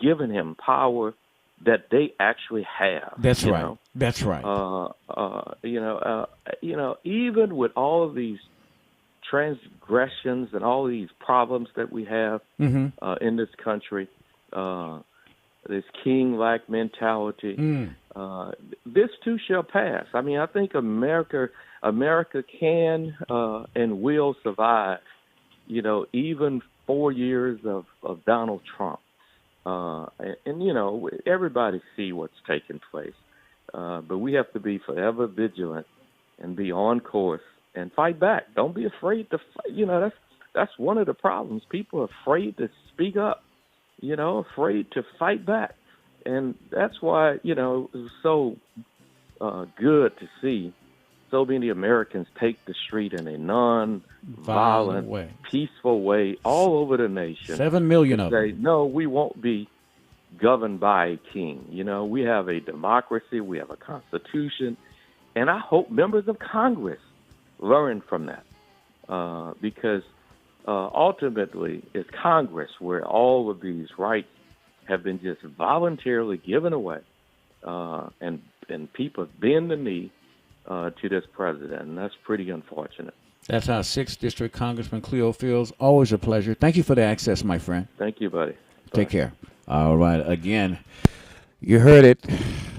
given him power that they actually have. That's right. That's right. Even with all of these transgressions and all these problems that we have in this country, this king-like mentality, this too shall pass. I mean, I think America can and will survive, even 4 years of Donald Trump. Everybody see what's taking place. But we have to be forever vigilant and be on course and fight back. Don't be afraid to fight. That's one of the problems. People are afraid to speak up, afraid to fight back. And that's why, it was so good to see so many Americans take the street in a non-violent, way, peaceful way all over the nation. 7 million of them. No, we won't be governed by a king. We have a democracy, we have a constitution, and I hope members of Congress learn from that because ultimately it's Congress where all of these rights have been just voluntarily given away, and people bend the knee to this president, and that's pretty unfortunate. That's our 6th District Congressman Cleo feels. Always a pleasure. Thank you for the access, my friend. Thank you, buddy. Take care. All right. Again, you heard it,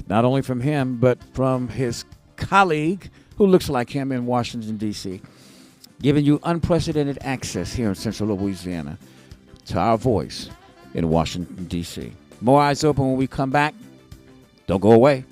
not only from him, but from his colleague who looks like him in Washington, D.C., giving you unprecedented access here in Central Louisiana to our voice in Washington, D.C. More Eyes Open when we come back. Don't go away.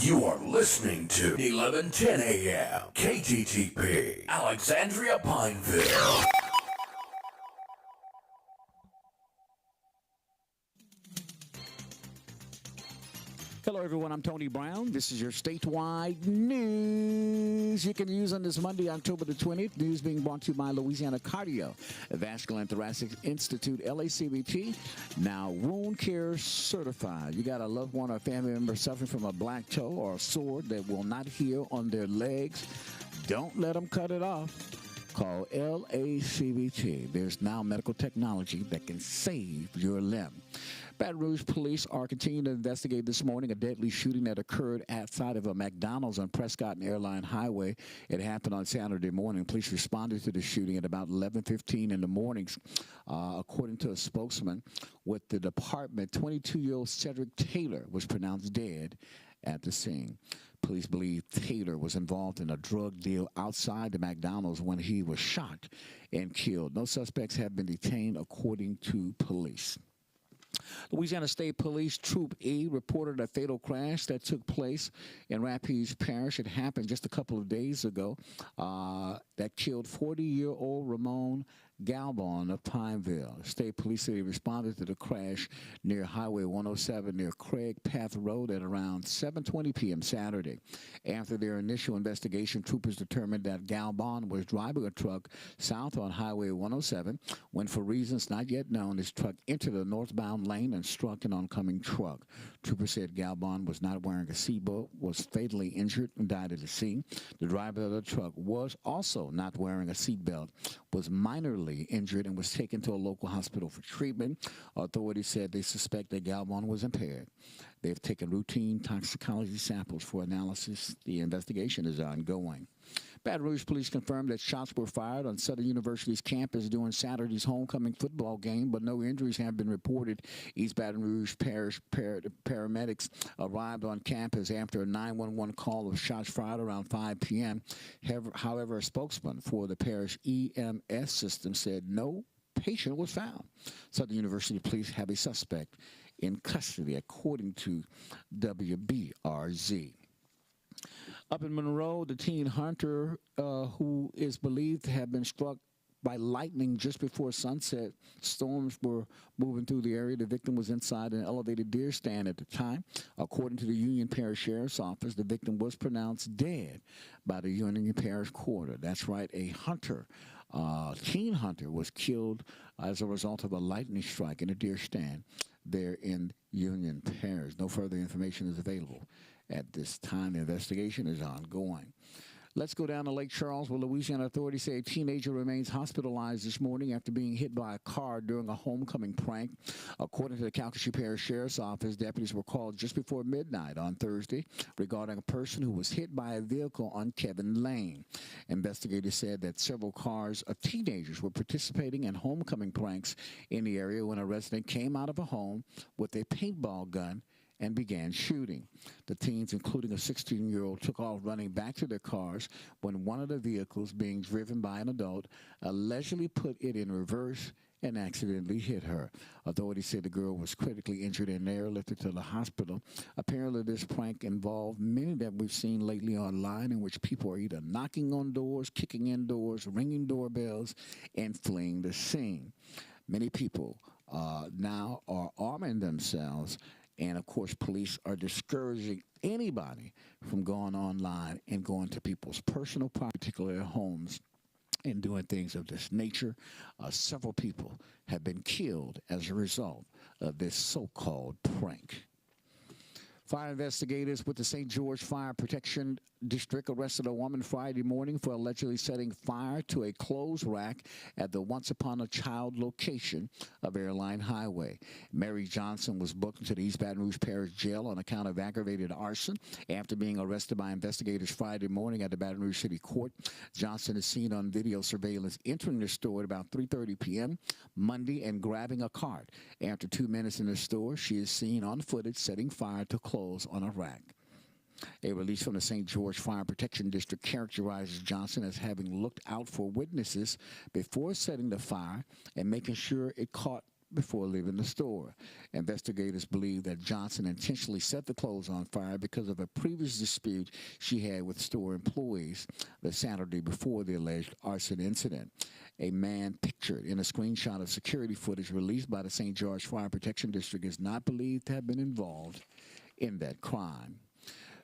You are listening to 1110 AM KTTP, Alexandria Pineville. Hello, everyone. I'm Tony Brown. This is your statewide news you can use on this Monday, October the 20th. News being brought to you by Louisiana Cardiovascular and Thoracic Institute, LACVT. Now, wound care certified. You got a loved one or family member suffering from a black toe or a sword that will not heal on their legs. Don't let them cut it off. Call LACVT. There's now medical technology that can save your limb. Baton Rouge police are continuing to investigate this morning a deadly shooting that occurred outside of a McDonald's on Prescott and Airline Highway. It happened on Saturday morning. Police responded to the shooting at about 11:15 in the morning. According to a spokesman with the department, 22-year-old Cedric Taylor was pronounced dead at the scene. Police believe Taylor was involved in a drug deal outside the McDonald's when he was shot and killed. No suspects have been detained, according to police. Louisiana State Police Troop E reported a fatal crash that took place in Rapides Parish. It happened just a couple of days ago that killed 40-year-old Ramon Galbon of Pineville. State police said they responded to the crash near Highway 107 near Craig Path Road at around 7:20 p.m. Saturday. After their initial investigation, troopers determined that Galbon was driving a truck south on Highway 107 when, for reasons not yet known, his truck entered a northbound lane and struck an oncoming truck. Troopers said Galbon was not wearing a seatbelt, was fatally injured, and died at the scene. The driver of the truck was also not wearing a seatbelt, was minorly injured, and was taken to a local hospital for treatment. Authorities said they suspect that Galbon was impaired. They've taken routine toxicology samples for analysis. The investigation is ongoing. Baton Rouge police confirmed that shots were fired on Southern University's campus during Saturday's homecoming football game, but no injuries have been reported. East Baton Rouge Parish paramedics arrived on campus after a 911 call of shots fired around 5 p.m. However, a spokesman for the parish EMS system said no patient was found. Southern University police have a suspect in custody, according to WBRZ. Up in Monroe, the teen hunter who is believed to have been struck by lightning just before sunset. Storms were moving through the area. The victim was inside an elevated deer stand at the time. According to the Union Parish Sheriff's Office, the victim was pronounced dead by the Union Parish Coroner. That's right, a hunter, teen hunter, was killed as a result of a lightning strike in a deer stand there in Union Parish. No further information is available at this time. The investigation is ongoing. Let's go down to Lake Charles, where Louisiana authorities say a teenager remains hospitalized this morning after being hit by a car during a homecoming prank. According to the Calcasieu Parish Sheriff's Office, deputies were called just before midnight on Thursday regarding a person who was hit by a vehicle on Kevin Lane. Investigators said that several cars of teenagers were participating in homecoming pranks in the area when a resident came out of a home with a paintball gun and began shooting. The teens, including a 16-year-old, took off running back to their cars when one of the vehicles, being driven by an adult, allegedly put it in reverse and accidentally hit her. Authorities said the girl was critically injured and airlifted to the hospital. Apparently, this prank involved many that we've seen lately online, in which people are either knocking on doors, kicking in doors, ringing doorbells, and fleeing the scene. Many people now are arming themselves. And, of course, police are discouraging anybody from going online and going to people's personal property, particularly their homes, and doing things of this nature. Several people have been killed as a result of this so-called prank. Fire investigators with the St. George Fire Protection District arrested a woman Friday morning for allegedly setting fire to a clothes rack at the Once Upon a Child location of Airline Highway. Mary Johnson was booked into the East Baton Rouge Parish Jail on account of aggravated arson after being arrested by investigators Friday morning at the Baton Rouge City Court. Johnson is seen on video surveillance entering the store at about 3:30 p.m. Monday and grabbing a cart. After 2 minutes in the store, she is seen on footage setting fire to clothes on a rack. A release from the St. George Fire Protection District characterizes Johnson as having looked out for witnesses before setting the fire and making sure it caught before leaving the store. Investigators believe that Johnson intentionally set the clothes on fire because of a previous dispute she had with store employees the Saturday before the alleged arson incident. A man pictured in a screenshot of security footage released by the St. George Fire Protection District is not believed to have been involved in that crime.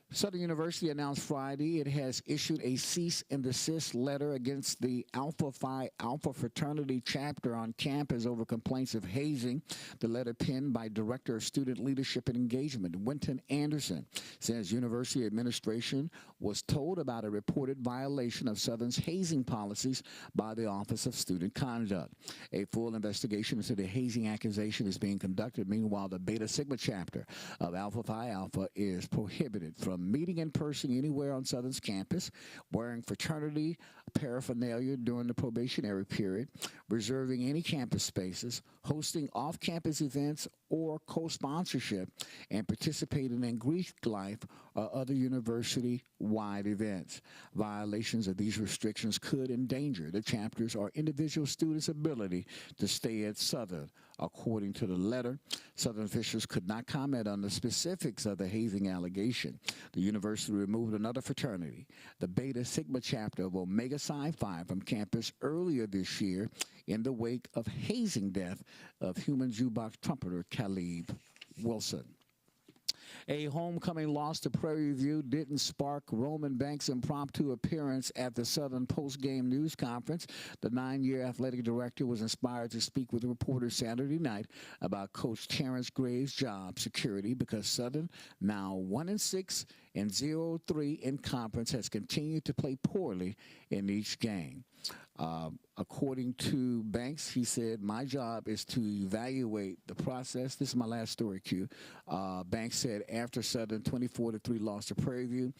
Southern University announced Friday it has issued a cease and desist letter against the Alpha Phi Alpha fraternity chapter on campus over complaints of hazing. The letter, penned by Director of Student Leadership and Engagement, Winton Anderson, says university administration was told about a reported violation of Southern's hazing policies by the Office of Student Conduct. A full investigation into the hazing accusation is being conducted. Meanwhile, the Beta Sigma chapter of Alpha Phi Alpha is prohibited from meeting in person anywhere on Southern's campus, wearing fraternity paraphernalia during the probationary period, reserving any campus spaces, hosting off-campus events or co-sponsorship, and participating in Greek life or other university-wide events. Violations of these restrictions could endanger the chapter's or individual students' ability to stay at Southern According to the letter, Southern officials could not comment on the specifics of the hazing allegation. The university removed another fraternity, the Beta Sigma chapter of Omega Psi Phi, from campus earlier this year in the wake of hazing death of human jukebox trumpeter Caleb Wilson. A homecoming loss to Prairie View didn't spark Roman Banks' impromptu appearance at the Southern post-game news conference. The 9-year athletic director was inspired to speak with reporters Saturday night about Coach Terrence Gray's job security because Southern, now 1-6 and 0-3 in conference, has continued to play poorly in each game. According to Banks, he said, "My job is to evaluate the process." This is my last story, Q. Banks said after Southern 24-3 loss to Prairie View,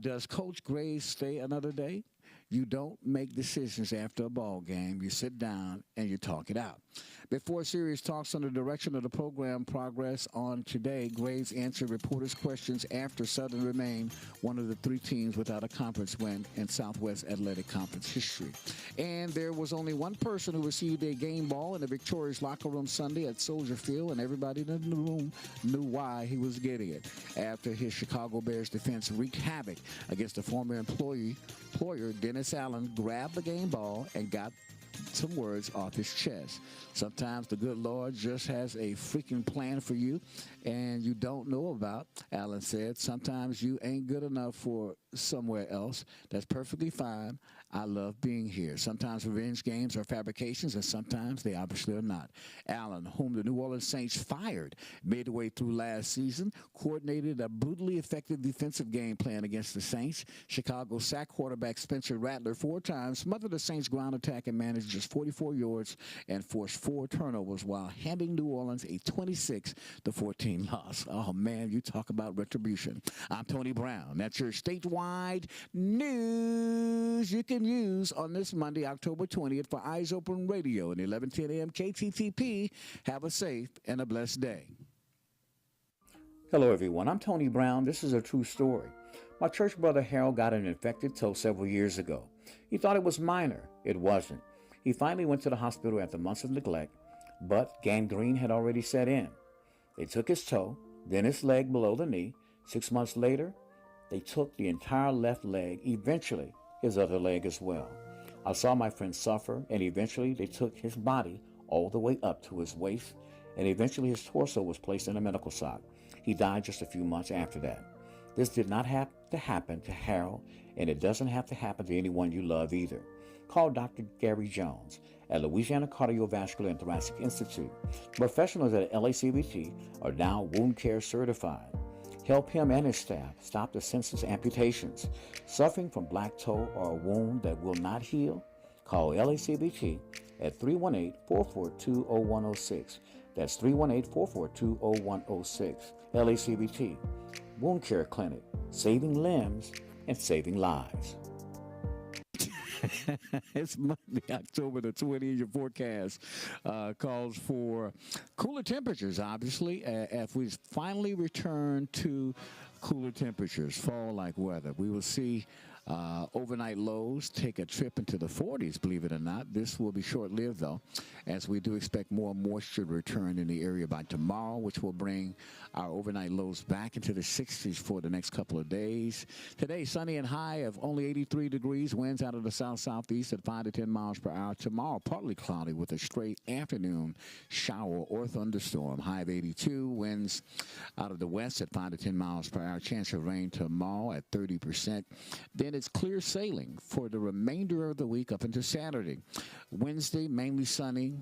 does Coach Gray stay another day? You don't make decisions after a ball game. You sit down and you talk it out. Before serious talks on the direction of the program progress on today, Graves answered reporters' questions after Southern remained one of the 3 teams without a conference win in Southwest Athletic Conference history. And there was only one person who received a game ball in the victorious locker room Sunday at Soldier Field, and everybody in the room knew why he was getting it. After his Chicago Bears defense wreaked havoc against a former employer, Dennis Allen grabbed the game ball and got some words off his chest. Sometimes the good Lord just has a freaking plan for you and you don't know about, Allen said. Sometimes you ain't good enough for somewhere else. That's perfectly fine. I love being here. Sometimes revenge games are fabrications, and sometimes they obviously are not. Allen, whom the New Orleans Saints fired midway through last season, coordinated a brutally effective defensive game plan against the Saints. Chicago sacked quarterback Spencer Rattler 4 times, smothered the Saints' ground attack, and managed just 44 yards and forced 4 turnovers while handing New Orleans a 26-14 loss. Oh, man, you talk about retribution. I'm Tony Brown. That's your statewide news you can use on this Monday, October 20th for Eyes Open Radio and 1110 a.m. KTTP. Have a safe and a blessed day. Hello, everyone. I'm Tony Brown. This is a true story. My church brother Harold got an infected toe several years ago. He thought it was minor. It wasn't. He finally went to the hospital after months of neglect, but gangrene had already set in. They took his toe, then his leg below the knee. 6 months later, they took the entire left leg, eventually his other leg as well. I saw my friend suffer, and eventually they took his body all the way up to his waist, and eventually his torso was placed in a medical sock. He died just a few months after that. This did not have to happen to Harold, and it doesn't have to happen to anyone you love either. Call Dr. Gary Jones at Louisiana Cardiovascular and Thoracic Institute. Professionals at LACVT are now wound care certified. Help him and his staff stop the senseless amputations. Suffering from black toe or a wound that will not heal? Call LACVT at 318-442-0106. That's 318-442-0106. LACVT, Wound Care Clinic, saving limbs and saving lives. It's Monday, October the 20th. Your forecast calls for cooler temperatures, obviously, if we finally return to cooler temperatures, fall-like weather. We will see overnight lows take a trip into the 40s, believe it or not. This will be short-lived, though, as we do expect more moisture to return in the area by tomorrow, which will bring our overnight lows back into the 60s for the next couple of days. Today, sunny and high of only 83 degrees, winds out of the south-southeast at 5 to 10 miles per hour. Tomorrow, partly cloudy with a straight afternoon shower or thunderstorm, high of 82, winds out of the west at 5 to 10 miles per hour. Chance of rain tomorrow at 30%. Then it's clear sailing for the remainder of the week up into Saturday. Wednesday, mainly sunny.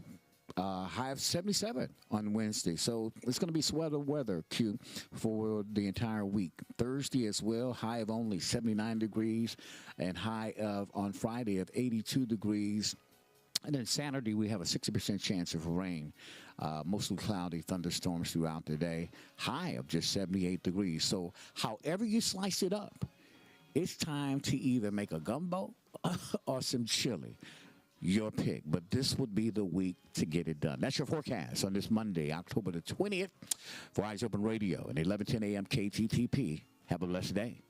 High of 77 on Wednesday. So it's going to be sweater weather, Q, for the entire week. Thursday as well, high of only 79 degrees and high of on Friday of 82 degrees. And then Saturday, we have a 60% chance of rain. Mostly cloudy, thunderstorms throughout the day. High of just 78 degrees. So however you slice it up, it's time to either make a gumbo or some chili. Your pick. But this would be the week to get it done. That's your forecast on this Monday, October the 20th for Eyes Open Radio and 1110 a.m. KTTP. Have a blessed day.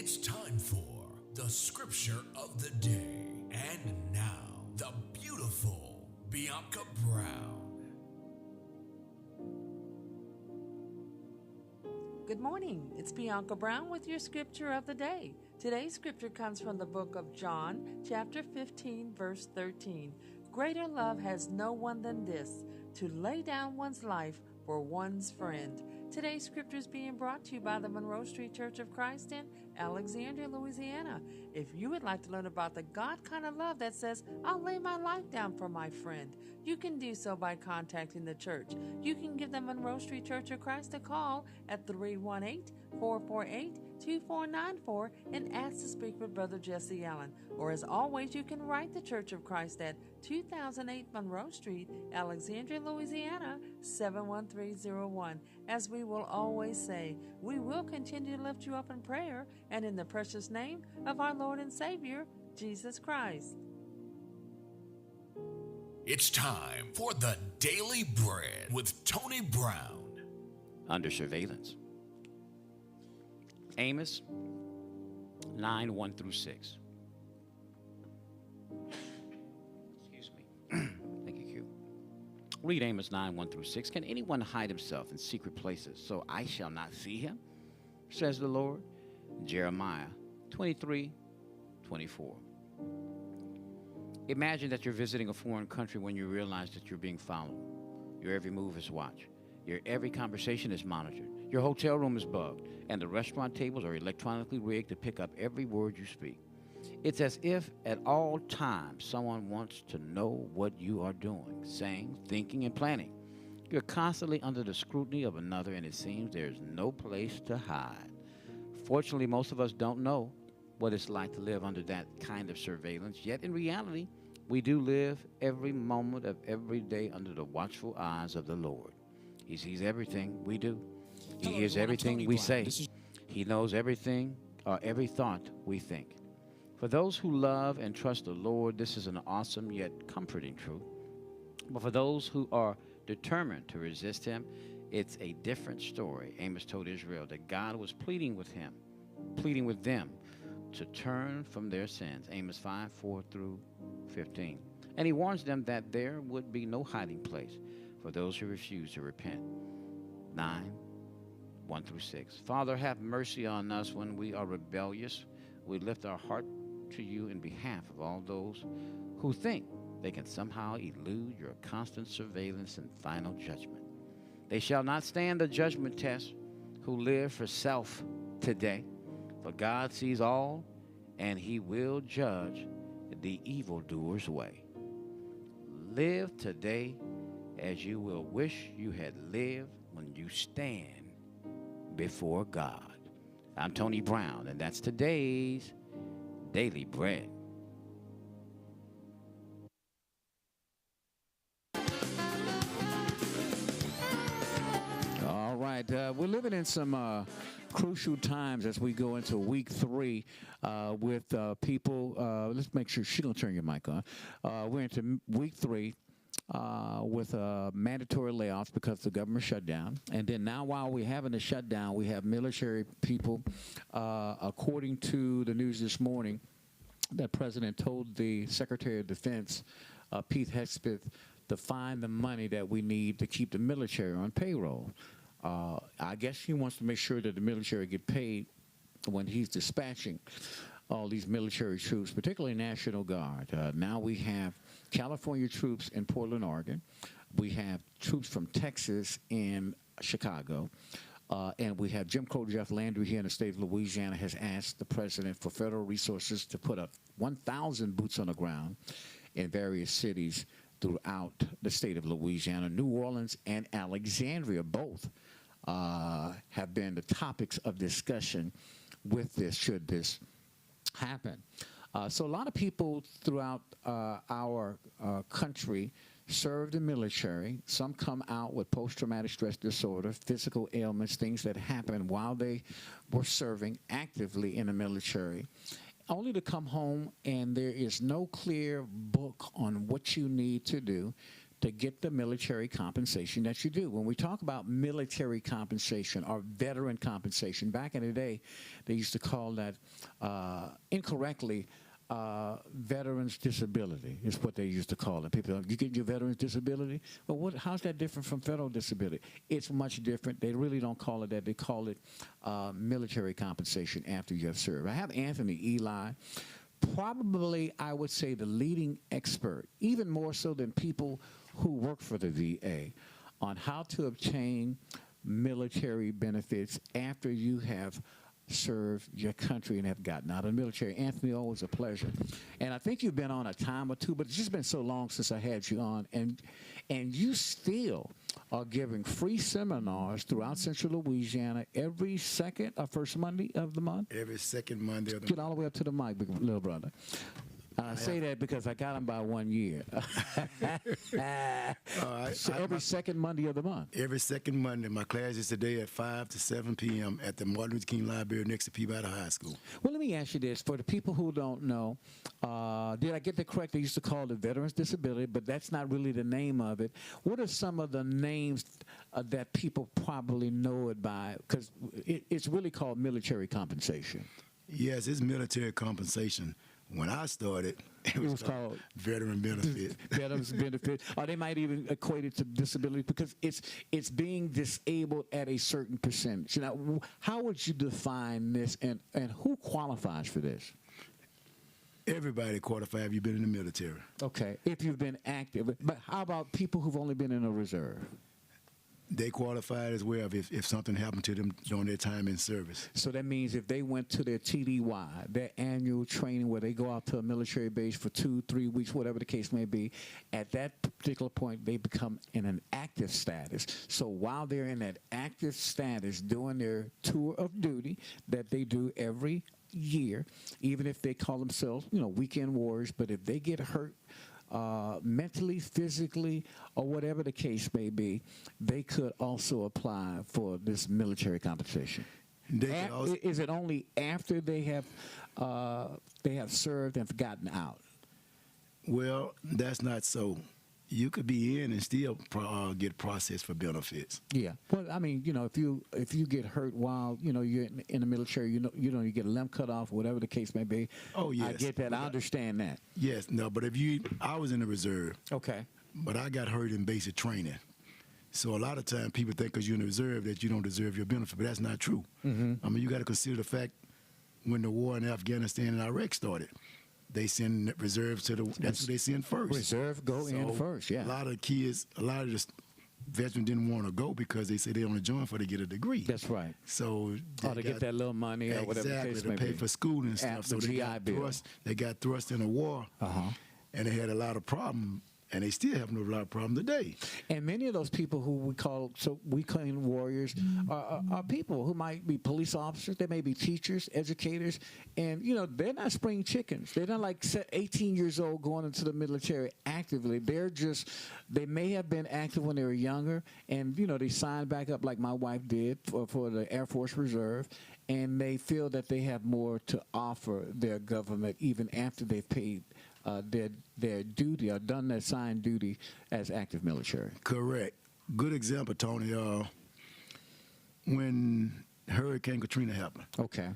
It's time for the scripture of the day. And now, the beautiful Bianca Brown. Good morning. It's Bianca Brown with your scripture of the day. Today's scripture comes from the book of John, chapter 15, verse 13. Greater love has no one than this, to lay down one's life for one's friend. Today's scripture is being brought to you by the Monroe Street Church of Christ in Alexandria, Louisiana. If you would like to learn about the God kind of love that says, I'll lay my life down for my friend, you can do so by contacting the church. You can give the Monroe Street Church of Christ a call at 318-448-2494 and ask to speak with Brother Jesse Allen. Or as always, you can write the Church of Christ at 2008 Monroe Street, Alexandria, Louisiana, 71301. As we will always say, we will continue to lift you up in prayer and in the precious name of our Lord and Savior, Jesus Christ. It's time for the Daily Bread with Tony Brown. Under surveillance. Amos 9, 1 through 6. Excuse me. Thank you, Q. Read Amos 9, 1 through 6. Can anyone hide himself in secret places so I shall not see him? Says the Lord. Jeremiah 23, 24. Imagine that you're visiting a foreign country when you realize that you're being followed. Your every move is watched. Your every conversation is monitored. Your hotel room is bugged, and the restaurant tables are electronically rigged to pick up every word you speak. It's as if at all times someone wants to know what you are doing, saying, thinking, and planning. You're constantly under the scrutiny of another, and it seems there's no place to hide. Fortunately, most of us don't know what it's like to live under that kind of surveillance, yet in reality, we do live every moment of every day under the watchful eyes of the Lord. He sees everything we do. He hears everything we say. He knows everything, every thought we think. For those who love and trust the Lord, this is an awesome yet comforting truth. But for those who are determined to resist him, it's a different story. Amos told Israel that God was pleading with them to turn from their sins. Amos 5, 4 through 15. And he warns them that there would be no hiding place for those who refuse to repent. 9, 1 through 6. Father, have mercy on us when we are rebellious. We lift our heart to you in behalf of all those who think they can somehow elude your constant surveillance and final judgment. They shall not stand the judgment test who live for self today. For God sees all, and he will judge the evildoer's way. Live today as you will wish you had lived when you stand before God. I'm Tony Brown, and that's today's Daily Bread. All right, we're living in some crucial times as we go into week 3 with people. Let's make sure she's going to turn your mic on. We're into week 3 with mandatory layoffs because the government shut down. And then now while we're having a shutdown, we have military people, according to the news this morning, that President told the Secretary of Defense, Pete Hegseth, to find the money that we need to keep the military on payroll. I guess he wants to make sure that the military get paid when he's dispatching all these military troops, particularly National Guard. Now we have California troops in Portland, Oregon. We have troops from Texas in Chicago. And we have Jim Crow Jeff Landry here in the state of Louisiana has asked the president for federal resources to put up 1,000 boots on the ground in various cities throughout the state of Louisiana. New Orleans and Alexandria both have been the topics of discussion with this, should this happen. So a lot of people throughout our country serve the military. Some come out with post-traumatic stress disorder, physical ailments, things that happened while they were serving actively in the military, only to come home and there is no clear book on what you need to do to get the military compensation that you do. When we talk about military compensation or veteran compensation, back in the day, they used to call that incorrectly veterans disability is what they used to call it. People, you get your veterans disability? Well, how's that different from federal disability? It's much different. They really don't call it that. They call it military compensation after you have served. I have Anthony Eli, probably, I would say, the leading expert, even more so than people who work for the VA, on how to obtain military benefits after you have served your country and have gotten out of the military. Anthony, always a pleasure. And I think you've been on a time or two, but it's just been so long since I had you on, and you still are giving free seminars throughout Central Louisiana every second or first Monday of the month? Every second Monday of the month. Get all the way up to the mic, big little brother. I say that because I got him by 1 year. So every second Monday of the month. Every second Monday. My class is today at 5 to 7 p.m. at the Martin Luther King Library next to Peabody High School. Well, let me ask you this. For the people who don't know, did I get that correct? They used to call it Veterans Disability, but that's not really the name of it. What are some of the names that people probably know it by? Because it's really called military compensation. Yes, it's military compensation. When I started, it was called veteran benefit. Veterans benefit. Or they might even equate it to disability because it's being disabled at a certain percentage. Now, how would you define this, and who qualifies for this? Everybody qualifies if you've been in the military. Okay, if you've been active. But how about people who've only been in a reserve? They qualified as well if something happened to them during their time in service. So that means if they went to their TDY, their annual training where they go out to a military base for 2-3 weeks, whatever the case may be, at that particular point they become in an active status. So while they're in that active status doing their tour of duty that they do every year, even if they call themselves, weekend warriors, but if they get hurt mentally, physically, or whatever the case may be, they could also apply for this military compensation. Is it only after they have served and gotten out? Well, that's not so. You could be in and still get processed for benefits. Yeah. Well, I mean, if you get hurt while you're in the military, you get a limb cut off, whatever the case may be. Oh yes, I get that. I understand that. Yes. No, but I was in the reserve. Okay. But I got hurt in basic training. So a lot of times people think because you're in the reserve that you don't deserve your benefit, but that's not true. Mm-hmm. I mean, you got to consider the fact when the war in Afghanistan and Iraq started, they send reserves to that's what they send first. Reserve go in first, yeah. A lot of the veterans didn't want to go because they say they only join for to get a degree. That's right. So to get that little money or whatever the case may be. Exactly, to pay for school and stuff. So they got thrust in a war, and they had a lot of problems. And they still have a lot of problems today. And many of those people who we call warriors are people who might be police officers. They may be teachers, educators, and they're not spring chickens. They're not like 18 years old going into the military actively. They may have been active when they were younger, and they signed back up like my wife did for the Air Force Reserve, and they feel that they have more to offer their government even after they've paid their duty or done their assigned duty as active military. Correct. Good example, Tony. When Hurricane Katrina happened. Okay.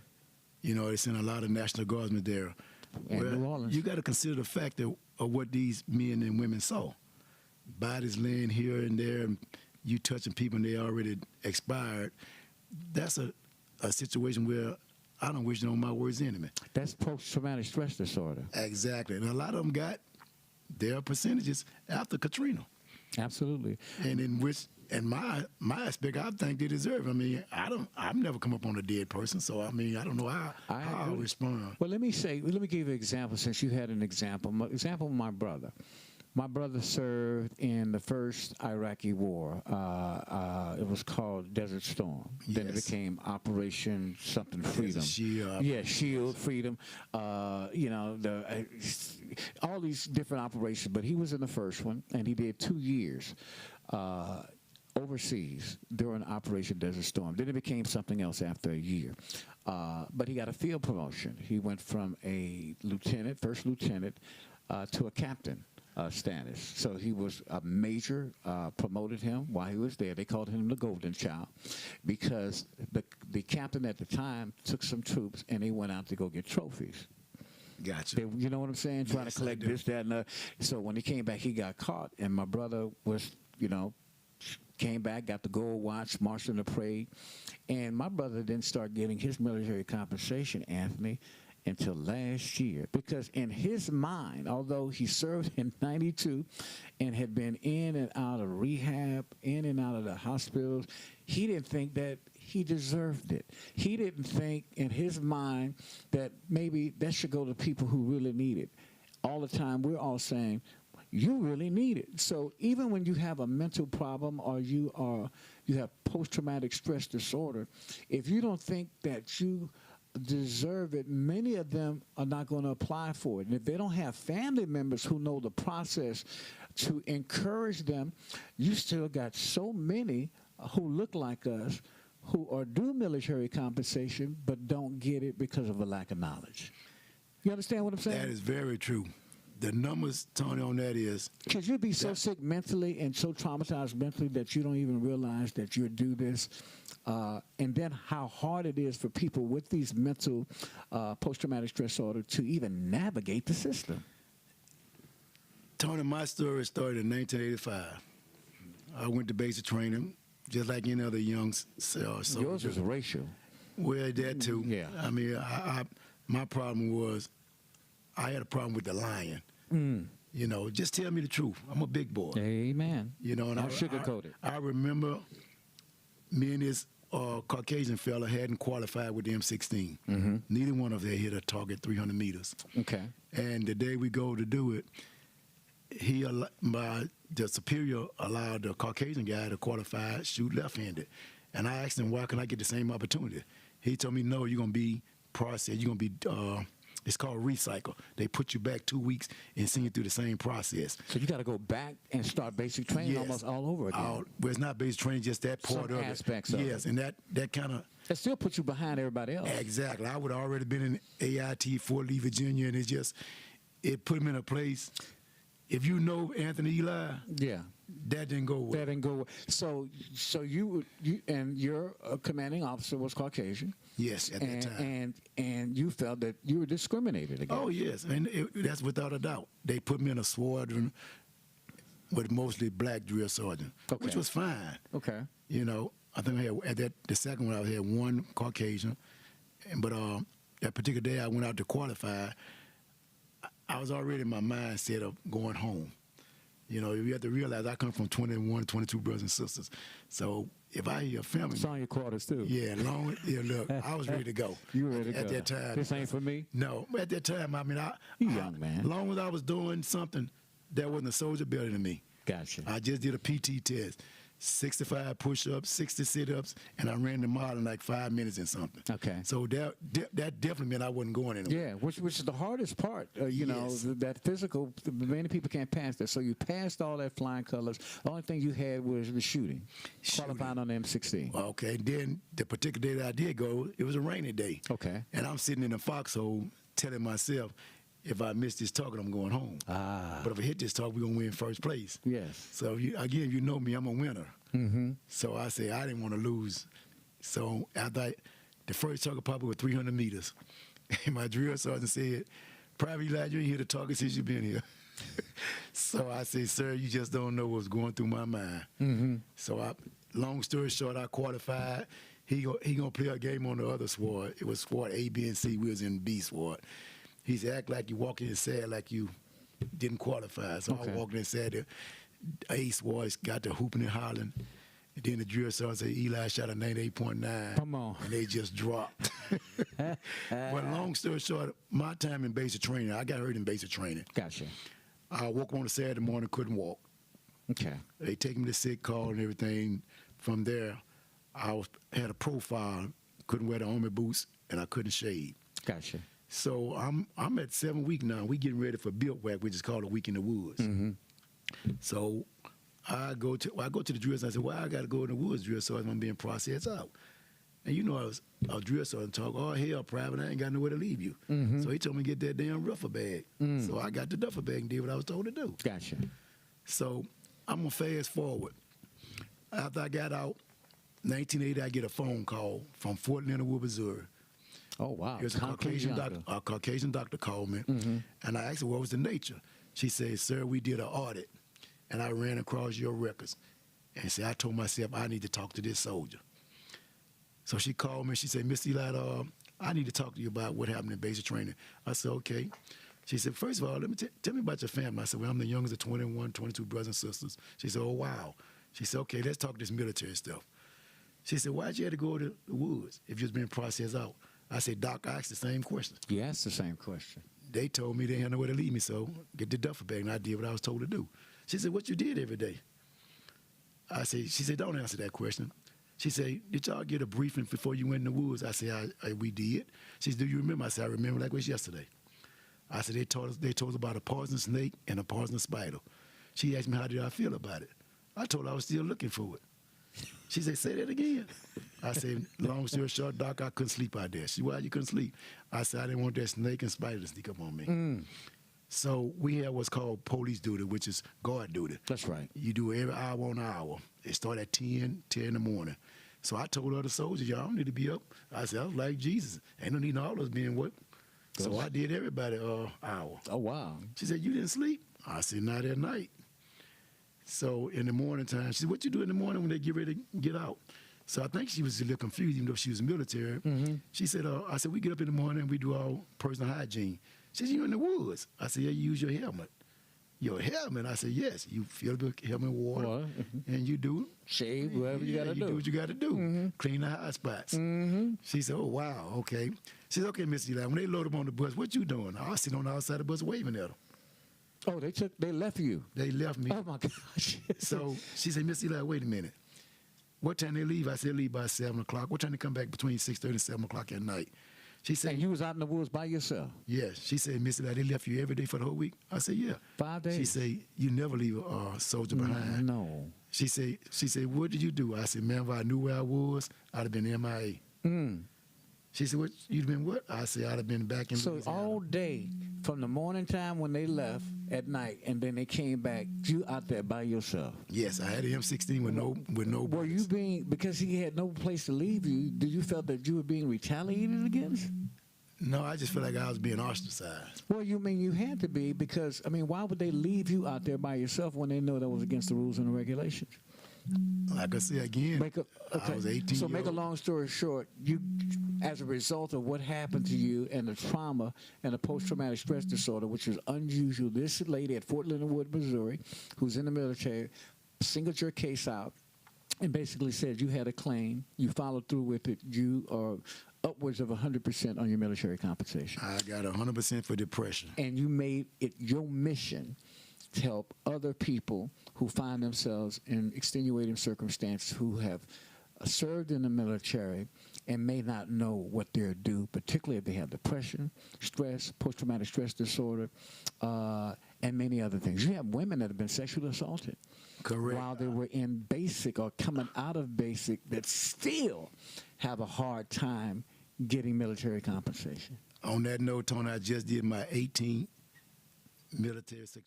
They sent a lot of National Guardsmen there. New Orleans. You got to consider the fact of what these men and women saw. Bodies laying here and there, and you touching people and they already expired. That's a situation where I don't wish it on my worst enemy. That's post-traumatic stress disorder. Exactly. And a lot of them got their percentages after Katrina. Absolutely. And in my aspect, I think they deserve it. I mean, I've never come up on a dead person, so I mean, I don't know how I'll respond. Well, let me give you an example since you had an example. Example of my brother. My brother served in the first Iraqi war. It was called Desert Storm. Yes. Then it became Operation something Freedom. Shield Freedom. All these different operations. But he was in the first one, and he did 2 years overseas during Operation Desert Storm. Then it became something else after a year. But he got a field promotion. He went from a first lieutenant, to a captain. status. So he was a major, promoted him while he was there. They called him the Golden Child because the captain at the time took some troops and they went out to go get trophies. Gotcha. They, you know what I'm saying? Trying Yes, to collect this, that, and that. So when he came back, he got caught, and my brother was, came back, got the gold watch, marched in the parade, and my brother didn't start getting his military compensation, Anthony, until last year. Because in his mind, although he served in 92 and had been in and out of rehab, in and out of the hospitals, he didn't think that he deserved it. He didn't think in his mind that maybe that should go to people who really need it. All the time we're all saying, you really need it. So even when you have a mental problem or you have post-traumatic stress disorder, if you don't think that you deserve it, many of them are not going to apply for it. And if they don't have family members who know the process to encourage them, you still got so many who look like us who are due military compensation but don't get it because of a lack of knowledge. You understand what I'm saying? That is very true. The numbers, Tony, on that is... Because you'd be so sick mentally and so traumatized mentally that you don't even realize that you're due this. And then how hard it is for people with these mental post-traumatic stress disorder to even navigate the system. Tony, my story started in 1985. I went to basic training, just like any other young soldier. Yours was racial. Well, that too. Yeah. I mean, my problem was I had a problem with the lying. Just tell me the truth. I'm a big boy. Amen. And I'll sugarcoat it. I remember me and this Caucasian fella hadn't qualified with the M16. Mm-hmm. Neither one of them hit a target 300 meters. Okay. And the day we go to do it, the superior allowed the Caucasian guy to qualify, shoot left-handed. And I asked him, why can I get the same opportunity? He told me, no, you're going to be processed. You're going to be... it's called recycle. They put you back 2 weeks and send you through the same process. So you got to go back and start basic training almost all over again. Well, it's not basic training, just that part Some of aspects it. of Yes, it. and that kind of... It still puts you behind everybody else. Exactly. I would have already been in AIT, Fort Lee, Virginia, and it put me in a place... If you know Anthony Eli, that didn't go well. That didn't go well. So you and your commanding officer was Caucasian. Yes, at that time. And you felt that you were discriminated against. Oh yes, and that's without a doubt. They put me in a squadron with mostly black drill sergeant, which was fine. Okay. I think I had the second one I had one Caucasian, but that particular day I went out to qualify. I was already in my mindset of going home. You have to realize I come from 21, 22 brothers and sisters. So if I hear a family... It's on your quarters, too. Yeah, look, I was ready to go. You were ready to go. At that time. This ain't for me? No. At that time, you young, man. As long as I was doing something, that wasn't a soldier better than me. Gotcha. I just did a PT test. 65 push-ups, 60 sit-ups, and I ran the mile in like 5 minutes and something. Okay. So that definitely meant I wasn't going anywhere. Yeah, which is the hardest part. Yes. That physical, many people can't pass that. So you passed all that flying colors. The only thing you had was the shooting. Qualified on the M16. Okay, then the particular day that I did go, it was a rainy day. Okay. And I'm sitting in the foxhole telling myself, if I miss this target, I'm going home. But if I hit this target, we're going to win first place. Yes. So, you know me, I'm a winner. Mm-hmm. So I said, I didn't want to lose. So after the first target probably was 300 meters. And my drill sergeant said, Private Eli, you ain't hit a target since you've been here. So I said, sir, you just don't know what's going through my mind. Mm-hmm. So long story short, I qualified. He gonna play a game on the other squad. It was squad A, B, and C. We was in B squad. He said, act like you walking in sad like you didn't qualify. So I walked in sad. The A squad got to hooping and hollering. And then the drill sergeant said, Eli shot a 98.9. Come on. And they just dropped. But long story short, my time in basic training, I got hurt in basic training. Gotcha. I woke up on a Saturday morning, couldn't walk. Okay. They take me to sick call and everything. From there, I had a profile, couldn't wear the army boots, and I couldn't shave. Gotcha. So I'm at 7 weeks now. We getting ready for Built-Whack, which is called a week in the woods. Mm-hmm. So I go to the drill sergeant. I said, well, I got to go in the woods, drill sergeant. I'm being processed out. And you know, I was drill sergeant talk, oh, hell, Private, I ain't got nowhere to leave you. Mhm. So he told me to get that damn duffel bag. So I got the duffel bag and did what I was told to do. Gotcha. So I'm going to fast forward. After I got out, 1980, I get a phone call from Fort Leonard Wood, Missouri. Oh, wow. Here's a Caucasian doctor. A Caucasian doctor called me, and I asked her what was the nature. She said, sir, we did an audit, and I ran across your records. And said, I told myself I need to talk to this soldier. So she called me. She said, Mr. Eli, I need to talk to you about what happened in basic training. I said, okay. She said, first of all, let me tell me about your family. I said, well, I'm the youngest of 21, 22 brothers and sisters. She said, oh, wow. She said, okay, let's talk this military stuff. She said, why'd you have to go to the woods if you was being processed out? I said, Doc, I asked the same question. You asked the same question. They told me they had nowhere to leave me, so get the duffel bag, and I did what I was told to do. She said, what you did every day? She said, don't answer that question. She said, did y'all get a briefing before you went in the woods? I said, we did. She said, do you remember? I said, I remember like it was yesterday. I said, they told us about a poisonous snake and a poisonous spider. She asked me, how did I feel about it? I told her I was still looking for it. She said, say that again. I said, long story short, Doc, I couldn't sleep out there. She said, why you couldn't sleep? I said, I didn't want that snake and spider to sneak up on me. So we have what's called police duty, which is guard duty. That's right. You do it every hour on hour. It start at 10 in the morning. So I told other soldiers, y'all don't need to be up. I said, I was like Jesus. Ain't no need all of us being what? So I did everybody hour. Oh, wow. She said, you didn't sleep? I said, not at night. So in the morning time, she said, what you do in the morning when they get ready to get out? So I think she was a little confused, even though she was military. She said, I said, we get up in the morning and we do our personal hygiene. She said, you in the woods? I said, yeah, you use your helmet. Your helmet? I said, yes. You fill the helmet with water, and you do shave, whatever you got to do. You do what you got to do. Clean the hot spots. She said, oh, wow, okay. She said, okay, Miss Eli, when they load up on the bus, what you doing? I was sitting on the outside of the bus waving at them. Oh, they left you? They left me. Oh, my gosh. So she said, Miss Eli, wait a minute. What time they leave? I said, leave by 7 o'clock. What time they come back? Between 6:30 and 7 o'clock at night. She said, and you was out in the woods by yourself? Yes. She said, Miss Eli, they left you every day for the whole week? I said, yeah. 5 days? She said, you never leave a soldier behind. No. She said, what did you do? I said, man, if I knew where I was, I'd have been MIA. She said, what, you'd been what? I said, I'd have been back in Louisiana. So all day, from the morning time when they left at night, and then they came back, you out there by yourself? Yes, I had an M16 with no Were you being, because he had no place to leave you, do you felt that you were being retaliated against? No, I just feel like I was being ostracized. Well, you mean you had to be, because, I mean, why would they leave you out there by yourself when they know that was against the rules and the regulations? Like I said again, I was 18. So make a long story short, you, as a result of what happened to you and the trauma and the post-traumatic stress disorder, which is unusual, this lady at Fort Leonard Wood, Missouri, who's in the military, singled your case out and basically said you had a claim, you followed through with it, you are upwards of 100% on your military compensation. I got 100% for depression. And you made it your mission to help other people who find themselves in extenuating circumstances, who have served in the military and may not know what they're due, particularly if they have depression, stress, post-traumatic stress disorder, and many other things. You have women that have been sexually assaulted. Correct. While they were in basic or coming out of basic that still have a hard time getting military compensation. On that note, Tony, I just did my 18th military sexual